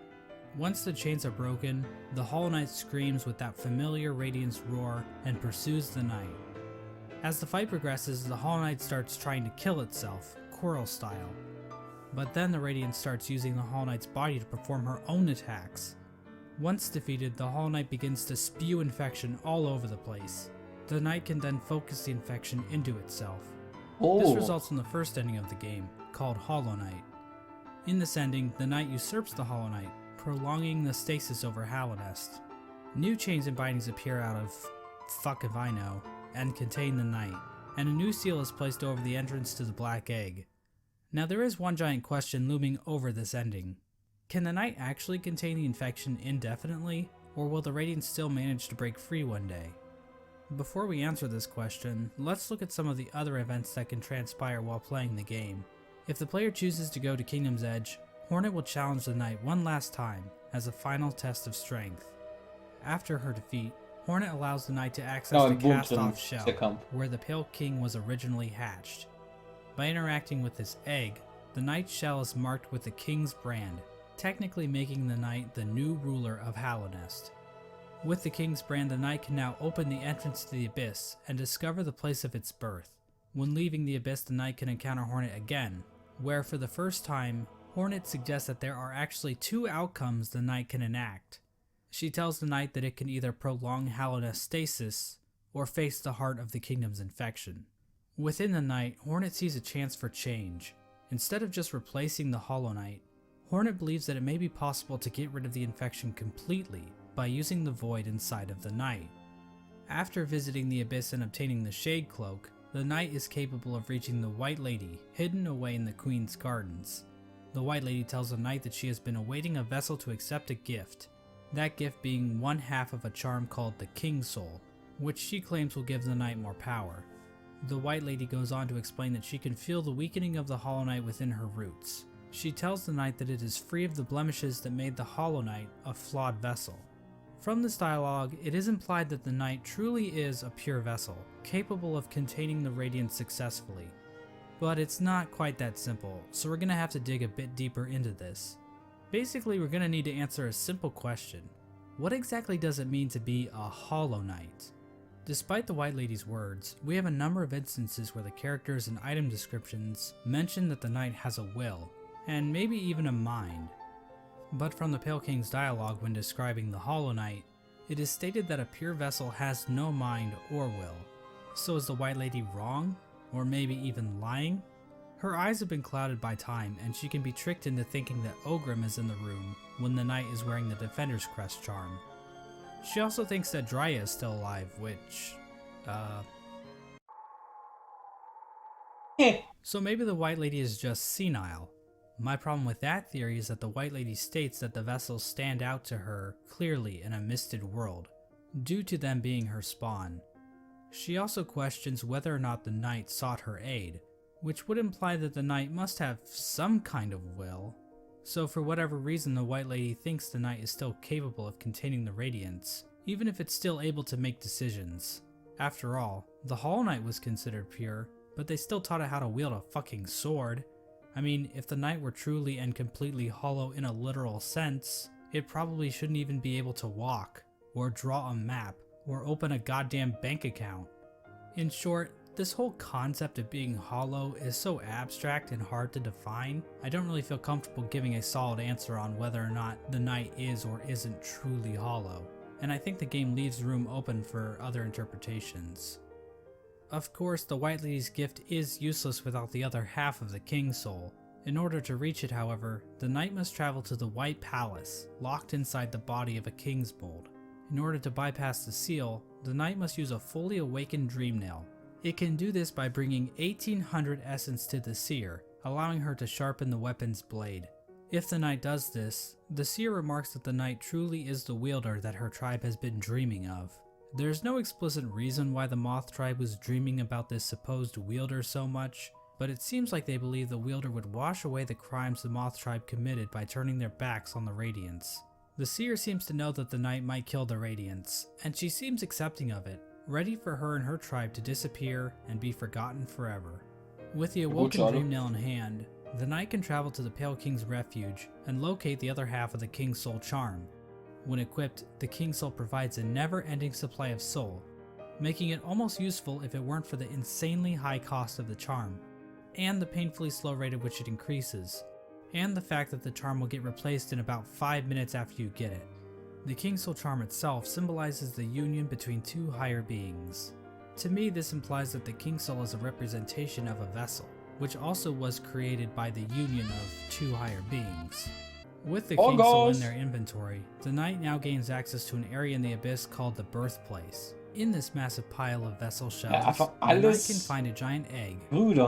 Once the chains are broken, the Hollow Knight screams with that familiar Radiance roar and pursues the knight. As the fight progresses, the Hollow Knight starts trying to kill itself, Coral style. But then the Radiance starts using the Hollow Knight's body to perform her own attacks. Once defeated, the Hollow Knight begins to spew infection all over the place. The knight can then focus the infection into itself. This Oh, results in the first ending of the game, called Hollow Knight. In this ending, the knight usurps the Hollow Knight, prolonging the stasis over Hallownest. New chains and bindings appear out of fuck if I know, and contain the knight, and a new seal is placed over the entrance to the Black Egg. Now there is one giant question looming over this ending. Can the knight actually contain the infection indefinitely, or will the Radiant still manage to break free one day? Before we answer this question, let's look at some of the other events that can transpire while playing the game. If the player chooses to go to Kingdom's Edge, Hornet will challenge the knight one last time as a final test of strength. After her defeat, Hornet allows the knight to access Ja, the im Boom drin cast-off ist shell, der Kampf. where the Pale King was originally hatched. By interacting with this egg, the knight's shell is marked with the king's brand, technically making the knight the new ruler of Hallownest. With the king's brand, the knight can now open the entrance to the abyss and discover the place of its birth. When leaving the abyss, the knight can encounter Hornet again, where for the first time, Hornet suggests that there are actually 2 outcomes the knight can enact. She tells the knight that it can either prolong Hallownest's stasis, or face the heart of the kingdom's infection. Within the knight, Hornet sees a chance for change. Instead of just replacing the Hollow Knight, Hornet believes that it may be possible to get rid of the infection completely by using the void inside of the knight. After visiting the abyss and obtaining the Shade Cloak, the knight is capable of reaching the White Lady, hidden away in the Queen's Gardens. The White Lady tells the knight that she has been awaiting a vessel to accept a gift, that gift being 1/2 of a charm called the King's Soul, which she claims will give the knight more power. The White Lady goes on to explain that she can feel the weakening of the Hollow Knight within her roots. She tells the knight that it is free of the blemishes that made the Hollow Knight a flawed vessel. From this dialogue, it is implied that the knight truly is a pure vessel, capable of containing the radiance successfully. But it's not quite that simple, so we're gonna have to dig a bit deeper into this. Basically, we're gonna need to answer a simple question. What exactly does it mean to be a Hollow Knight? Despite the White Lady's words, we have a number of instances where the characters and item descriptions mention that the knight has a will, and maybe even a mind. But from the Pale King's dialogue when describing the Hollow Knight, it is stated that a pure vessel has no mind or will. So is the White Lady wrong? Or maybe even lying? Her eyes have been clouded by time, and she can be tricked into thinking that Ogrim is in the room when the knight is wearing the Defender's Crest charm. She also thinks that Drya is still alive, which... So maybe the White Lady is just senile. My problem with that theory is that the White Lady states that the vessels stand out to her clearly in a misted world, due to them being her spawn. She also questions whether or not the knight sought her aid, which would imply that the knight must have some kind of will. So for whatever reason, the White Lady thinks the knight is still capable of containing the radiance, even if it's still able to make decisions. After all, the Hollow Knight was considered pure, but they still taught it how to wield a fucking sword. I mean, if the knight were truly and completely hollow in a literal sense, it probably shouldn't even be able to walk, or draw a map, or open a goddamn bank account. In short, this whole concept of being hollow is so abstract and hard to define, I don't really feel comfortable giving a solid answer on whether or not the knight is or isn't truly hollow, and I think the game leaves room open for other interpretations. Of course, the White Lady's gift is useless without the other half of the King's Soul. In order to reach it, however, the knight must travel to the White Palace, locked inside the body of a King's Mold. In order to bypass the seal, the knight must use a fully awakened Dream Nail. It can do this by bringing 1800 essence to the seer, allowing her to sharpen the weapon's blade. If the knight does this, the seer remarks that the knight truly is the wielder that her tribe has been dreaming of. There's no explicit reason why the Moth tribe was dreaming about this supposed wielder so much, but it seems like they believe the wielder would wash away the crimes the Moth tribe committed by turning their backs on the Radiance. The seer seems to know that the knight might kill the Radiance, and she seems accepting of it, ready for her and her tribe to disappear and be forgotten forever. With the awoken Dream Nail in hand, the knight can travel to the Pale King's refuge and locate the other half of the King's Soul charm. When equipped, the King's Soul provides a never-ending supply of soul, making it almost useful if it weren't for the insanely high cost of the charm, and the painfully slow rate at which it increases, and the fact that the charm will get replaced in about 5 minutes after you get it. The King's Soul charm itself symbolizes the union between two higher beings. To me, this implies that the King's Soul is a representation of a vessel, which also was created by the union of two higher beings. With the King's Soul in their inventory, the knight now gains access to an area in the abyss called the Birthplace. In this massive pile of vessel shells, the knight can find a giant egg.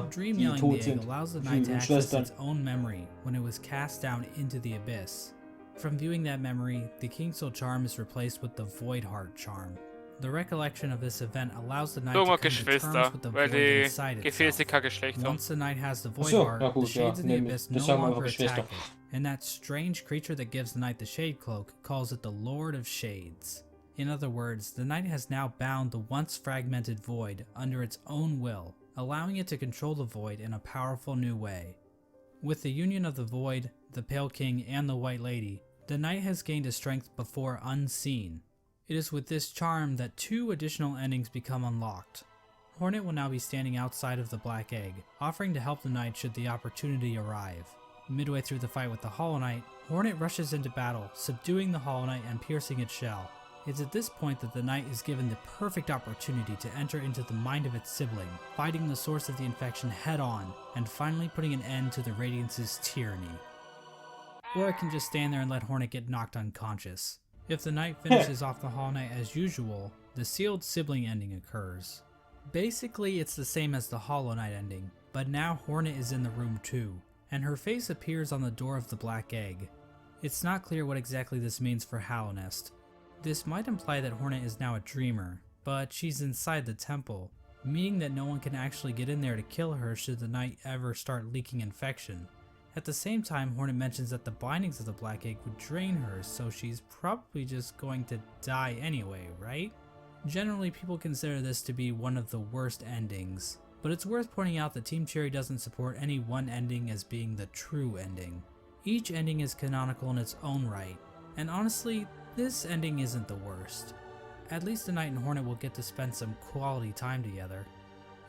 Dream nailing the egg allows the knight to access its own memory when it was cast down into the abyss. From viewing that memory, the King's Soul charm is replaced with the Void Heart charm. The recollection of this event allows the knight to come to terms with the void inside itself. Once the knight has the Void Heart, the shades in the abyss no longer attack it, and that strange creature that gives the knight the Shade Cloak calls it the Lord of Shades. In other words, the knight has now bound the once fragmented void under its own will, allowing it to control the void in a powerful new way. With the union of the void, the Pale King, and the White Lady, the knight has gained a strength before unseen. It is with this charm that 2 additional endings become unlocked. Hornet will now be standing outside of the Black Egg, offering to help the knight should the opportunity arrive. Midway through the fight with the Hollow Knight, Hornet rushes into battle, subduing the Hollow Knight and piercing its shell. It's at this point that the knight is given the perfect opportunity to enter into the mind of its sibling, fighting the source of the infection head on, and finally putting an end to the Radiance's tyranny. Or it can just stand there and let Hornet get knocked unconscious. If the knight finishes off the Hollow Knight as usual, the sealed sibling ending occurs. Basically, it's the same as the Hollow Knight ending, but now Hornet is in the room too, and her face appears on the door of the Black Egg. It's not clear what exactly this means for Hallownest. This might imply that Hornet is now a dreamer, but she's inside the temple, meaning that no one can actually get in there to kill her should the knight ever start leaking infection, At the same time, Hornet mentions that the bindings of the Black Egg would drain her, so she's probably just going to die anyway, right? Generally, people consider this to be one of the worst endings, but it's worth pointing out that Team Cherry doesn't support any one ending as being the true ending. Each ending is canonical in its own right, and honestly, this ending isn't the worst. At least the Knight and Hornet will get to spend some quality time together.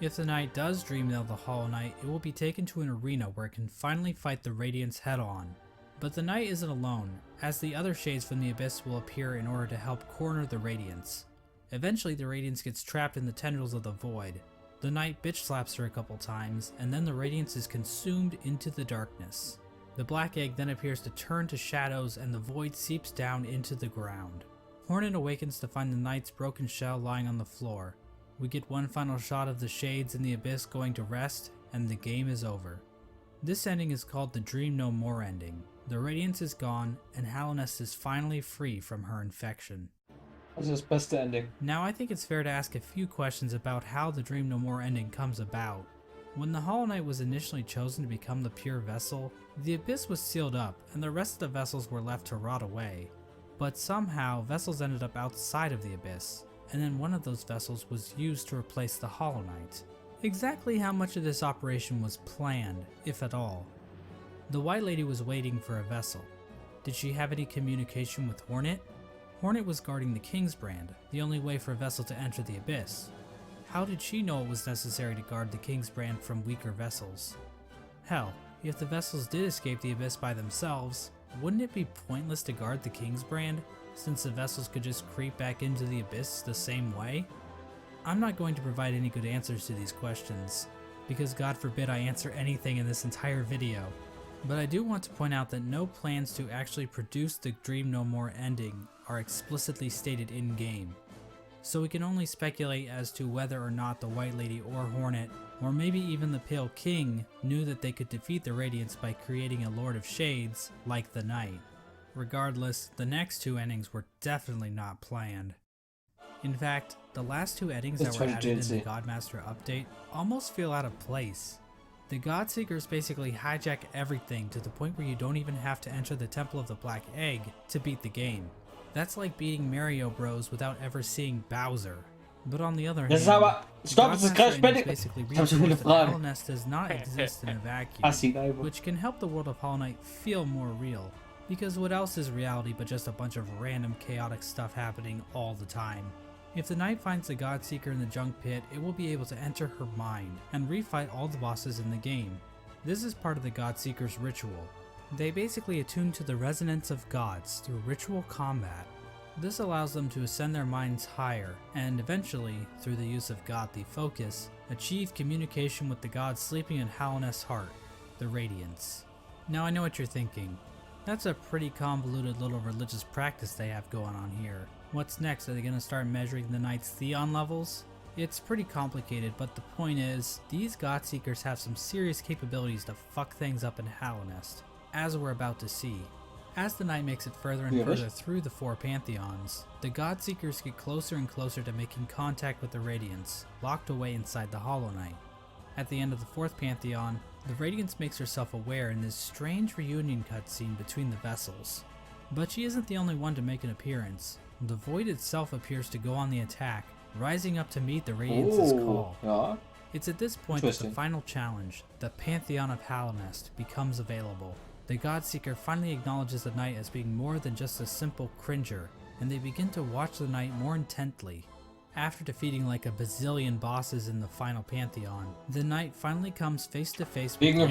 If the Knight does dream nail the Hollow Knight, it will be taken to an arena where it can finally fight the Radiance head on. But the Knight isn't alone, as the other shades from the Abyss will appear in order to help corner the Radiance. Eventually the Radiance gets trapped in the tendrils of the Void. The Knight bitch slaps her a couple times, and then the Radiance is consumed into the darkness. The Black Egg then appears to turn to shadows and the Void seeps down into the ground. Hornet awakens to find the Knight's broken shell lying on the floor. We get one final shot of the Shades in the Abyss going to rest, and the game is over. This ending is called the Dream No More ending. The Radiance is gone, and Hallownest is finally free from her infection. Das ist das beste Ending. Now I think it's fair to ask a few questions about how the Dream No More ending comes about. When the Hollow Knight was initially chosen to become the pure vessel, the Abyss was sealed up and the rest of the vessels were left to rot away. But somehow vessels ended up outside of the Abyss, and then one of those vessels was used to replace the Hollow Knight. Exactly how much of this operation was planned, if at all? The White Lady was waiting for a vessel. Did she have any communication with Hornet? Hornet was guarding the King's Brand, the only way for a vessel to enter the Abyss. How did she know it was necessary to guard the King's Brand from weaker vessels? Hell, if the vessels did escape the Abyss by themselves, wouldn't it be pointless to guard the King's Brand, since the vessels could just creep back into the Abyss the same way? I'm not going to provide any good answers to these questions, because God forbid I answer anything in this entire video. But I do want to point out that no plans to actually produce the Dream No More ending are explicitly stated in-game. So we can only speculate as to whether or not the White Lady or Hornet, or maybe even the Pale King, knew that they could defeat the Radiance by creating a Lord of Shades like the Knight. Regardless, the next two endings were definitely not planned. In fact, the last two endings that were added in the Godmaster update almost feel out of place. The Godseekers basically hijack everything to the point where you don't even have to enter the Temple of the Black Egg to beat the game. That's like beating Mario Bros without ever seeing Bowser. But on the other hand, basically reinforce that Hallownest does not exist in a vacuum, which can help the world of Hollow Knight feel more real. Because what else is reality but just a bunch of random chaotic stuff happening all the time? If the Knight finds the Godseeker in the Junk Pit, it will be able to enter her mind and refight all the bosses in the game. This is part of the Godseeker's ritual. They basically attune to the resonance of gods through ritual combat. This allows them to ascend their minds higher, and eventually, through the use of godly focus, achieve communication with the god sleeping in Hallownest's heart, the Radiance. Now I know what you're thinking. That's a pretty convoluted little religious practice they have going on here. What's next? Are they going to start measuring the Knight's Theon levels? It's pretty complicated, but the point is, these Godseekers have some serious capabilities to fuck things up in Hallownest, as we're about to see. As the Knight makes it further and further through the four Pantheons, the Godseekers get closer and closer to making contact with the Radiance, locked away inside the Hollow Knight. At the end of the fourth Pantheon, the Radiance makes herself aware in this strange reunion cutscene between the vessels. But she isn't the only one to make an appearance. The Void itself appears to go on the attack, rising up to meet the Radiance's call. It's at this point that the final challenge, the Pantheon of Hallownest, becomes available. The Godseeker finally acknowledges the Knight as being more than just a simple cringer, and they begin to watch the Knight more intently. After defeating like a bazillion bosses in the final Pantheon, the Knight finally comes face to face with the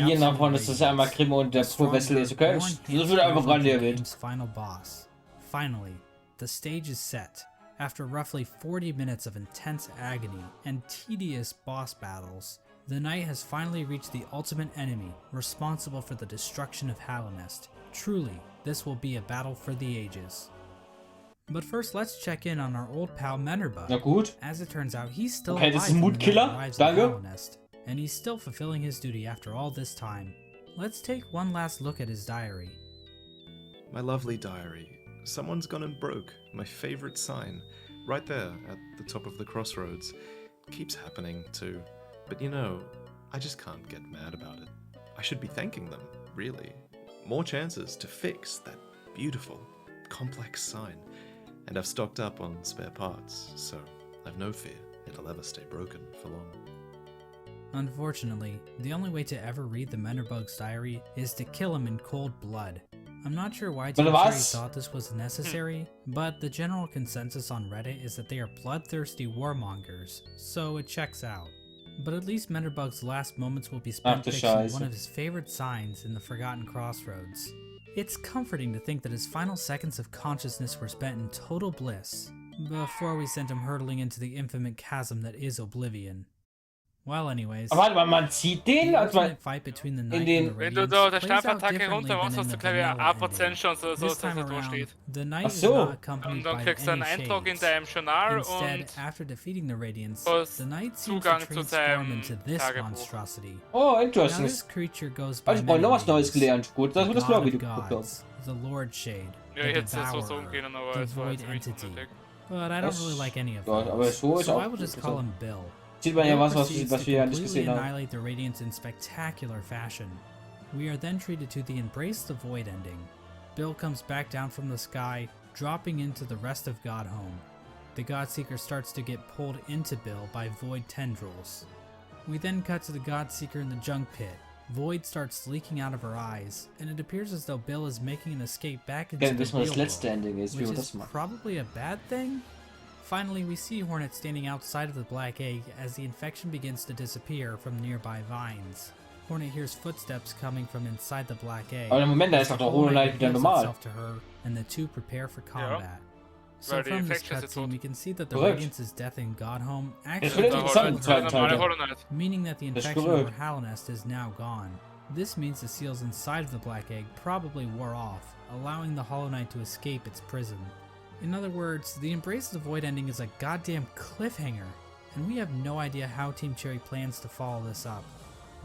game's final boss. Finally, the stage is set. After roughly 40 minutes of intense agony and tedious boss battles, the Knight has finally reached the ultimate enemy, responsible for the destruction of Hallownest. Truly, this will be a battle for the ages. But first, let's check in on our old pal Menderba. Na gut. As it turns out, he's still Okay, das ist ein Mutkiller. Danke. And he's still fulfilling his duty after all this time. Let's take one last look at his diary. My lovely diary. Someone's gone and broke my favorite sign, right there at the top of the crossroads. Keeps happening too. But you know, I just can't get mad about it. I should be thanking them. really. More chances to fix that beautiful, complex sign. And I've stocked up on spare parts, so I've no fear it'll ever stay broken for long. Unfortunately, the only way to ever read the Menderbug's diary is to kill him in cold blood. I'm not sure why Team Cherry thought this was necessary, but the general consensus on Reddit is that they are bloodthirsty warmongers, so it checks out. But at least Menderbug's last moments will be spent fixing one of his favorite signs in the Forgotten Crossroads. It's comforting to think that his final seconds of consciousness were spent in total bliss, before we sent him hurtling into the infinite chasm that is Oblivion. Well, anyways, Aber warte mal, man sieht den, also man, fight between the Knight in den, and the Wenn du Radiance da der plays out Stabfattacke differently runter machst, than in hast the du glaube ich vanilla A% ending. Chance oder so, This dass time das da around, steht. the Knight Ach is so. not Und accompanied dann by kriegst du einen any Eindruck in shades. deinem Journal Instead, und after defeating the Radiance, hast the Knight seems to Zugang zu transform seinem into this Tagebuch. monstrosity. oh, Now interesting. this creature goes by Also ich habe noch was Neues gelernt. Gut, das the wird das God Vlog of wieder geguckt haben. Gods, the Lord Shade, ja, the ich hätte es jetzt so Devourer, umgehen, aber the es war Void jetzt nicht Entity. unnötig. But I don't really like any of Ja, those, aber so ist so auch I will just call him Bill. Sieht man ja Bill was proceeds wir to ja nicht completely gesehen haben. annihilate the Radiance in spectacular fashion. We are then treated to the Embrace the Void ending. Bill comes back down from the sky, dropping into the rest of Godhome. The Godseeker starts to get pulled into Bill by Void tendrils. We then cut to the Godseeker in the junk pit. Void starts leaking out of her eyes, and it appears as though Bill is making an escape back into the Das mal real das letzte world, Ending ist, wie which man is das macht. probably a bad thing? Finally, we see Hornet standing outside of the Black Egg as the infection begins to disappear from nearby vines. Hornet hears footsteps coming from inside the Black Egg. Aber im Moment, da ist doch der Hollow Knight wieder normal. To her, and the two prepare for combat. So Weil die from this Infection ist jetzt cutscene, tot. we can see that the Korrekt. Radiance's death in Godhome Das actually wird Der interessant im der zweiten normale Teil. Hollow Knight. meaning that the Das ist infection over korrekt. Hallownest is now gone. This means the seals inside of the Black Egg probably wore off, allowing the Hollow Knight to escape its prison. In other words, the Embrace the Void ending is a goddamn cliffhanger, and we have no idea how Team Cherry plans to follow this up.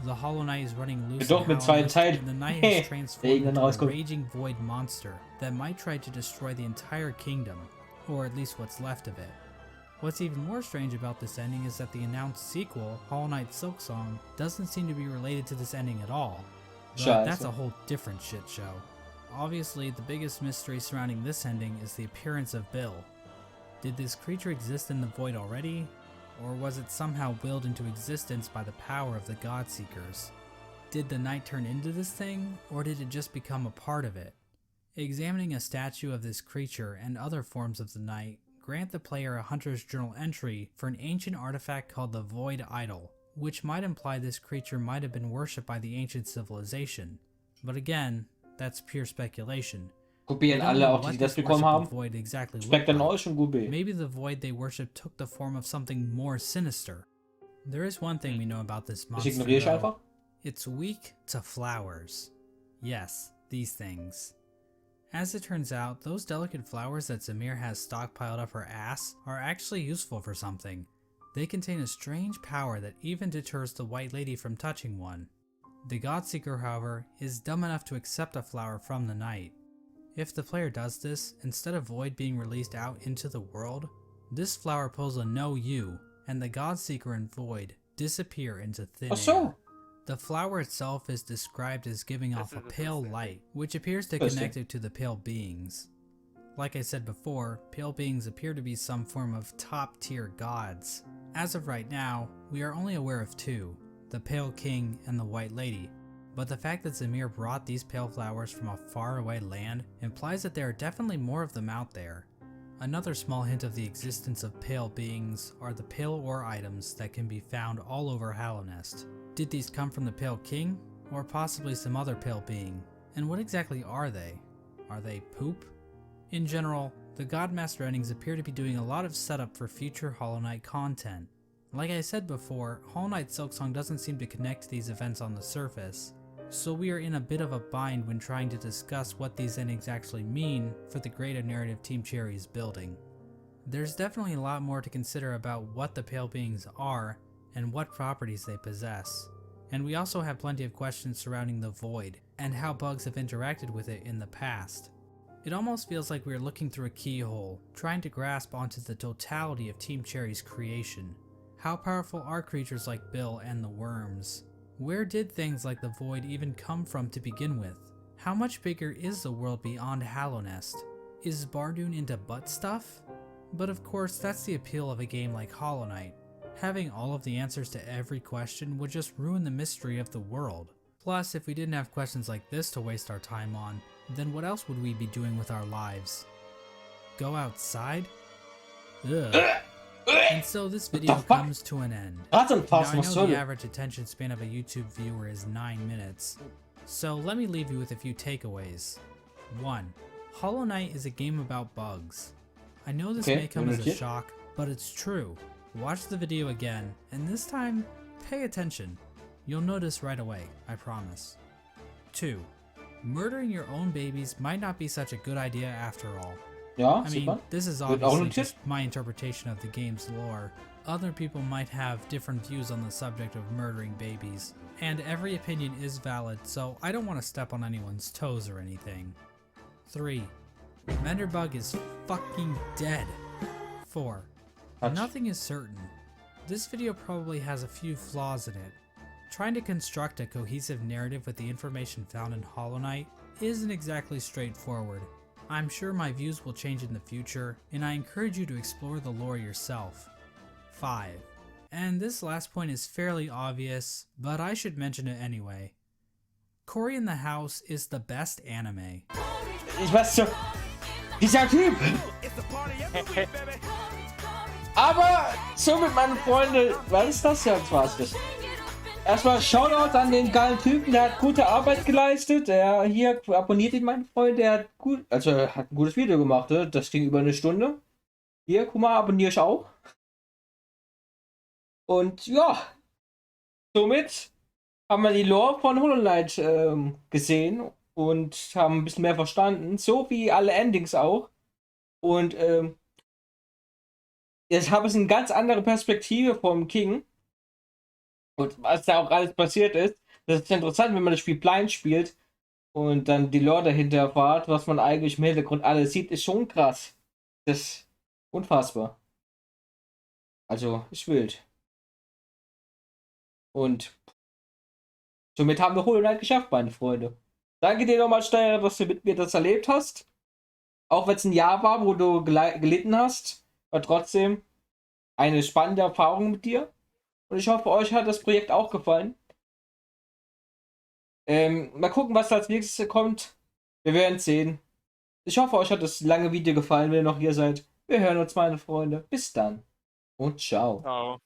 The Hollow Knight is running loose Doch in mit zweiten Hallownest, Teil. and the Knight has transformed Irgendwann into a rauskommt. raging void monster that might try to destroy the entire kingdom, or at least what's left of it. What's even more strange about this ending is that the announced sequel, Hollow Knight Silksong, doesn't seem to be related to this ending at all. But Scheiße. that's a whole different shit show. Obviously, the biggest mystery surrounding this ending is the appearance of Bill. Did this creature exist in the void already? Or was it somehow willed into existence by the power of the Godseekers? Did the Knight turn into this thing, or did it just become a part of it? Examining a statue of this creature and other forms of the Knight grant the player a Hunter's Journal entry for an ancient artifact called the Void Idol, which might imply this creature might have been worshipped by the ancient civilization. But again, that's pure speculation. Kopieren alle, auch die das bekommen haben. Schmeckt dann euch schon gut. Maybe the void they worship took the form of something more sinister. There is one thing we know about this Das monster, ignoriere ich though. einfach. It's weak to flowers. Yes, these things. As it turns out, those delicate flowers that Zamir has stockpiled up her ass are actually useful for something. They contain a strange power that even deters the White Lady from touching one. The Godseeker, however, is dumb enough to accept a flower from the Knight. If the player does this, instead of Void being released out into the world, this flower pulls a no you, and the Godseeker and Void disappear into thin air. The flower itself is described as giving off a pale light, which appears to connect it to the pale beings. Like I said before, pale beings appear to be some form of top-tier gods. As of right now, we are only aware of two, the Pale King and the White Lady, but the fact that Zamir brought these pale flowers from a faraway land implies that there are definitely more of them out there. Another small hint of the existence of pale beings are the pale ore items that can be found all over Hallownest. Did these come from the Pale King, or possibly some other pale being? And what exactly are they? Are they poop? In general, the Godmaster endings appear to be doing a lot of setup for future Hollow Knight content. Like I said before, Hollow Knight Silksong doesn't seem to connect to these events on the surface, so we are in a bit of a bind when trying to discuss what these endings actually mean for the greater narrative Team Cherry is building. There's definitely a lot more to consider about what the Pale Beings are and what properties they possess, and we also have plenty of questions surrounding the Void and how bugs have interacted with it in the past. It almost feels like we are looking through a keyhole, trying to grasp onto the totality of Team Cherry's creation. How powerful are creatures like Bill and the worms? Where did things like the void even come from to begin with? How much bigger is the world beyond Hallownest? Is Bardoon into butt stuff? But of course, that's the appeal of a game like Hollow Knight. Having all of the answers to every question would just ruin the mystery of the world. Plus, if we didn't have questions like this to waste our time on, then what else would we be doing with our lives? Go outside? Ugh. And so this video comes to an end. Now, I know the average attention span of a YouTube viewer is 9 minutes, so let me leave you with a few takeaways. 1. Hollow Knight is a game about bugs. I know this may come as a shock, but it's true. Watch the video again, and this time, pay attention. You'll notice right away, I promise. 2. Murdering your own babies might not be such a good idea after all. I mean, this is obviously just my interpretation of the game's lore. Other people might have different views on the subject of murdering babies, and every opinion is valid, so I don't want to step on anyone's toes or anything. 3. Menderbug is fucking dead. 4. Nothing is certain. This video probably has a few flaws in it. Trying to construct a cohesive narrative with the information found in Hollow Knight isn't exactly straightforward. I'm sure my views will change in the future, and I encourage you to explore the lore yourself. 5. And this last point is fairly obvious, but I should mention it anyway. Cory in the House is the best anime. Ich weiß schon, dieser Typ! Aber somit, meine Freunde, was ist das jetzt? Was ist das? Erstmal Shoutout an den geilen Typen, der hat gute Arbeit geleistet. Der hier abonniert ihn, meine Freunde, der hat gut, also hat ein gutes Video gemacht, ne? Das ging über eine Stunde. Hier, guck mal, abonniere ich auch. Und ja, somit haben wir die Lore von Hollow Knight gesehen und haben ein bisschen mehr verstanden, so wie alle Endings auch. Und jetzt habe ich eine ganz andere Perspektive vom King. Und was da auch alles passiert ist, das ist interessant, wenn man das Spiel blind spielt und dann die Lore dahinter erfahrt, was man eigentlich im Hintergrund alles sieht, ist schon krass. Das ist unfassbar. Also, ist wild. Und somit haben wir Hollow Knight geschafft, meine Freunde. Danke dir nochmal, Steirer, dass du mit mir das erlebt hast. Auch wenn es ein Jahr war, wo du gelitten hast, aber trotzdem eine spannende Erfahrung mit dir. Und ich hoffe, euch hat das Projekt auch gefallen. Mal gucken, was als nächstes kommt. Wir werden es sehen. Ich hoffe, euch hat das lange Video gefallen, wenn ihr noch hier seid. Wir hören uns, meine Freunde. Bis dann. Und ciao. Ciao.